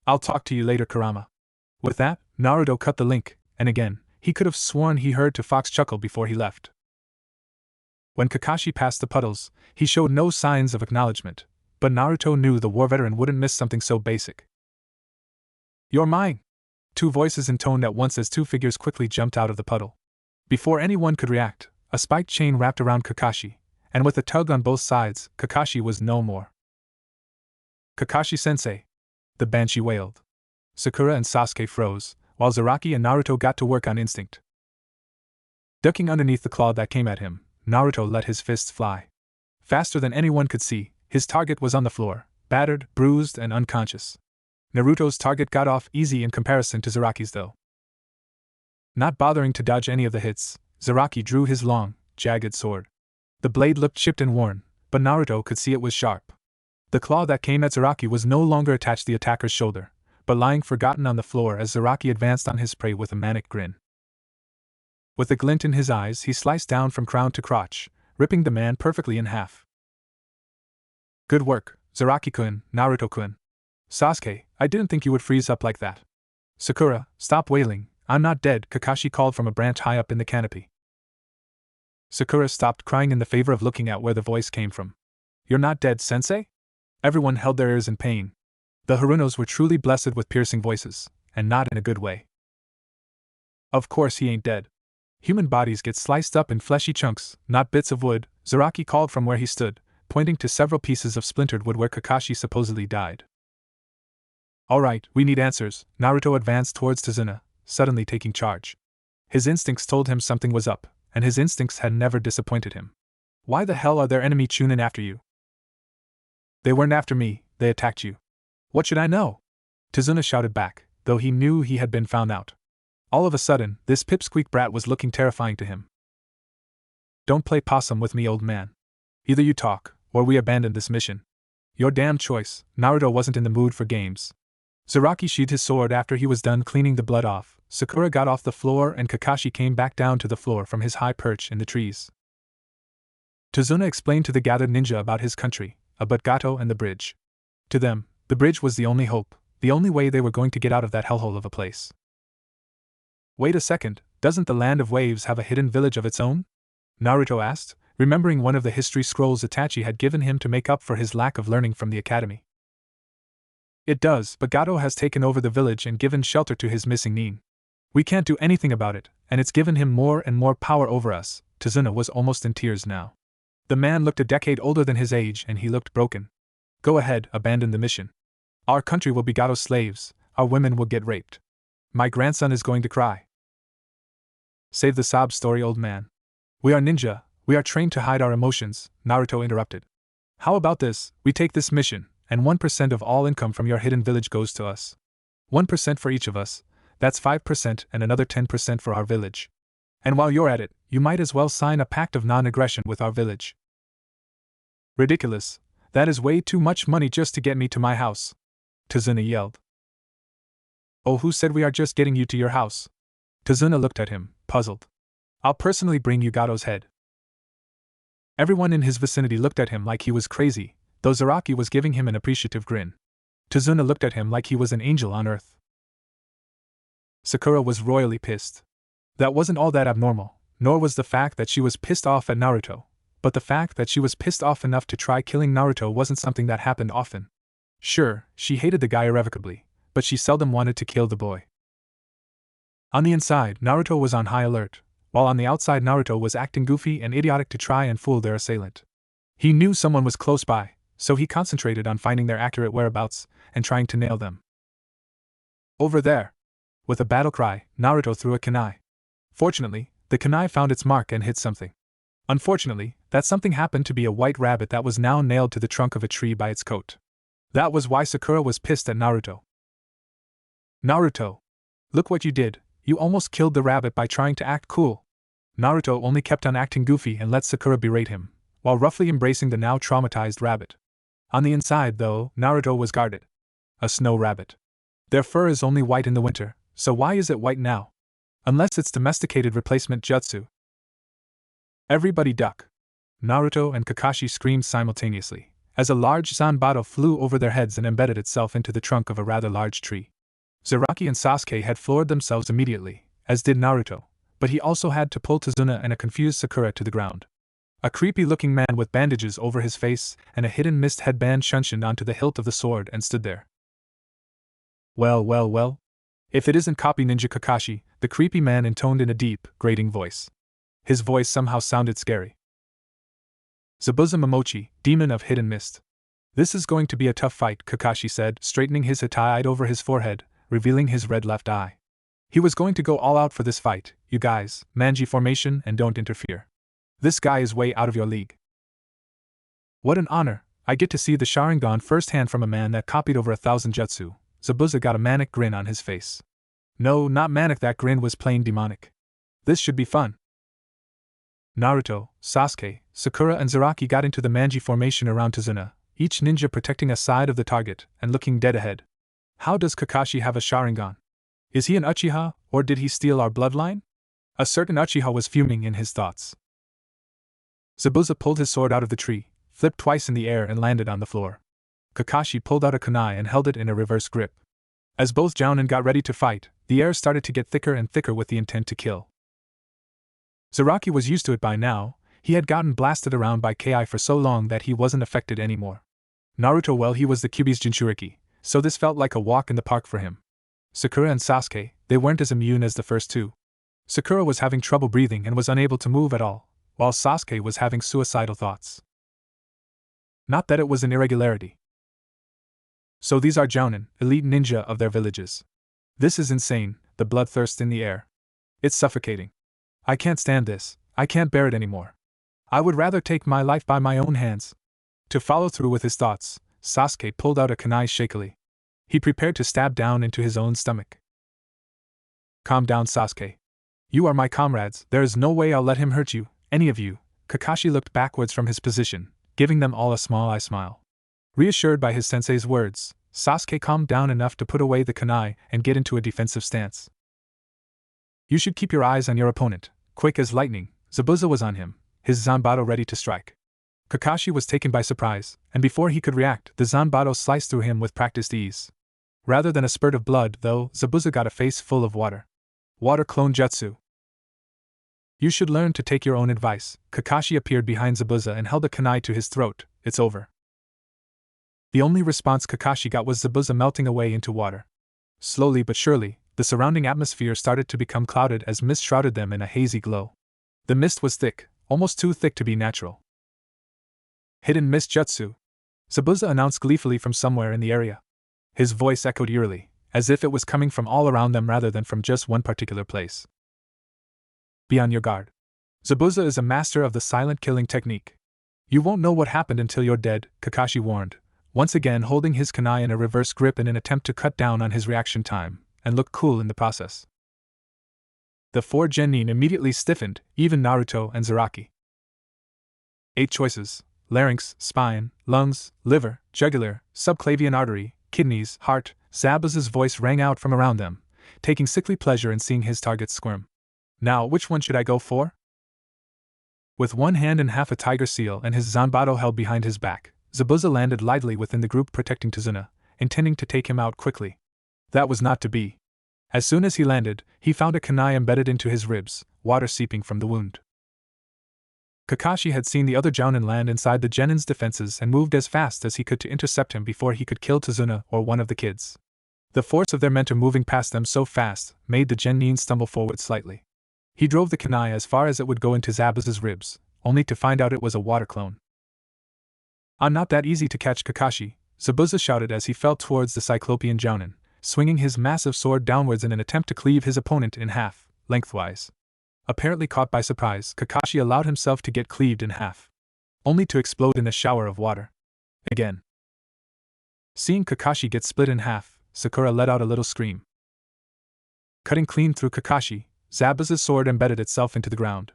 I'll talk to you later, Kurama. With that, Naruto cut the link, and again, he could have sworn he heard Fox chuckle before he left. When Kakashi passed the puddles, he showed no signs of acknowledgement, but Naruto knew the war veteran wouldn't miss something so basic. You're mine! 2 voices intoned at once as 2 figures quickly jumped out of the puddle. Before anyone could react, a spiked chain wrapped around Kakashi, and with a tug on both sides, Kakashi was no more. Kakashi-sensei! The Banshee wailed. Sakura and Sasuke froze, while Zaraki and Naruto got to work on instinct. Ducking underneath the claw that came at him, Naruto let his fists fly. Faster than anyone could see, his target was on the floor, battered, bruised, and unconscious. Naruto's target got off easy in comparison to Zaraki's though. Not bothering to dodge any of the hits, Zaraki drew his long, jagged sword. The blade looked chipped and worn, but Naruto could see it was sharp. The claw that came at Zaraki was no longer attached to the attacker's shoulder, but lying forgotten on the floor as Zaraki advanced on his prey with a manic grin. With a glint in his eyes, he sliced down from crown to crotch, ripping the man perfectly in half. Good work, Zaraki-kun, Naruto-kun. Sasuke, I didn't think you would freeze up like that. Sakura, stop wailing, I'm not dead, Kakashi called from a branch high up in the canopy. Sakura stopped crying in the favor of looking at where the voice came from. You're not dead, sensei? Everyone held their ears in pain. The Harunos were truly blessed with piercing voices, and not in a good way. Of course he ain't dead. Human bodies get sliced up in fleshy chunks, not bits of wood, Zaraki called from where he stood, pointing to several pieces of splintered wood where Kakashi supposedly died. Alright, we need answers. Naruto advanced towards Tazuna, suddenly taking charge. His instincts told him something was up, and his instincts had never disappointed him. Why the hell are there enemy Chunin after you? They weren't after me, they attacked you. What should I know? Tazuna shouted back, though he knew he had been found out. All of a sudden, this pipsqueak brat was looking terrifying to him. Don't play possum with me, old man. Either you talk, or we abandon this mission. Your damn choice. Naruto wasn't in the mood for games. Zaraki sheathed his sword after he was done cleaning the blood off, Sakura got off the floor and Kakashi came back down to the floor from his high perch in the trees. Tazuna explained to the gathered ninja about his country, about Gato and the bridge. To them, the bridge was the only hope, the only way they were going to get out of that hellhole of a place. Wait a second, doesn't the Land of Waves have a hidden village of its own? Naruto asked, remembering one of the history scrolls Itachi had given him to make up for his lack of learning from the academy. It does, but Gato has taken over the village and given shelter to his missing nin. We can't do anything about it, and it's given him more and more power over us. Tazuna was almost in tears now. The man looked a decade older than his age and he looked broken. Go ahead, abandon the mission. Our country will be Gato's slaves, our women will get raped. My grandson is going to cry. Save the sob story, old man. We are ninja, we are trained to hide our emotions, Naruto interrupted. How about this, we take this mission, and 1% of all income from your hidden village goes to us. 1% for each of us, that's 5% and another 10% for our village. And while you're at it, you might as well sign a pact of non-aggression with our village. Ridiculous, that is way too much money just to get me to my house, Tazuna yelled. Oh, who said we are just getting you to your house? Tazuna looked at him, puzzled. I'll personally bring you Gato's head. Everyone in his vicinity looked at him like he was crazy, though Zaraki was giving him an appreciative grin. Tazuna looked at him like he was an angel on earth. Sakura was royally pissed. That wasn't all that abnormal, nor was the fact that she was pissed off at Naruto, but the fact that she was pissed off enough to try killing Naruto wasn't something that happened often. Sure, she hated the guy irrevocably, but she seldom wanted to kill the boy. On the inside, Naruto was on high alert, while on the outside Naruto was acting goofy and idiotic to try and fool their assailant. He knew someone was close by, so he concentrated on finding their accurate whereabouts and trying to nail them. Over there! With a battle cry, Naruto threw a kunai. Fortunately, the kunai found its mark and hit something. Unfortunately, that something happened to be a white rabbit that was now nailed to the trunk of a tree by its coat. That was why Sakura was pissed at Naruto. Naruto! Look what you did, you almost killed the rabbit by trying to act cool. Naruto only kept on acting goofy and let Sakura berate him, while roughly embracing the now traumatized rabbit. On the inside, though, Naruto was guarded. A snow rabbit. Their fur is only white in the winter, so why is it white now? Unless it's domesticated replacement jutsu. Everybody duck! Naruto and Kakashi screamed simultaneously, as a large zanbato flew over their heads and embedded itself into the trunk of a rather large tree. Zaraki and Sasuke had floored themselves immediately, as did Naruto, but he also had to pull Tazuna and a confused Sakura to the ground. A creepy-looking man with bandages over his face and a hidden mist headband shunshined onto the hilt of the sword and stood there. Well, well, well. If it isn't Copy Ninja Kakashi, the creepy man intoned in a deep, grating voice. His voice somehow sounded scary. Zabuza Momochi, demon of hidden mist. This is going to be a tough fight, Kakashi said, straightening his hataide over his forehead, revealing his red left eye. He was going to go all out for this fight. You guys, Manji formation and don't interfere. This guy is way out of your league. What an honor, I get to see the Sharingan firsthand from a man that copied over 1,000 jutsu. Zabuza got a manic grin on his face. No, not manic, that grin was plain demonic. This should be fun. Naruto, Sasuke, Sakura and Zaraki got into the Manji formation around Tazuna, each ninja protecting a side of the target and looking dead ahead. How does Kakashi have a Sharingan? Is he an Uchiha, or did he steal our bloodline? A certain Uchiha was fuming in his thoughts. Zabuza pulled his sword out of the tree, flipped twice in the air and landed on the floor. Kakashi pulled out a kunai and held it in a reverse grip. As both Jounin got ready to fight, the air started to get thicker and thicker with the intent to kill. Zaraki was used to it by now. He had gotten blasted around by Ki for so long that he wasn't affected anymore. Naruto, well, he was the Kyuubi's Jinchuriki, so this felt like a walk in the park for him. Sakura and Sasuke, they weren't as immune as the first two. Sakura was having trouble breathing and was unable to move at all, while Sasuke was having suicidal thoughts. Not that it was an irregularity. So these are Jounin, elite ninja of their villages. This is insane, the bloodthirst in the air. It's suffocating. I can't stand this, I can't bear it anymore. I would rather take my life by my own hands. To follow through with his thoughts, Sasuke pulled out a kunai shakily. He prepared to stab down into his own stomach. Calm down, Sasuke. You are my comrades, there is no way I'll let him hurt you, any of you. Kakashi looked backwards from his position, giving them all a small eye smile. Reassured by his sensei's words, Sasuke calmed down enough to put away the kunai and get into a defensive stance. You should keep your eyes on your opponent. Quick as lightning, Zabuza was on him, his zanbato ready to strike. Kakashi was taken by surprise, and before he could react, the Zanbato sliced through him with practiced ease. Rather than a spurt of blood, though, Zabuza got a face full of water. Water clone jutsu. You should learn to take your own advice. Kakashi appeared behind Zabuza and held a kunai to his throat. It's over. The only response Kakashi got was Zabuza melting away into water. Slowly but surely, the surrounding atmosphere started to become clouded as mist shrouded them in a hazy glow. The mist was thick, almost too thick to be natural. Hidden mist jutsu, Zabuza announced gleefully from somewhere in the area. His voice echoed eerily, as if it was coming from all around them rather than from just one particular place. Be on your guard. Zabuza is a master of the silent killing technique. You won't know what happened until you're dead, Kakashi warned, once again holding his kunai in a reverse grip in an attempt to cut down on his reaction time, and look cool in the process. The 4 genin immediately stiffened, even Naruto and Zaraki. 8 choices: larynx, spine, lungs, liver, jugular, subclavian artery, kidneys, heart. Zabuza's voice rang out from around them, taking sickly pleasure in seeing his targets squirm. Now, which one should I go for? With one hand and half a tiger seal and his Zanbato held behind his back, Zabuza landed lightly within the group protecting Tazuna, intending to take him out quickly. That was not to be. As soon as he landed, he found a kunai embedded into his ribs, water seeping from the wound. Kakashi had seen the other Jounin land inside the genin's defenses and moved as fast as he could to intercept him before he could kill Tazuna or one of the kids. The force of their mentor moving past them so fast made the genin stumble forward slightly. He drove the kunai as far as it would go into Zabuza's ribs, only to find out it was a water clone. "I'm not that easy to catch, Kakashi," Zabuza shouted as he fell towards the Cyclopean Jounin, swinging his massive sword downwards in an attempt to cleave his opponent in half, lengthwise. Apparently caught by surprise, Kakashi allowed himself to get cleaved in half, only to explode in a shower of water. Again. Seeing Kakashi get split in half, Sakura let out a little scream. Cutting clean through Kakashi, Zabuza's sword embedded itself into the ground.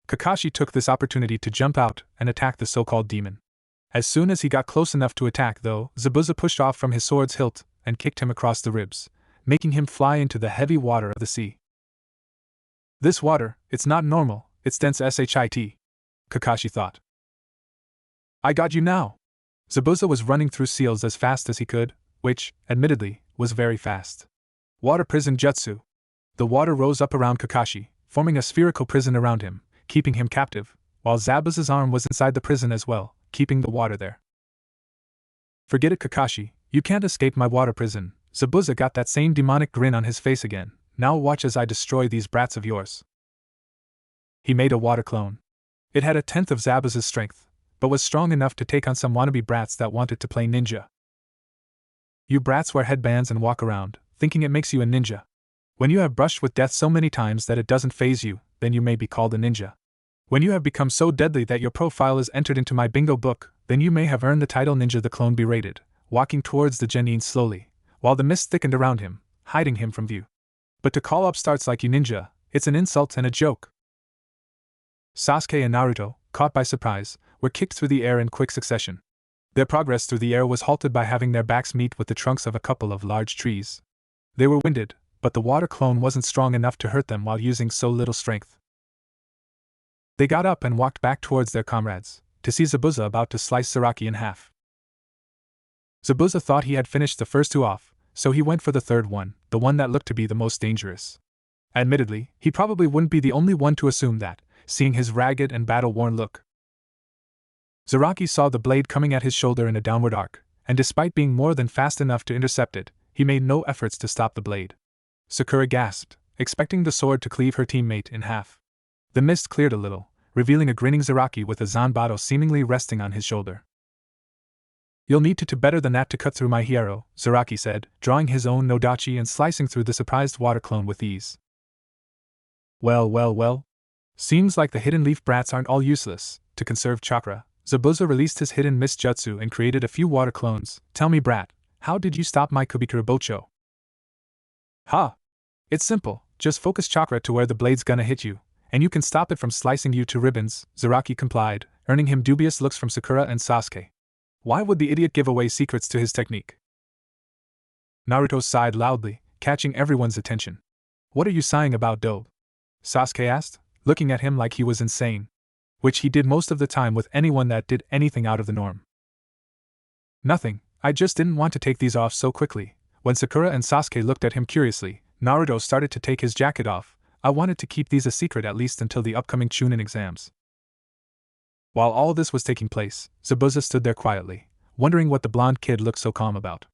Kakashi took this opportunity to jump out and attack the so-called demon. As soon as he got close enough to attack, though, Zabuza pushed off from his sword's hilt and kicked him across the ribs, making him fly into the heavy water of the sea. This water, it's not normal, it's dense shit, Kakashi thought. I got you now. Zabuza was running through seals as fast as he could, which, admittedly, was very fast. Water prison jutsu. The water rose up around Kakashi, forming a spherical prison around him, keeping him captive, while Zabuza's arm was inside the prison as well, keeping the water there. Forget it, Kakashi, you can't escape my water prison. Zabuza got that same demonic grin on his face again. Now watch as I destroy these brats of yours. He made a water clone. It had a tenth of Zabuza's strength, but was strong enough to take on some wannabe brats that wanted to play ninja. You brats wear headbands and walk around, thinking it makes you a ninja. When you have brushed with death so many times that it doesn't faze you, then you may be called a ninja. When you have become so deadly that your profile is entered into my bingo book, then you may have earned the title Ninja. The clone berated, walking towards the genin slowly, while the mist thickened around him, hiding him from view. But to call upstarts like you ninja, it's an insult and a joke. Sasuke and Naruto, caught by surprise, were kicked through the air in quick succession. Their progress through the air was halted by having their backs meet with the trunks of a couple of large trees. They were winded, but the water clone wasn't strong enough to hurt them while using so little strength. They got up and walked back towards their comrades, to see Zabuza about to slice Zaraki in half. Zabuza thought he had finished the first 2 off, so he went for the third one, the one that looked to be the most dangerous. Admittedly, he probably wouldn't be the only one to assume that, seeing his ragged and battle-worn look. Zaraki saw the blade coming at his shoulder in a downward arc, and despite being more than fast enough to intercept it, he made no efforts to stop the blade. Sakura gasped, expecting the sword to cleave her teammate in half. The mist cleared a little, revealing a grinning Zaraki with a Zanbato seemingly resting on his shoulder. You'll need to better than that to cut through my hero, Zaraki said, drawing his own Nodachi and slicing through the surprised water clone with ease. Well. Seems like the hidden leaf brats aren't all useless. To conserve chakra, Zabuza released his hidden mist jutsu and created a few water clones. Tell me, brat, how did you stop my Kubikura Bocho? Ha! It's simple, just focus chakra to where the blade's gonna hit you, and you can stop it from slicing you to ribbons, Zaraki complied, earning him dubious looks from Sakura and Sasuke. Why would the idiot give away secrets to his technique? Naruto sighed loudly, catching everyone's attention. What are you sighing about, Dobe? Sasuke asked, looking at him like he was insane. which he did most of the time with anyone that did anything out of the norm. Nothing, I just didn't want to take these off so quickly. When Sakura and Sasuke looked at him curiously, Naruto started to take his jacket off. I wanted to keep these a secret at least until the upcoming Chunin exams. While all this was taking place, Zabuza stood there quietly, wondering what the blonde kid looked so calm about.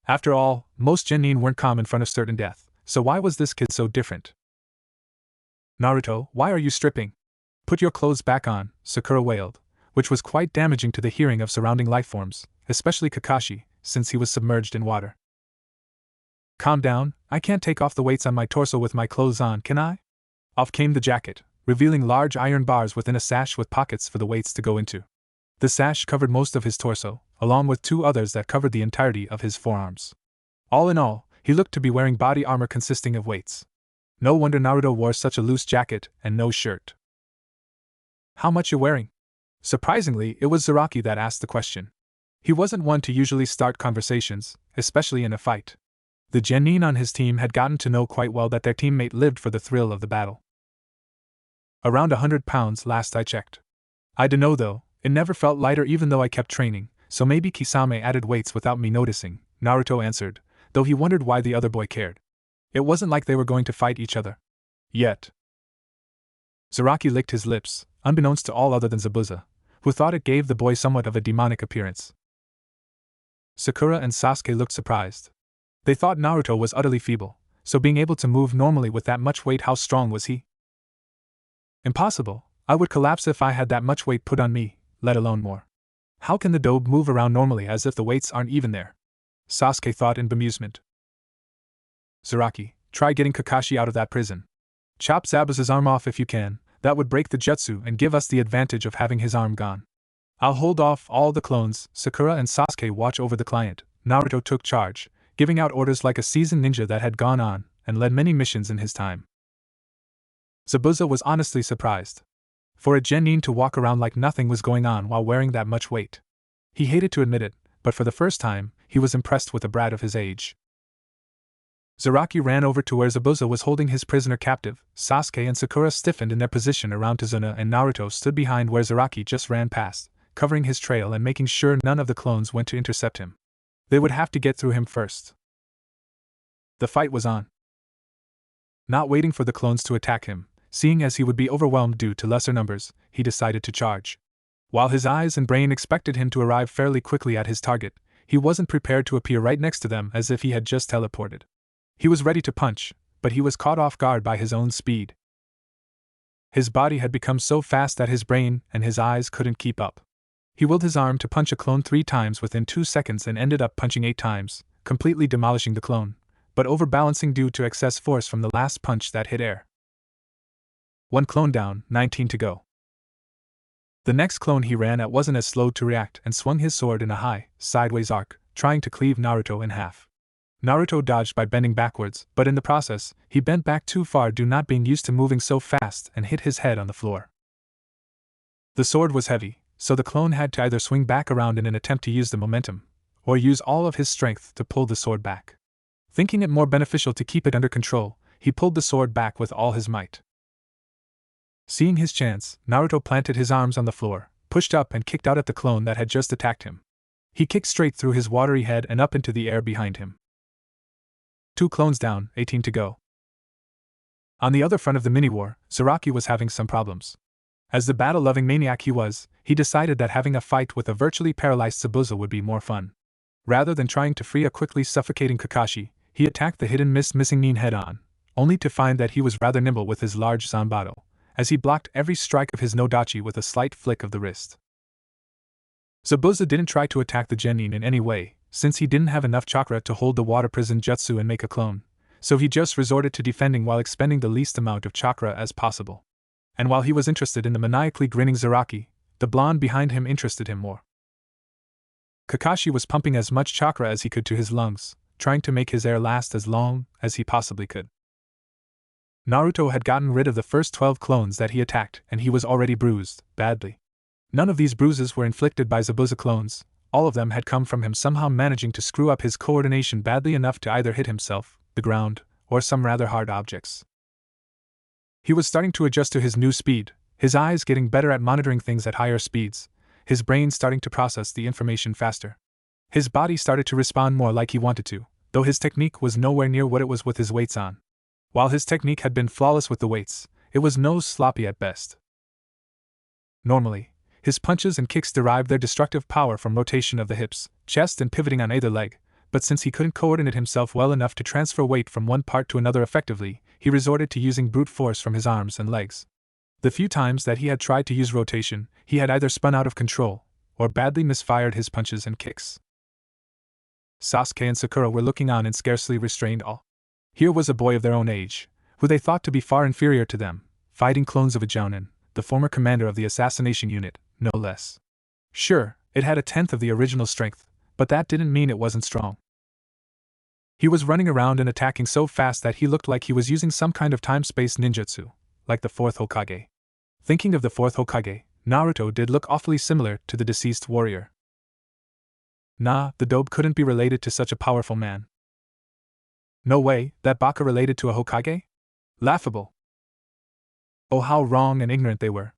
After all, most genin weren't calm in front of certain death, so why was this kid so different? Naruto, why are you stripping? Put your clothes back on, Sakura wailed, which was quite damaging to the hearing of surrounding lifeforms, especially Kakashi, since he was submerged in water. Calm down, I can't take off the weights on my torso with my clothes on, can I? Off came the jacket, revealing large iron bars within a sash with pockets for the weights to go into. The sash covered most of his torso, along with two others that covered the entirety of his forearms. All in all, he looked to be wearing body armor consisting of weights. No wonder Naruto wore such a loose jacket and no shirt. How much you wearing? Surprisingly, it was Zaraki that asked the question. He wasn't one to usually start conversations, especially in a fight. The genin on his team had gotten to know quite well that their teammate lived for the thrill of the battle. Around 100 pounds last I checked. I dunno though, it never felt lighter even though I kept training, so maybe Kisame added weights without me noticing, Naruto answered, though he wondered why the other boy cared. It wasn't like they were going to fight each other. Yet. Zaraki licked his lips, unbeknownst to all other than Zabuza, who thought it gave the boy somewhat of a demonic appearance. Sakura and Sasuke looked surprised. They thought Naruto was utterly feeble, so being able to move normally with that much weight, how strong was he? Impossible, I would collapse if I had that much weight put on me, let alone more. How can the dobe move around normally as if the weights aren't even there? Sasuke thought in bemusement. Zaraki, try getting Kakashi out of that prison. Chop Zabuza's arm off if you can, that would break the jutsu and give us the advantage of having his arm gone. I'll hold off all the clones. Sakura and Sasuke watch over the client. Naruto took charge, giving out orders like a seasoned ninja that had gone on and led many missions in his time. Zabuza was honestly surprised. For a genin to walk around like nothing was going on while wearing that much weight. He hated to admit it, but for the first time, he was impressed with a brat of his age. Zaraki ran over to where Zabuza was holding his prisoner captive. Sasuke and Sakura stiffened in their position around Tazuna, and Naruto stood behind where Zaraki just ran past, covering his trail and making sure none of the clones went to intercept him. They would have to get through him first. The fight was on. Not waiting for the clones to attack him, seeing as he would be overwhelmed due to lesser numbers, he decided to charge. While his eyes and brain expected him to arrive fairly quickly at his target, he wasn't prepared to appear right next to them as if he had just teleported. He was ready to punch, but he was caught off guard by his own speed. His body had become so fast that his brain and his eyes couldn't keep up. He willed his arm to punch a clone 3 times within 2 seconds and ended up punching 8 times, completely demolishing the clone, but overbalancing due to excess force from the last punch that hit air. 1 clone down, 19 to go. The next clone he ran at wasn't as slow to react and swung his sword in a high, sideways arc, trying to cleave Naruto in half. Naruto dodged by bending backwards, but in the process, he bent back too far due not being used to moving so fast and hit his head on the floor. The sword was heavy, so the clone had to either swing back around in an attempt to use the momentum, or use all of his strength to pull the sword back. Thinking it more beneficial to keep it under control, he pulled the sword back with all his might. Seeing his chance, Naruto planted his arms on the floor, pushed up and kicked out at the clone that had just attacked him. He kicked straight through his watery head and up into the air behind him. 2 clones down, 18 to go. On the other front of the mini-war, Zaraki was having some problems. As the battle-loving maniac he was, he decided that having a fight with a virtually paralyzed Zabuza would be more fun. Rather than trying to free a quickly suffocating Kakashi, he attacked the hidden missing nin head-on, only to find that he was rather nimble with his large Zanbato, as he blocked every strike of his Nodachi with a slight flick of the wrist. Zabuza didn't try to attack the genin in any way, since he didn't have enough chakra to hold the water prison jutsu and make a clone, so he just resorted to defending while expending the least amount of chakra as possible. And while he was interested in the maniacally grinning Zaraki, the blonde behind him interested him more. Kakashi was pumping as much chakra as he could to his lungs, trying to make his air last as long as he possibly could. Naruto had gotten rid of the first 12 clones that he attacked, and he was already bruised, badly. None of these bruises were inflicted by Zabuza clones. All of them had come from him somehow managing to screw up his coordination badly enough to either hit himself, the ground, or some rather hard objects. He was starting to adjust to his new speed, his eyes getting better at monitoring things at higher speeds, his brain starting to process the information faster. His body started to respond more like he wanted to, though his technique was nowhere near what it was with his weights on. While his technique had been flawless with the weights, it was nose sloppy at best. Normally, his punches and kicks derived their destructive power from rotation of the hips, chest, and pivoting on either leg, but since he couldn't coordinate himself well enough to transfer weight from one part to another effectively, he resorted to using brute force from his arms and legs. The few times that he had tried to use rotation, he had either spun out of control, or badly misfired his punches and kicks. Sasuke and Sakura were looking on in scarcely restrained awe. Here was a boy of their own age, who they thought to be far inferior to them, fighting clones of a Jounin, the former commander of the assassination unit, no less. Sure, it had a tenth of the original strength, but that didn't mean it wasn't strong. He was running around and attacking so fast that he looked like he was using some kind of time-space ninjutsu, like the fourth Hokage. Thinking of the fourth Hokage, Naruto did look awfully similar to the deceased warrior. Nah, the dope couldn't be related to such a powerful man. No way, that Baka related to a Hokage? Laughable. Oh, how wrong and ignorant they were.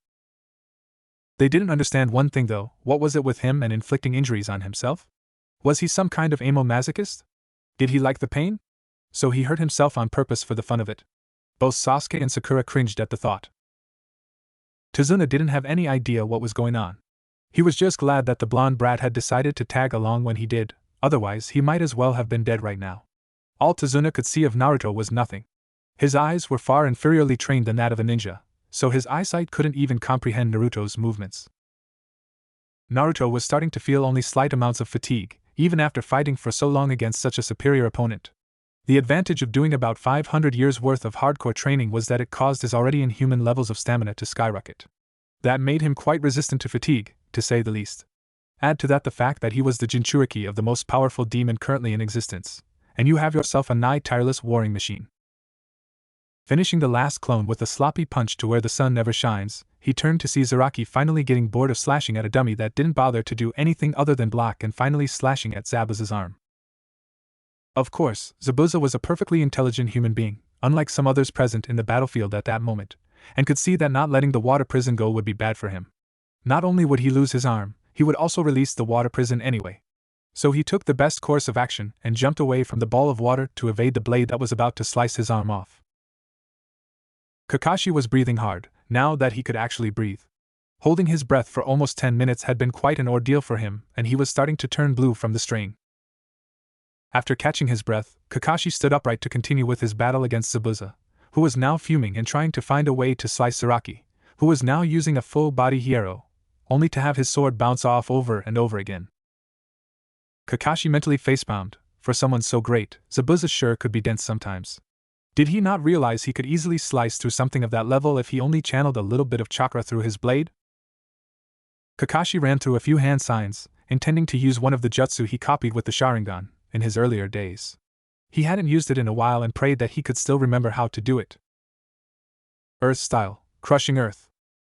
They didn't understand one thing though. What was it with him and inflicting injuries on himself? Was he some kind of amo-masochist? Did he like the pain? So he hurt himself on purpose for the fun of it. Both Sasuke and Sakura cringed at the thought. Tazuna didn't have any idea what was going on. He was just glad that the blonde brat had decided to tag along when he did, otherwise he might as well have been dead right now. All Tazuna could see of Naruto was nothing. His eyes were far inferiorly trained than that of a ninja, so his eyesight couldn't even comprehend Naruto's movements. Naruto was starting to feel only slight amounts of fatigue, even after fighting for so long against such a superior opponent. The advantage of doing about 500 years' worth of hardcore training was that it caused his already inhuman levels of stamina to skyrocket. That made him quite resistant to fatigue, to say the least. Add to that the fact that he was the Jinchuriki of the most powerful demon currently in existence, and you have yourself a nigh-tireless warring machine. Finishing the last clone with a sloppy punch to where the sun never shines, he turned to see Zaraki finally getting bored of slashing at a dummy that didn't bother to do anything other than block and finally slashing at Zabuza's arm. Of course, Zabuza was a perfectly intelligent human being, unlike some others present in the battlefield at that moment, and could see that not letting the water prison go would be bad for him. Not only would he lose his arm, he would also release the water prison anyway. So he took the best course of action and jumped away from the ball of water to evade the blade that was about to slice his arm off. Kakashi was breathing hard, now that he could actually breathe. Holding his breath for almost 10 minutes had been quite an ordeal for him, and he was starting to turn blue from the strain. After catching his breath, Kakashi stood upright to continue with his battle against Zabuza, who was now fuming and trying to find a way to slice Zaraki, who was now using a full-body hierro, only to have his sword bounce off over and over again. Kakashi mentally facepalmed. For someone so great, Zabuza sure could be dense sometimes. Did he not realize he could easily slice through something of that level if he only channeled a little bit of chakra through his blade? Kakashi ran through a few hand signs, intending to use one of the jutsu he copied with the Sharingan in his earlier days. He hadn't used it in a while and prayed that he could still remember how to do it. Earth style, crushing earth,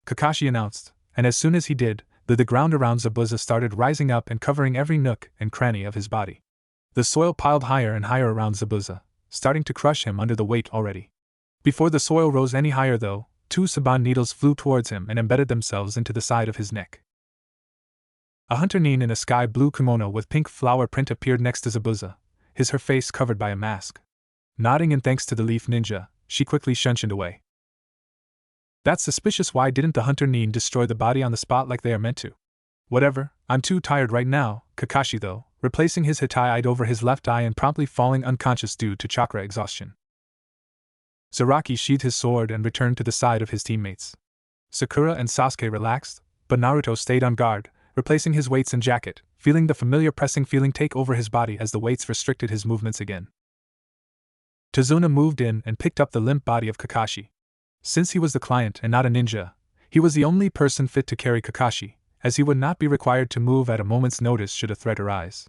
Kakashi announced, and as soon as he did, the ground around Zabuza started rising up and covering every nook and cranny of his body. The soil piled higher and higher around Zabuza, starting to crush him under the weight already. Before the soil rose any higher though, 2 Saban needles flew towards him and embedded themselves into the side of his neck. A hunter nin in a sky blue kimono with pink flower print appeared next to Zabuza, her face covered by a mask. Nodding in thanks to the leaf ninja, she quickly shunshined away. That's suspicious. Why didn't the hunter nin destroy the body on the spot like they are meant to? Whatever, I'm too tired right now, Kakashi though, replacing his hitai over his left eye and promptly falling unconscious due to chakra exhaustion. Zaraki sheathed his sword and returned to the side of his teammates. Sakura and Sasuke relaxed, but Naruto stayed on guard, replacing his weights and jacket, feeling the familiar pressing feeling take over his body as the weights restricted his movements again. Tazuna moved in and picked up the limp body of Kakashi. Since he was the client and not a ninja, he was the only person fit to carry Kakashi, as he would not be required to move at a moment's notice should a threat arise.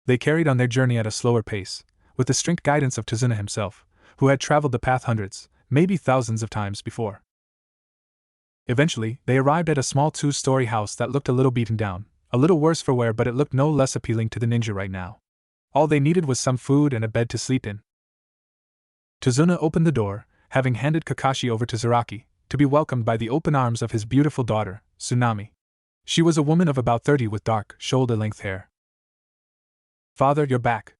They carried on their journey at a slower pace, with the strict guidance of Tazuna himself, who had traveled the path hundreds, maybe thousands of times before. Eventually, they arrived at a small 2-story house that looked a little beaten down, a little worse for wear, but it looked no less appealing to the ninja right now. All they needed was some food and a bed to sleep in. Tazuna opened the door, having handed Kakashi over to Zaraki, to be welcomed by the open arms of his beautiful daughter, Tsunami. She was a woman of about 30 with dark, shoulder-length hair. "Father, you're back.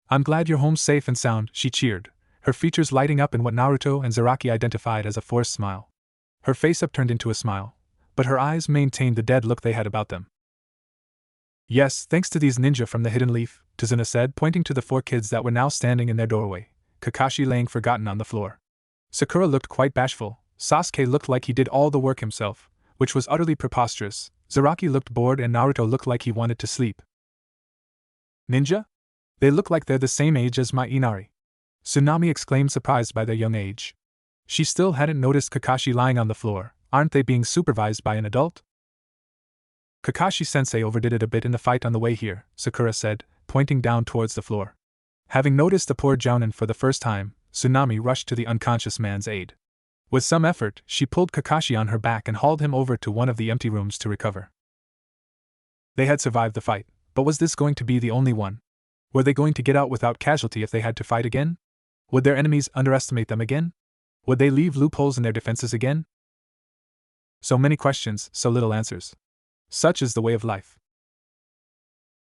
I'm glad you're home safe and sound," she cheered, her features lighting up in what Naruto and Zaraki identified as a forced smile. Her face upturned into a smile, but her eyes maintained the dead look they had about them. "Yes, thanks to these ninja from the Hidden Leaf," Tazuna said, pointing to the 4 kids that were now standing in their doorway, Kakashi laying forgotten on the floor. Sakura looked quite bashful, Sasuke looked like he did all the work himself, which was utterly preposterous, Zaraki looked bored and Naruto looked like he wanted to sleep. "Ninja? They look like they're the same age as my Inari," Tsunami exclaimed, surprised by their young age. She still hadn't noticed Kakashi lying on the floor. Aren't they being supervised by an adult? "Kakashi-sensei overdid it a bit in the fight on the way here," Sakura said, pointing down towards the floor. Having noticed the poor jounin for the first time, Tsunami rushed to the unconscious man's aid. With some effort, she pulled Kakashi on her back and hauled him over to one of the empty rooms to recover. They had survived the fight, but was this going to be the only one? Were they going to get out without casualty if they had to fight again? Would their enemies underestimate them again? Would they leave loopholes in their defenses again? So many questions, so little answers. Such is the way of life.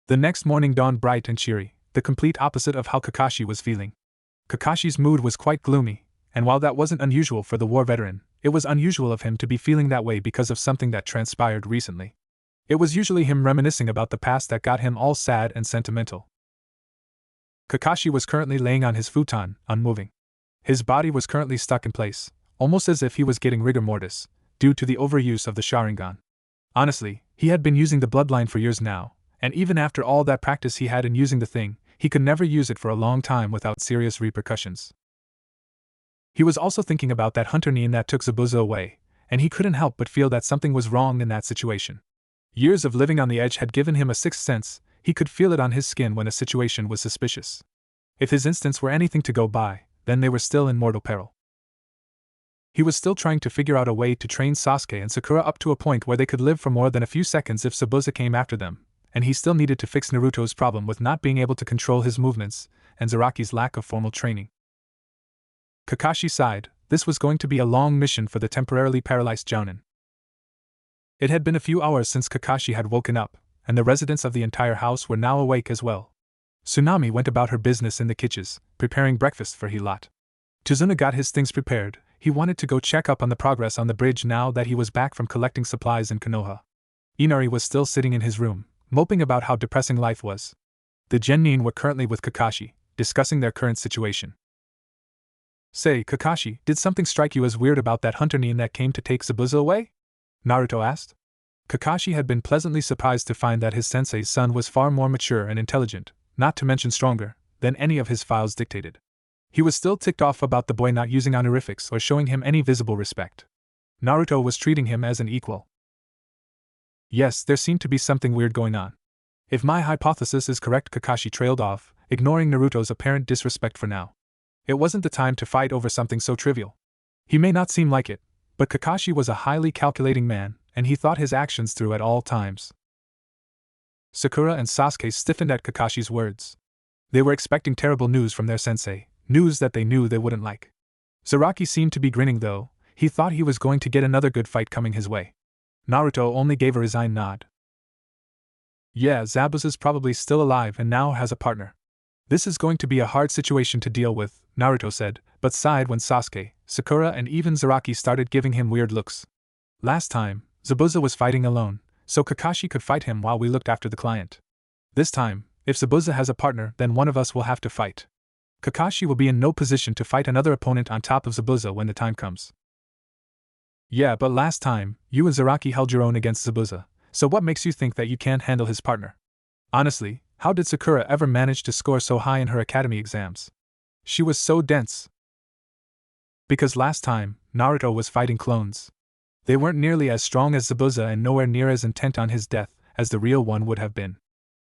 The next morning dawned bright and cheery, the complete opposite of how Kakashi was feeling. Kakashi's mood was quite gloomy, and while that wasn't unusual for the war veteran, it was unusual of him to be feeling that way because of something that transpired recently. It was usually him reminiscing about the past that got him all sad and sentimental. Kakashi was currently laying on his futon, unmoving. His body was currently stuck in place, almost as if he was getting rigor mortis, due to the overuse of the Sharingan. Honestly, he had been using the bloodline for years now, and even after all that practice he had in using the thing, he could never use it for a long time without serious repercussions. He was also thinking about that hunter Nin that took Zabuza away, and he couldn't help but feel that something was wrong in that situation. Years of living on the edge had given him a sixth sense. He could feel it on his skin when a situation was suspicious. If his instincts were anything to go by, then they were still in mortal peril. He was still trying to figure out a way to train Sasuke and Sakura up to a point where they could live for more than a few seconds if Zabuza came after them, and he still needed to fix Naruto's problem with not being able to control his movements, and Zaraki's lack of formal training. Kakashi sighed. This was going to be a long mission for the temporarily paralyzed jounin. It had been a few hours since Kakashi had woken up, and the residents of the entire house were now awake as well. Tsunami went about her business in the kitchens, preparing breakfast for Hilot. Tazuna got his things prepared. He wanted to go check up on the progress on the bridge now that he was back from collecting supplies in Konoha. Inari was still sitting in his room, moping about how depressing life was. The Genin were currently with Kakashi, discussing their current situation. "Say, Kakashi, did something strike you as weird about that hunter Nin that came to take Zabuza away?" Naruto asked. Kakashi had been pleasantly surprised to find that his sensei's son was far more mature and intelligent, not to mention stronger, than any of his files dictated. He was still ticked off about the boy not using honorifics or showing him any visible respect. Naruto was treating him as an equal. "Yes, there seemed to be something weird going on. If my hypothesis is correct," Kakashi trailed off, ignoring Naruto's apparent disrespect for now. It wasn't the time to fight over something so trivial. He may not seem like it, but Kakashi was a highly calculating man, and he thought his actions through at all times. Sakura and Sasuke stiffened at Kakashi's words. They were expecting terrible news from their sensei, news that they knew they wouldn't like. Zaraki seemed to be grinning though. He thought he was going to get another good fight coming his way. Naruto only gave a resigned nod. "Yeah, Zabuza's probably still alive and now has a partner. This is going to be a hard situation to deal with," Naruto said, but sighed when Sasuke, Sakura and even Zaraki started giving him weird looks. "Last time, Zabuza was fighting alone, so Kakashi could fight him while we looked after the client. This time, if Zabuza has a partner, then one of us will have to fight. Kakashi will be in no position to fight another opponent on top of Zabuza when the time comes." "Yeah, but last time, you and Zaraki held your own against Zabuza, so what makes you think that you can't handle his partner? Honestly, how did Sakura ever manage to score so high in her academy exams? She was so dense." "Because last time, Naruto was fighting clones. They weren't nearly as strong as Zabuza and nowhere near as intent on his death as the real one would have been.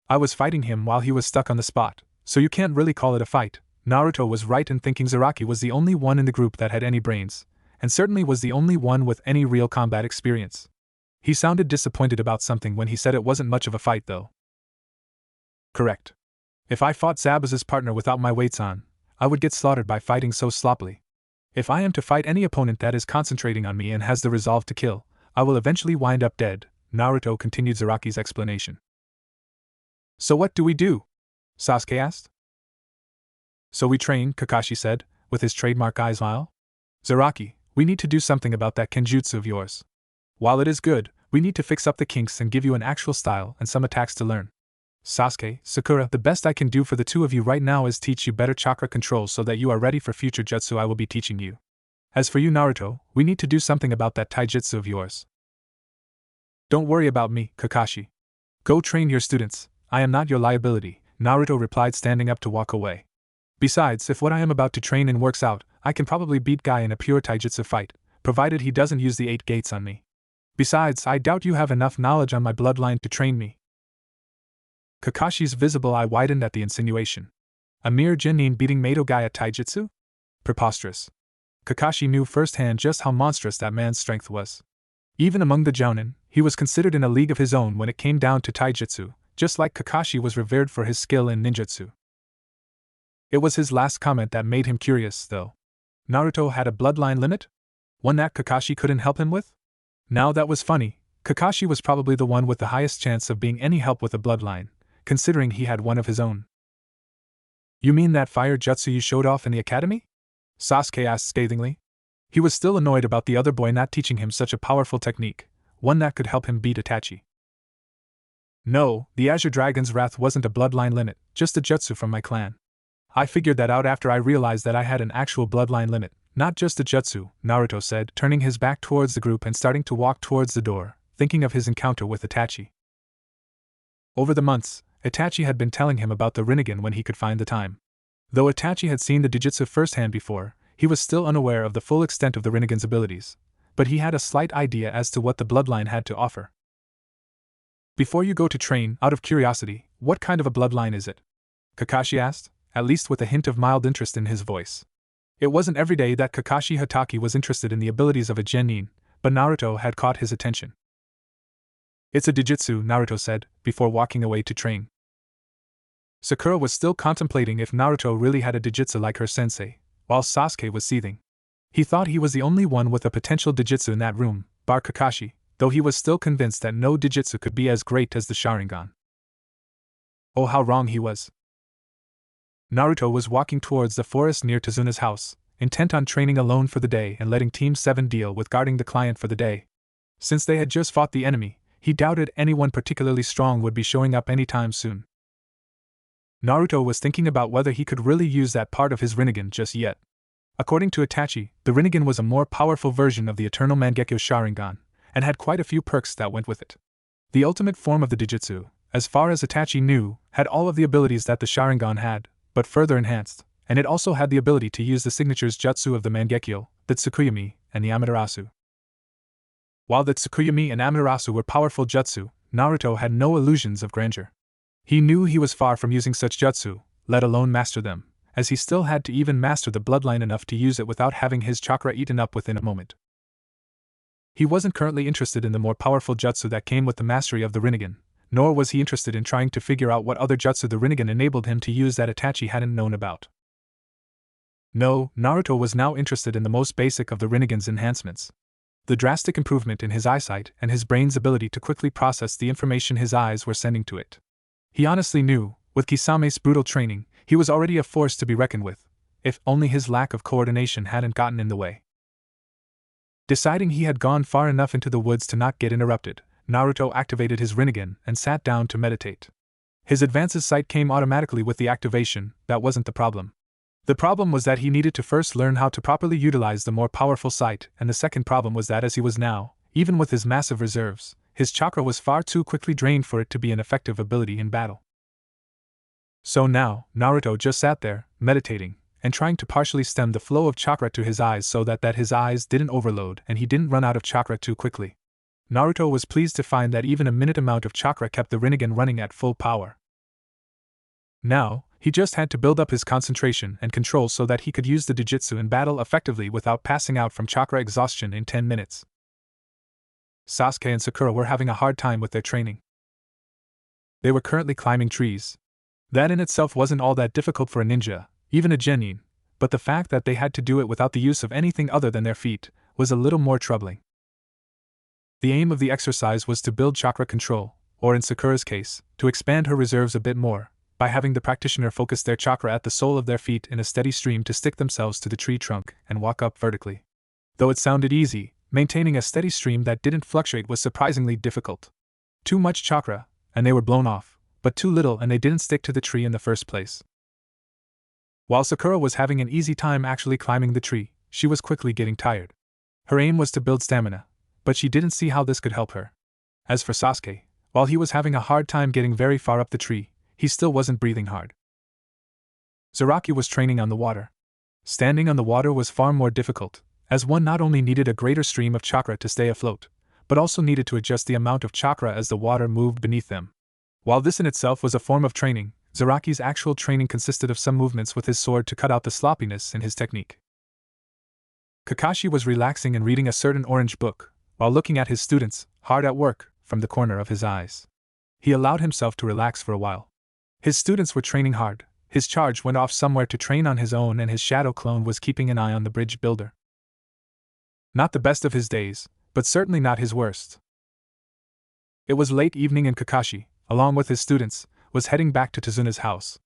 I was fighting him while he was stuck on the spot, so you can't really call it a fight." Naruto was right in thinking Zaraki was the only one in the group that had any brains, and certainly was the only one with any real combat experience. He sounded disappointed about something when he said it wasn't much of a fight though. "Correct. If I fought Zabuza's partner without my weights on, I would get slaughtered by fighting so sloppily. If I am to fight any opponent that is concentrating on me and has the resolve to kill, I will eventually wind up dead, Naruto continued Zaraki's explanation. So what do we do? Sasuke asked. So we train, Kakashi said, with his trademark eye smile. Zaraki, we need to do something about that kenjutsu of yours. While it is good, we need to fix up the kinks and give you an actual style and some attacks to learn. Sasuke, Sakura, the best I can do for the two of you right now is teach you better chakra control so that you are ready for future jutsu I will be teaching you. As for you, Naruto, we need to do something about that taijutsu of yours. Don't worry about me, Kakashi. Go train your students, I am not your liability, Naruto replied, standing up to walk away. Besides, if what I am about to train in works out, I can probably beat Guy in a pure taijutsu fight, provided he doesn't use the 8 gates on me. Besides, I doubt you have enough knowledge on my bloodline to train me. Kakashi's visible eye widened at the insinuation. A mere genin beating Mato Guy at taijutsu? Preposterous. Kakashi knew firsthand just how monstrous that man's strength was. Even among the Jounin, he was considered in a league of his own when it came down to taijutsu, just like Kakashi was revered for his skill in ninjutsu. It was his last comment that made him curious, though. Naruto had a bloodline limit? One that Kakashi couldn't help him with? Now that was funny. Kakashi was probably the one with the highest chance of being any help with a bloodline, considering he had one of his own. You mean that fire jutsu you showed off in the academy? Sasuke asked scathingly. He was still annoyed about the other boy not teaching him such a powerful technique, one that could help him beat Itachi. No, the Azure Dragon's Wrath wasn't a bloodline limit, just a jutsu from my clan. I figured that out after I realized that I had an actual bloodline limit, not just a jutsu, Naruto said, turning his back towards the group and starting to walk towards the door, thinking of his encounter with Itachi. Over the months, Itachi had been telling him about the Rinnegan when he could find the time. Though Itachi had seen the Jujutsu firsthand before, he was still unaware of the full extent of the Rinnegan's abilities, but he had a slight idea as to what the bloodline had to offer. Before you go to train, out of curiosity, what kind of a bloodline is it? Kakashi asked, at least with a hint of mild interest in his voice. It wasn't every day that Kakashi Hatake was interested in the abilities of a genin, but Naruto had caught his attention. It's a Jujutsu, Naruto said, before walking away to train. Sakura was still contemplating if Naruto really had a Jujutsu like her sensei, while Sasuke was seething. He thought he was the only one with a potential Jujutsu in that room, bar Kakashi, though he was still convinced that no Jujutsu could be as great as the Sharingan. Oh, how wrong he was. Naruto was walking towards the forest near Tazuna's house, intent on training alone for the day and letting Team 7 deal with guarding the client for the day. Since they had just fought the enemy, he doubted anyone particularly strong would be showing up anytime soon. Naruto was thinking about whether he could really use that part of his Rinnegan just yet. According to Itachi, the Rinnegan was a more powerful version of the Eternal Mangekyo Sharingan, and had quite a few perks that went with it. The ultimate form of the Jujutsu, as far as Itachi knew, had all of the abilities that the Sharingan had, but further enhanced, and it also had the ability to use the signatures jutsu of the Mangekyo, the Tsukuyomi, and the Amaterasu. While the Tsukuyomi and Amaterasu were powerful jutsu, Naruto had no illusions of grandeur. He knew he was far from using such jutsu, let alone master them, as he still had to even master the bloodline enough to use it without having his chakra eaten up within a moment. He wasn't currently interested in the more powerful jutsu that came with the mastery of the Rinnegan, nor was he interested in trying to figure out what other jutsu the Rinnegan enabled him to use that Itachi hadn't known about. No, Naruto was now interested in the most basic of the Rinnegan's enhancements. The drastic improvement in his eyesight and his brain's ability to quickly process the information his eyes were sending to it. He honestly knew, with Kisame's brutal training, he was already a force to be reckoned with, if only his lack of coordination hadn't gotten in the way. Deciding he had gone far enough into the woods to not get interrupted, Naruto activated his Rinnegan and sat down to meditate. His advances sight came automatically with the activation, that wasn't the problem. The problem was that he needed to first learn how to properly utilize the more powerful sight, and the second problem was that as he was now, even with his massive reserves, his chakra was far too quickly drained for it to be an effective ability in battle. So now, Naruto just sat there, meditating, and trying to partially stem the flow of chakra to his eyes so that his eyes didn't overload and he didn't run out of chakra too quickly. Naruto was pleased to find that even a minute amount of chakra kept the Rinnegan running at full power. Now, he just had to build up his concentration and control so that he could use the Jujutsu in battle effectively without passing out from chakra exhaustion in 10 minutes. Sasuke and Sakura were having a hard time with their training. They were currently climbing trees. That in itself wasn't all that difficult for a ninja, even a genin, but the fact that they had to do it without the use of anything other than their feet was a little more troubling. The aim of the exercise was to build chakra control, or in Sakura's case, to expand her reserves a bit more, by having the practitioner focus their chakra at the sole of their feet in a steady stream to stick themselves to the tree trunk and walk up vertically. Though it sounded easy, maintaining a steady stream that didn't fluctuate was surprisingly difficult. Too much chakra, and they were blown off, but too little and they didn't stick to the tree in the first place. While Sakura was having an easy time actually climbing the tree, she was quickly getting tired. Her aim was to build stamina, but she didn't see how this could help her. As for Sasuke, while he was having a hard time getting very far up the tree, he still wasn't breathing hard. Zaraki was training on the water. Standing on the water was far more difficult, as one not only needed a greater stream of chakra to stay afloat, but also needed to adjust the amount of chakra as the water moved beneath them. While this in itself was a form of training, Zaraki's actual training consisted of some movements with his sword to cut out the sloppiness in his technique. Kakashi was relaxing and reading a certain orange book, while looking at his students, hard at work, from the corner of his eyes. He allowed himself to relax for a while. His students were training hard, his charge went off somewhere to train on his own, and his shadow clone was keeping an eye on the bridge builder. Not the best of his days, but certainly not his worst. It was late evening and Kakashi, along with his students, was heading back to Tazuna's house.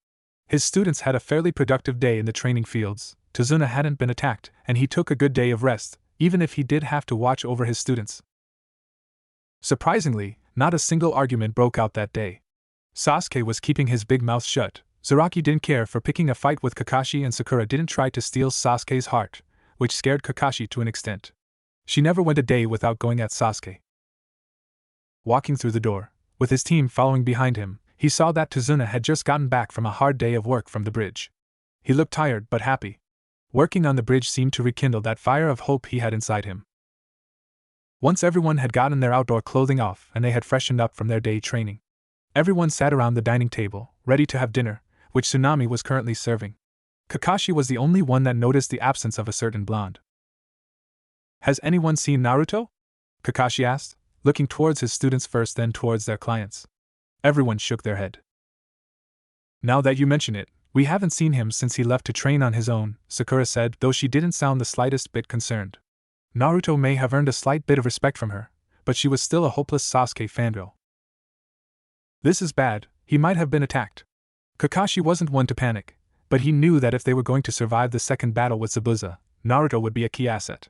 His students had a fairly productive day in the training fields, Tazuna hadn't been attacked, and he took a good day of rest, even if he did have to watch over his students. Surprisingly, not a single argument broke out that day. Sasuke was keeping his big mouth shut, Zaraki didn't care for picking a fight with Kakashi, and Sakura didn't try to steal Sasuke's heart, which scared Kakashi to an extent. She never went a day without going at Sasuke. Walking through the door, with his team following behind him, he saw that Tazuna had just gotten back from a hard day of work from the bridge. He looked tired but happy. Working on the bridge seemed to rekindle that fire of hope he had inside him. Once everyone had gotten their outdoor clothing off and they had freshened up from their day training, everyone sat around the dining table, ready to have dinner, which Tsunami was currently serving. Kakashi was the only one that noticed the absence of a certain blonde. "Has anyone seen Naruto?" Kakashi asked, looking towards his students first, then towards their clients. Everyone shook their head. "Now that you mention it, we haven't seen him since he left to train on his own," Sakura said, though she didn't sound the slightest bit concerned. Naruto may have earned a slight bit of respect from her, but she was still a hopeless Sasuke fangirl. "This is bad, he might have been attacked." Kakashi wasn't one to panic, but he knew that if they were going to survive the second battle with Zabuza, Naruto would be a key asset.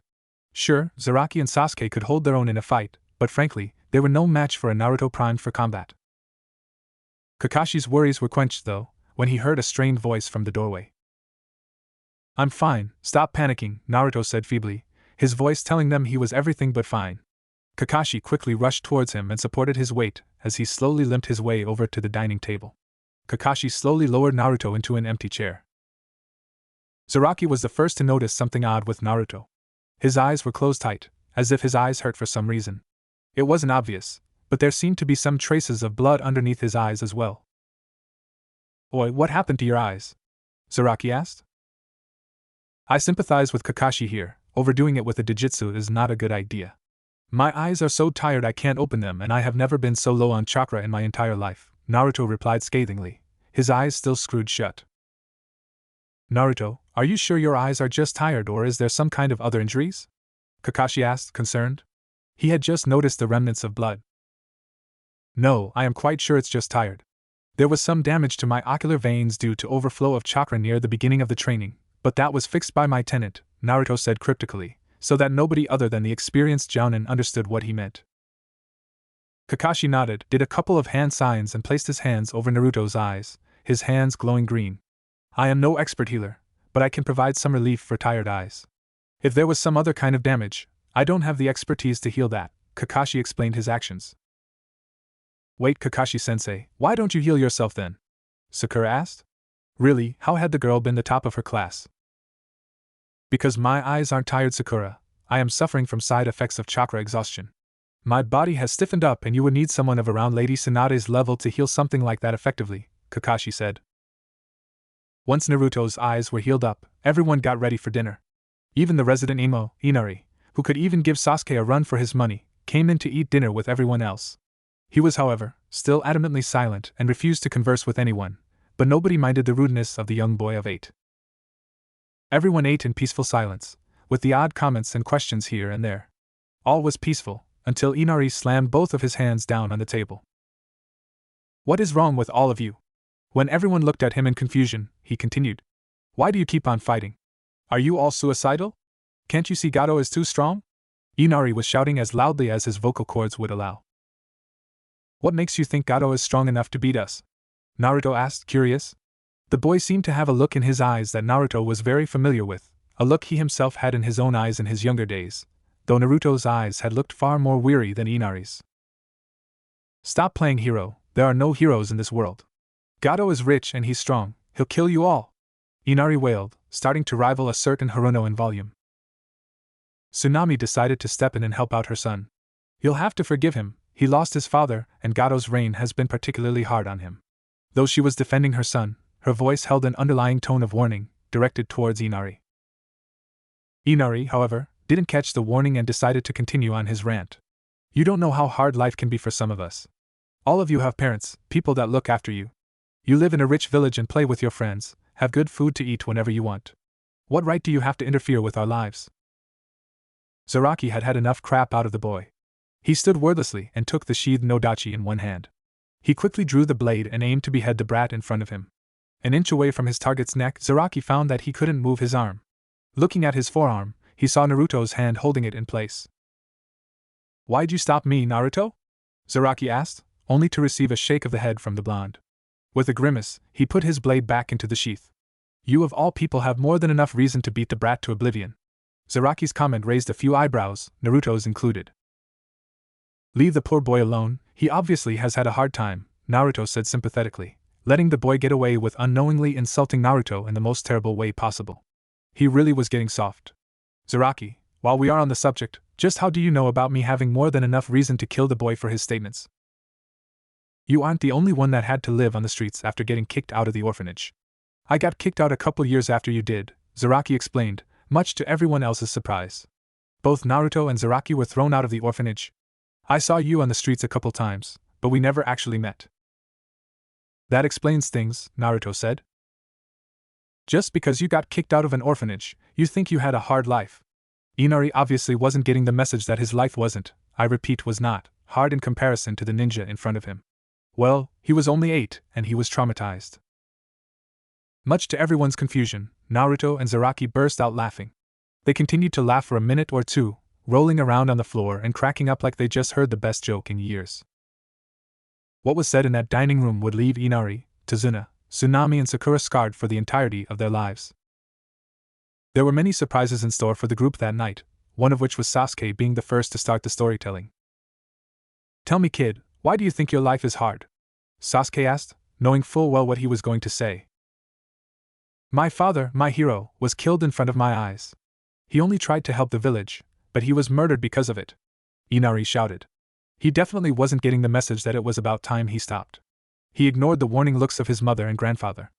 Sure, Zaraki and Sasuke could hold their own in a fight, but frankly, they were no match for a Naruto primed for combat. Kakashi's worries were quenched, though, when he heard a strained voice from the doorway. "I'm fine, stop panicking," Naruto said feebly, his voice telling them he was everything but fine. Kakashi quickly rushed towards him and supported his weight as he slowly limped his way over to the dining table. Kakashi slowly lowered Naruto into an empty chair. Zaraki was the first to notice something odd with Naruto. His eyes were closed tight, as if his eyes hurt for some reason. It wasn't obvious, but there seemed to be some traces of blood underneath his eyes as well. "Oi, what happened to your eyes?" Zaraki asked. "I sympathize with Kakashi here, overdoing it with a Dijitsu is not a good idea. My eyes are so tired I can't open them, and I have never been so low on chakra in my entire life," Naruto replied scathingly, his eyes still screwed shut. "Naruto, are you sure your eyes are just tired, or is there some kind of other injuries?" Kakashi asked, concerned. He had just noticed the remnants of blood. "No, I am quite sure it's just tired. There was some damage to my ocular veins due to overflow of chakra near the beginning of the training, but that was fixed by my tenant," Naruto said cryptically, so that nobody other than the experienced jounin understood what he meant. Kakashi nodded, did a couple of hand signs and placed his hands over Naruto's eyes, his hands glowing green. "I am no expert healer, but I can provide some relief for tired eyes. If there was some other kind of damage, I don't have the expertise to heal that," Kakashi explained his actions. "Wait, Kakashi-sensei, why don't you heal yourself then?" Sakura asked. Really, how had the girl been the top of her class? "Because my eyes aren't tired, Sakura. I am suffering from side effects of chakra exhaustion. My body has stiffened up and you would need someone of around Lady Tsunade's level to heal something like that effectively," Kakashi said. Once Naruto's eyes were healed up, everyone got ready for dinner. Even the resident emo, Inari, who could even give Sasuke a run for his money, came in to eat dinner with everyone else. He was, however, still adamantly silent and refused to converse with anyone, but nobody minded the rudeness of the young boy of 8. Everyone ate in peaceful silence, with the odd comments and questions here and there. All was peaceful, until Inari slammed both of his hands down on the table. "What is wrong with all of you?" When everyone looked at him in confusion, he continued. "Why do you keep on fighting? Are you all suicidal? Can't you see Gato is too strong?" Inari was shouting as loudly as his vocal cords would allow. "What makes you think Gato is strong enough to beat us?" Naruto asked, curious. The boy seemed to have a look in his eyes that Naruto was very familiar with, a look he himself had in his own eyes in his younger days, though Naruto's eyes had looked far more weary than Inari's. "Stop playing hero, there are no heroes in this world. Gato is rich and he's strong, he'll kill you all," Inari wailed, starting to rival a certain Haruno in volume. Tsunami decided to step in and help out her son. "You'll have to forgive him, he lost his father, and Gato's reign has been particularly hard on him." Though she was defending her son, her voice held an underlying tone of warning, directed towards Inari. Inari, however, didn't catch the warning and decided to continue on his rant. "You don't know how hard life can be for some of us. All of you have parents, people that look after you. You live in a rich village and play with your friends, have good food to eat whenever you want. What right do you have to interfere with our lives?" Zaraki had had enough crap out of the boy. He stood wordlessly and took the sheathed nodachi in one hand. He quickly drew the blade and aimed to behead the brat in front of him. An inch away from his target's neck, Zaraki found that he couldn't move his arm. Looking at his forearm, he saw Naruto's hand holding it in place. "Why'd you stop me, Naruto?" Zaraki asked, only to receive a shake of the head from the blonde. With a grimace, he put his blade back into the sheath. "You of all people have more than enough reason to beat the brat to oblivion." Zaraki's comment raised a few eyebrows, Naruto's included. "Leave the poor boy alone, he obviously has had a hard time," Naruto said sympathetically, letting the boy get away with unknowingly insulting Naruto in the most terrible way possible. He really was getting soft. "Zaraki, while we are on the subject, just how do you know about me having more than enough reason to kill the boy for his statements? You aren't the only one that had to live on the streets after getting kicked out of the orphanage. I got kicked out a couple years after you did," Zaraki explained, much to everyone else's surprise. "Both Naruto and Zaraki were thrown out of the orphanage. I saw you on the streets a couple times, but we never actually met." "That explains things," Naruto said. "Just because you got kicked out of an orphanage, you think you had a hard life." Inari obviously wasn't getting the message that his life wasn't, I repeat was not, hard in comparison to the ninja in front of him. Well, he was only 8, and he was traumatized. Much to everyone's confusion, Naruto and Zaraki burst out laughing. They continued to laugh for a minute or two, rolling around on the floor and cracking up like they just heard the best joke in years. What was said in that dining room would leave Inari, Tazuna, Tsunami and Sakura scarred for the entirety of their lives. There were many surprises in store for the group that night, one of which was Sasuke being the first to start the storytelling. "Tell me, kid, why do you think your life is hard?" Sasuke asked, knowing full well what he was going to say. "My father, my hero, was killed in front of my eyes. He only tried to help the village, but he was murdered because of it," Inari shouted. He definitely wasn't getting the message that it was about time he stopped. He ignored the warning looks of his mother and grandfather.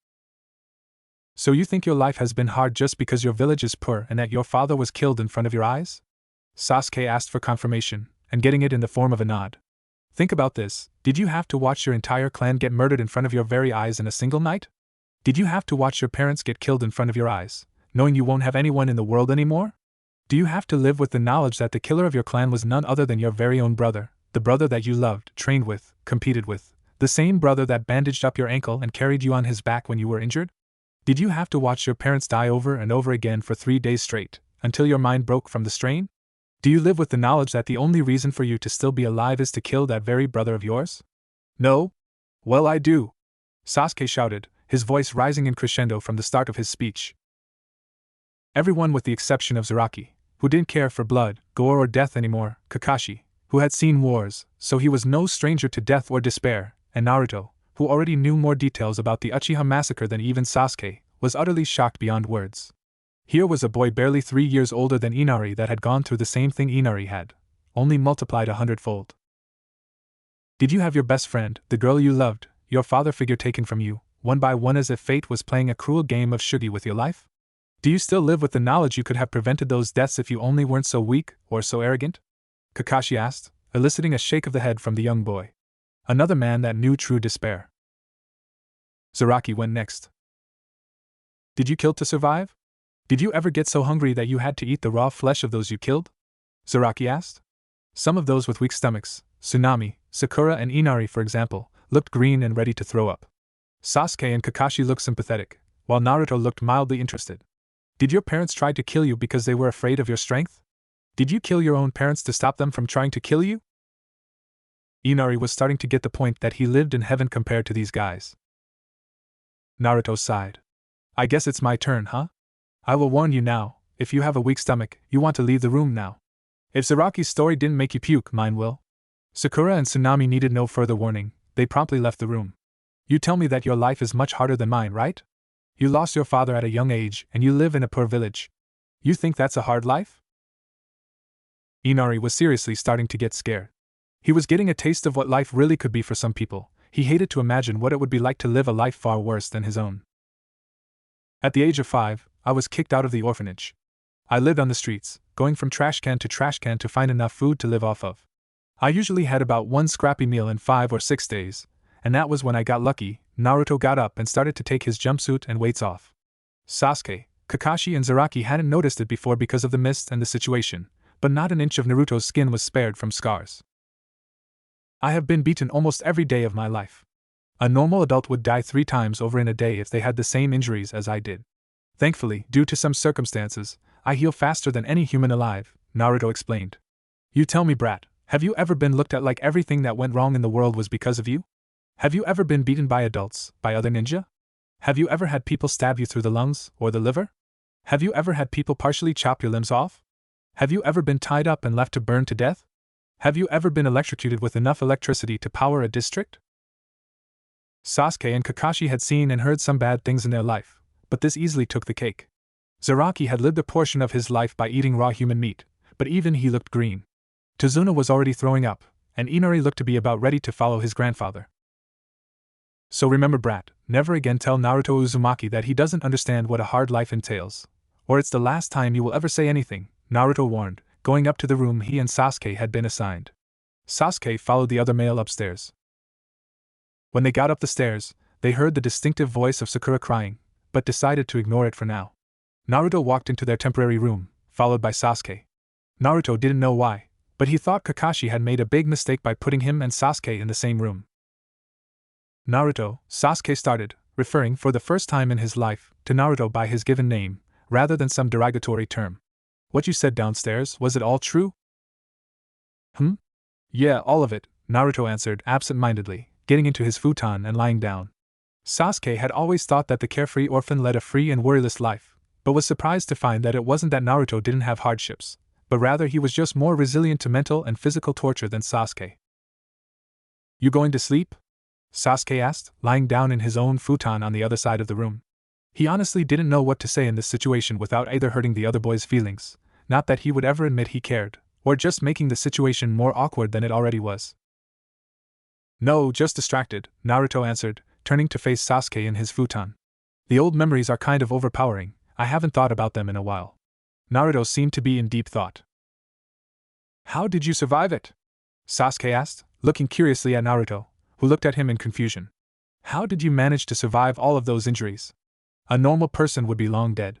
"So you think your life has been hard just because your village is poor and that your father was killed in front of your eyes?" Sasuke asked for confirmation, and getting it in the form of a nod. "Think about this, did you have to watch your entire clan get murdered in front of your very eyes in a single night? Did you have to watch your parents get killed in front of your eyes, knowing you won't have anyone in the world anymore? Do you have to live with the knowledge that the killer of your clan was none other than your very own brother, the brother that you loved, trained with, competed with, the same brother that bandaged up your ankle and carried you on his back when you were injured? Did you have to watch your parents die over and over again for 3 days straight, until your mind broke from the strain? Do you live with the knowledge that the only reason for you to still be alive is to kill that very brother of yours?" "No? Well, I do," Sasuke shouted, his voice rising in crescendo from the start of his speech. Everyone with the exception of Zaraki, who didn't care for blood, gore or death anymore, Kakashi, who had seen wars, so he was no stranger to death or despair, and Naruto, who already knew more details about the Uchiha massacre than even Sasuke, was utterly shocked beyond words. Here was a boy barely 3 years older than Inari that had gone through the same thing Inari had, only multiplied 100-fold. "Did you have your best friend, the girl you loved, your father figure taken from you, one by one as if fate was playing a cruel game of shugi with your life? Do you still live with the knowledge you could have prevented those deaths if you only weren't so weak, or so arrogant?" Kakashi asked, eliciting a shake of the head from the young boy. Another man that knew true despair. Zaraki went next. "Did you kill to survive?" Did you ever get so hungry that you had to eat the raw flesh of those you killed? Zaraki asked. Some of those with weak stomachs, Tsunami, Sakura and Inari for example, looked green and ready to throw up. Sasuke and Kakashi looked sympathetic, while Naruto looked mildly interested. Did your parents try to kill you because they were afraid of your strength? Did you kill your own parents to stop them from trying to kill you? Inari was starting to get the point that he lived in heaven compared to these guys. Naruto sighed. I guess it's my turn, huh? I will warn you now, if you have a weak stomach, you want to leave the room now. If Zaraki's story didn't make you puke, mine will. Sakura and Tsunami needed no further warning, they promptly left the room. You tell me that your life is much harder than mine, right? You lost your father at a young age and you live in a poor village. You think that's a hard life? Inari was seriously starting to get scared. He was getting a taste of what life really could be for some people. He hated to imagine what it would be like to live a life far worse than his own. At the age of 5, I was kicked out of the orphanage. I lived on the streets, going from trash can to find enough food to live off of. I usually had about one scrappy meal in 5 or 6 days, and that was when I got lucky. Naruto got up and started to take his jumpsuit and weights off. Sasuke, Kakashi and Zaraki hadn't noticed it before because of the mist and the situation, but not an inch of Naruto's skin was spared from scars. I have been beaten almost every day of my life. A normal adult would die 3 times over in a day if they had the same injuries as I did. Thankfully, due to some circumstances, I heal faster than any human alive, Naruto explained. You tell me, brat, have you ever been looked at like everything that went wrong in the world was because of you? Have you ever been beaten by adults, by other ninja? Have you ever had people stab you through the lungs or the liver? Have you ever had people partially chop your limbs off? Have you ever been tied up and left to burn to death? Have you ever been electrocuted with enough electricity to power a district? Sasuke and Kakashi had seen and heard some bad things in their life, but this easily took the cake. Zaraki had lived a portion of his life by eating raw human meat, but even he looked green. Tazuna was already throwing up, and Inari looked to be about ready to follow his grandfather. So remember, brat, never again tell Naruto Uzumaki that he doesn't understand what a hard life entails, or it's the last time you will ever say anything, Naruto warned, going up to the room he and Sasuke had been assigned. Sasuke followed the other male upstairs. When they got up the stairs, they heard the distinctive voice of Sakura crying, but decided to ignore it for now. Naruto walked into their temporary room, followed by Sasuke. Naruto didn't know why, but he thought Kakashi had made a big mistake by putting him and Sasuke in the same room. Naruto, Sasuke started, referring for the first time in his life to Naruto by his given name, rather than some derogatory term. What you said downstairs, was it all true? Yeah, all of it, Naruto answered absent-mindedly, getting into his futon and lying down. Sasuke had always thought that the carefree orphan led a free and worryless life, but was surprised to find that it wasn't that Naruto didn't have hardships, but rather he was just more resilient to mental and physical torture than Sasuke. You going to sleep? Sasuke asked, lying down in his own futon on the other side of the room. He honestly didn't know what to say in this situation without either hurting the other boy's feelings, not that he would ever admit he cared, or just making the situation more awkward than it already was. No, just distracted, Naruto answered, turning to face Sasuke in his futon. The old memories are kind of overpowering, I haven't thought about them in a while. Naruto seemed to be in deep thought. How did you survive it? Sasuke asked, looking curiously at Naruto, who looked at him in confusion. How did you manage to survive all of those injuries? A normal person would be long dead.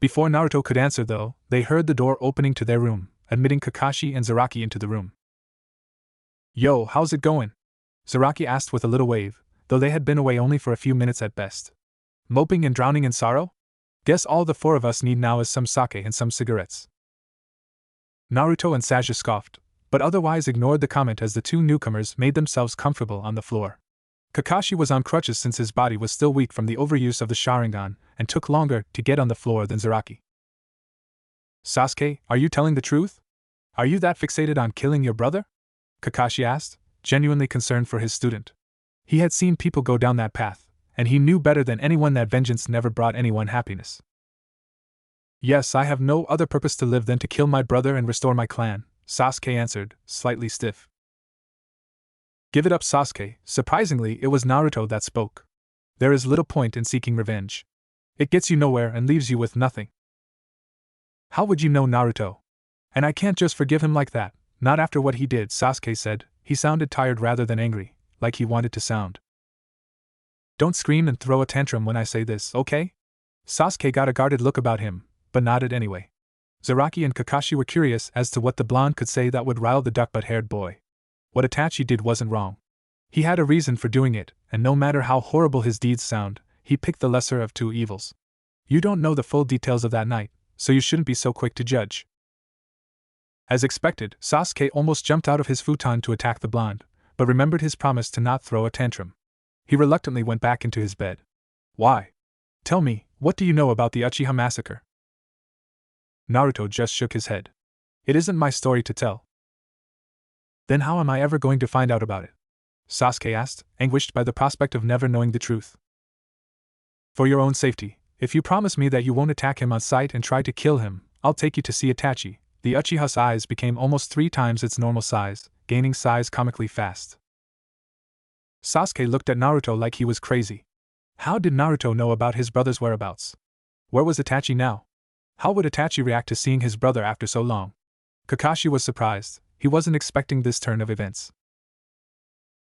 Before Naruto could answer though, they heard the door opening to their room, admitting Kakashi and Zaraki into the room. Yo, how's it going? Zaraki asked with a little wave, though they had been away only for a few minutes at best. Moping and drowning in sorrow? Guess all the 4 of us need now is some sake and some cigarettes. Naruto and Sasuke scoffed, but otherwise ignored the comment as the 2 newcomers made themselves comfortable on the floor. Kakashi was on crutches since his body was still weak from the overuse of the Sharingan, and took longer to get on the floor than Zaraki. Sasuke, are you telling the truth? Are you that fixated on killing your brother? Kakashi asked, genuinely concerned for his student. He had seen people go down that path, and he knew better than anyone that vengeance never brought anyone happiness. Yes, I have no other purpose to live than to kill my brother and restore my clan, Sasuke answered, slightly stiff. Give it up, Sasuke. Surprisingly, it was Naruto that spoke. There is little point in seeking revenge. It gets you nowhere and leaves you with nothing. How would you know Naruto? And I can't just forgive him like that, not after what he did, Sasuke said. He sounded tired rather than angry, like he wanted to sound. Don't scream and throw a tantrum when I say this, okay? Sasuke got a guarded look about him, but nodded anyway. Zaraki and Kakashi were curious as to what the blonde could say that would rile the duck-butt-haired boy. What Itachi did wasn't wrong. He had a reason for doing it, and no matter how horrible his deeds sound, he picked the lesser of two evils. You don't know the full details of that night, so you shouldn't be so quick to judge. As expected, Sasuke almost jumped out of his futon to attack the blonde, but remembered his promise to not throw a tantrum. He reluctantly went back into his bed. Why? Tell me, what do you know about the Uchiha massacre? Naruto just shook his head. It isn't my story to tell. Then how am I ever going to find out about it? Sasuke asked, anguished by the prospect of never knowing the truth. For your own safety, if you promise me that you won't attack him on sight and try to kill him, I'll take you to see Itachi. The Uchiha's eyes became almost 3 times its normal size, gaining size comically fast. Sasuke looked at Naruto like he was crazy. How did Naruto know about his brother's whereabouts? Where was Itachi now? How would Itachi react to seeing his brother after so long? Kakashi was surprised. He wasn't expecting this turn of events.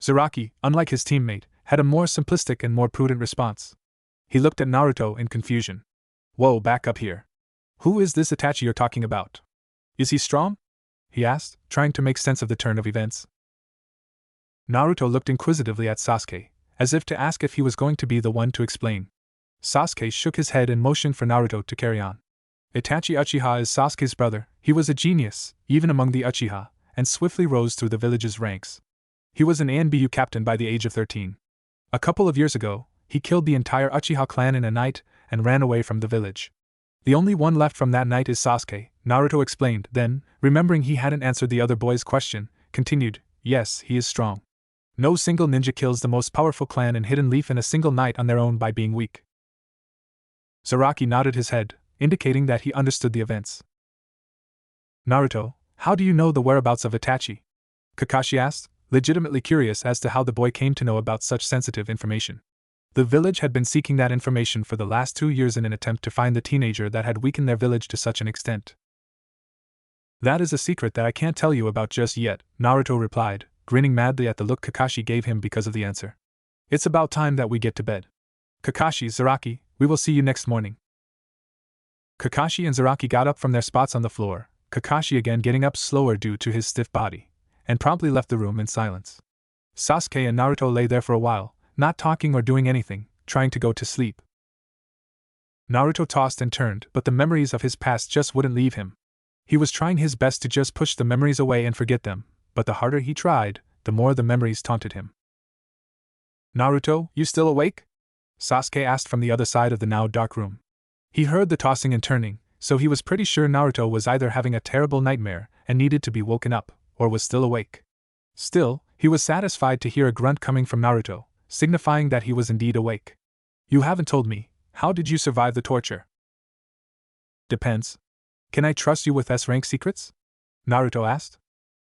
Zaraki, unlike his teammate, had a more simplistic and more prudent response. He looked at Naruto in confusion. Whoa, back up here. Who is this Itachi you're talking about? Is he strong? He asked, trying to make sense of the turn of events. Naruto looked inquisitively at Sasuke, as if to ask if he was going to be the one to explain. Sasuke shook his head and motioned for Naruto to carry on. Itachi Uchiha is Sasuke's brother. He was a genius, even among the Uchiha, and swiftly rose through the village's ranks. He was an ANBU captain by the age of 13. A couple of years ago, he killed the entire Uchiha clan in a night and ran away from the village. The only one left from that night is Sasuke, Naruto explained, then, remembering he hadn't answered the other boy's question, continued, yes, he is strong. No single ninja kills the most powerful clan in Hidden Leaf in a single night on their own by being weak. Zaraki nodded his head, indicating that he understood the events. Naruto, how do you know the whereabouts of Itachi? Kakashi asked, legitimately curious as to how the boy came to know about such sensitive information. The village had been seeking that information for the last 2 years in an attempt to find the teenager that had weakened their village to such an extent. That is a secret that I can't tell you about just yet, Naruto replied, grinning madly at the look Kakashi gave him because of the answer. It's about time that we get to bed. Kakashi, Zaraki, we will see you next morning. Kakashi and Zaraki got up from their spots on the floor, Kakashi again getting up slower due to his stiff body, and promptly left the room in silence. Sasuke and Naruto lay there for a while, not talking or doing anything, trying to go to sleep. Naruto tossed and turned, but the memories of his past just wouldn't leave him. He was trying his best to just push the memories away and forget them, but the harder he tried, the more the memories taunted him. Naruto, you still awake? Sasuke asked from the other side of the now dark room. He heard the tossing and turning, so he was pretty sure Naruto was either having a terrible nightmare and needed to be woken up, or was still awake. Still, he was satisfied to hear a grunt coming from Naruto, signifying that he was indeed awake. You haven't told me, how did you survive the torture? Depends. Can I trust you with S-rank secrets? Naruto asked.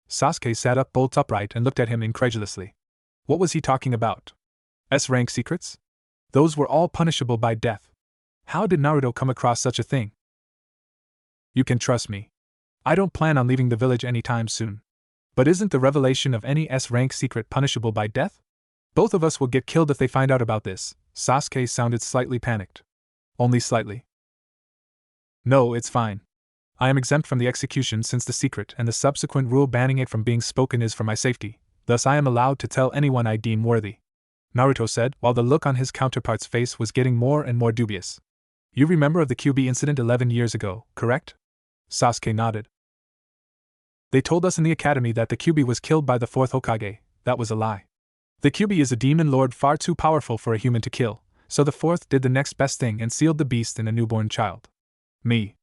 Sasuke sat up bolt upright and looked at him incredulously. What was he talking about? S-rank secrets? Those were all punishable by death. How did Naruto come across such a thing? You can trust me. I don't plan on leaving the village anytime soon. But isn't the revelation of any S-rank secret punishable by death? Both of us will get killed if they find out about this. Sasuke sounded slightly panicked. Only slightly. No, it's fine. I am exempt from the execution since the secret and the subsequent rule banning it from being spoken is for my safety, thus I am allowed to tell anyone I deem worthy. Naruto said, while the look on his counterpart's face was getting more and more dubious. You remember of the Kyuubi incident 11 years ago, correct? Sasuke nodded. They told us in the academy that the Kyuubi was killed by the 4th Hokage. That was a lie. The Kyuubi is a demon lord far too powerful for a human to kill, so the 4th did the next best thing and sealed the beast in a newborn child. Me.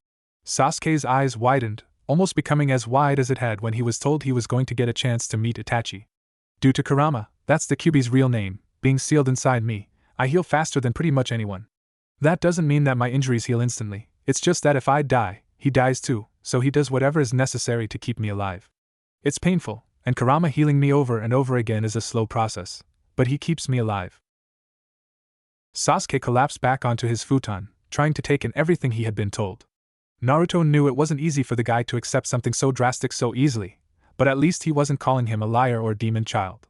Sasuke's eyes widened, almost becoming as wide as it had when he was told he was going to get a chance to meet Itachi. Due to Kurama, that's the Kyuubi's real name, being sealed inside me, I heal faster than pretty much anyone. That doesn't mean that my injuries heal instantly, it's just that if I die, he dies too, so he does whatever is necessary to keep me alive. It's painful, and Kurama healing me over and over again is a slow process, but he keeps me alive. Sasuke collapsed back onto his futon, trying to take in everything he had been told. Naruto knew it wasn't easy for the guy to accept something so drastic so easily, but at least he wasn't calling him a liar or demon child.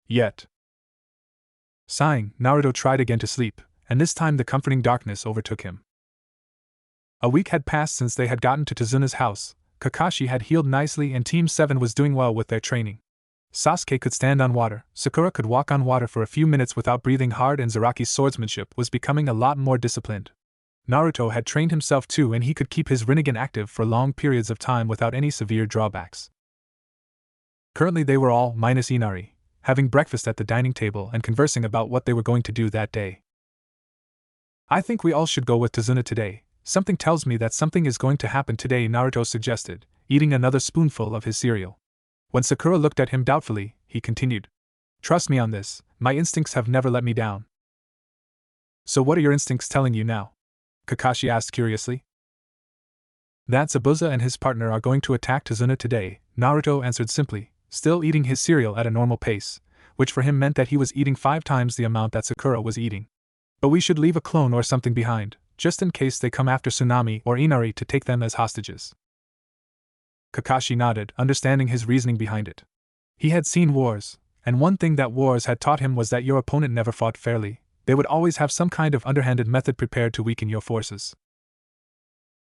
Yet. Sighing, Naruto tried again to sleep, and this time the comforting darkness overtook him. A week had passed since they had gotten to Tazuna's house. Kakashi had healed nicely and Team 7 was doing well with their training. Sasuke could stand on water, Sakura could walk on water for a few minutes without breathing hard, and Zaraki's swordsmanship was becoming a lot more disciplined. Naruto had trained himself too, and he could keep his Rinnegan active for long periods of time without any severe drawbacks. Currently they were all, minus Inari, having breakfast at the dining table and conversing about what they were going to do that day. "I think we all should go with Tazuna today. Something tells me that something is going to happen today," Naruto suggested, eating another spoonful of his cereal. When Sakura looked at him doubtfully, he continued, "Trust me on this, my instincts have never let me down." "So what are your instincts telling you now?" Kakashi asked curiously. "That Zabuza and his partner are going to attack Tazuna today," Naruto answered simply, still eating his cereal at a normal pace, which for him meant that he was eating 5 times the amount that Sakura was eating. "But we should leave a clone or something behind, just in case they come after Tsunami or Inari to take them as hostages." Kakashi nodded, understanding his reasoning behind it. He had seen wars, and one thing that wars had taught him was that your opponent never fought fairly. They would always have some kind of underhanded method prepared to weaken your forces.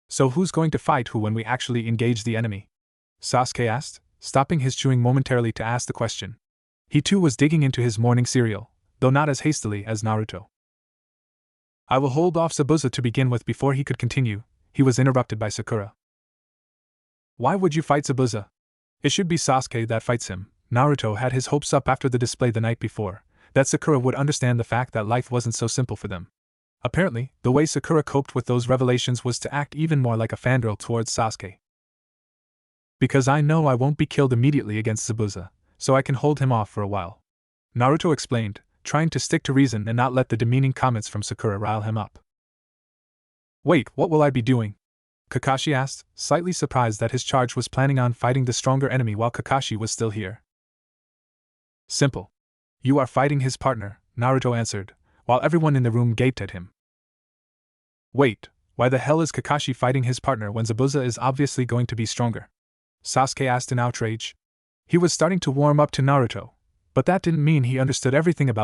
"So who's going to fight who when we actually engage the enemy?" Sasuke asked, stopping his chewing momentarily to ask the question. He too was digging into his morning cereal, though not as hastily as Naruto. "I will hold off Zabuza to begin with." Before he could continue, he was interrupted by Sakura. "Why would you fight Zabuza? It should be Sasuke that fights him." Naruto had his hopes up after the display the night before, that Sakura would understand the fact that life wasn't so simple for them. Apparently, the way Sakura coped with those revelations was to act even more like a fangirl towards Sasuke. "Because I know I won't be killed immediately against Zabuza, so I can hold him off for a while," Naruto explained, trying to stick to reason and not let the demeaning comments from Sakura rile him up. "Wait, what will I be doing?" Kakashi asked, slightly surprised that his charge was planning on fighting the stronger enemy while Kakashi was still here. "Simple. You are fighting his partner," Naruto answered, while everyone in the room gaped at him. "Wait, why the hell is Kakashi fighting his partner when Zabuza is obviously going to be stronger?" Sasuke asked in outrage. He was starting to warm up to Naruto, but that didn't mean he understood everything about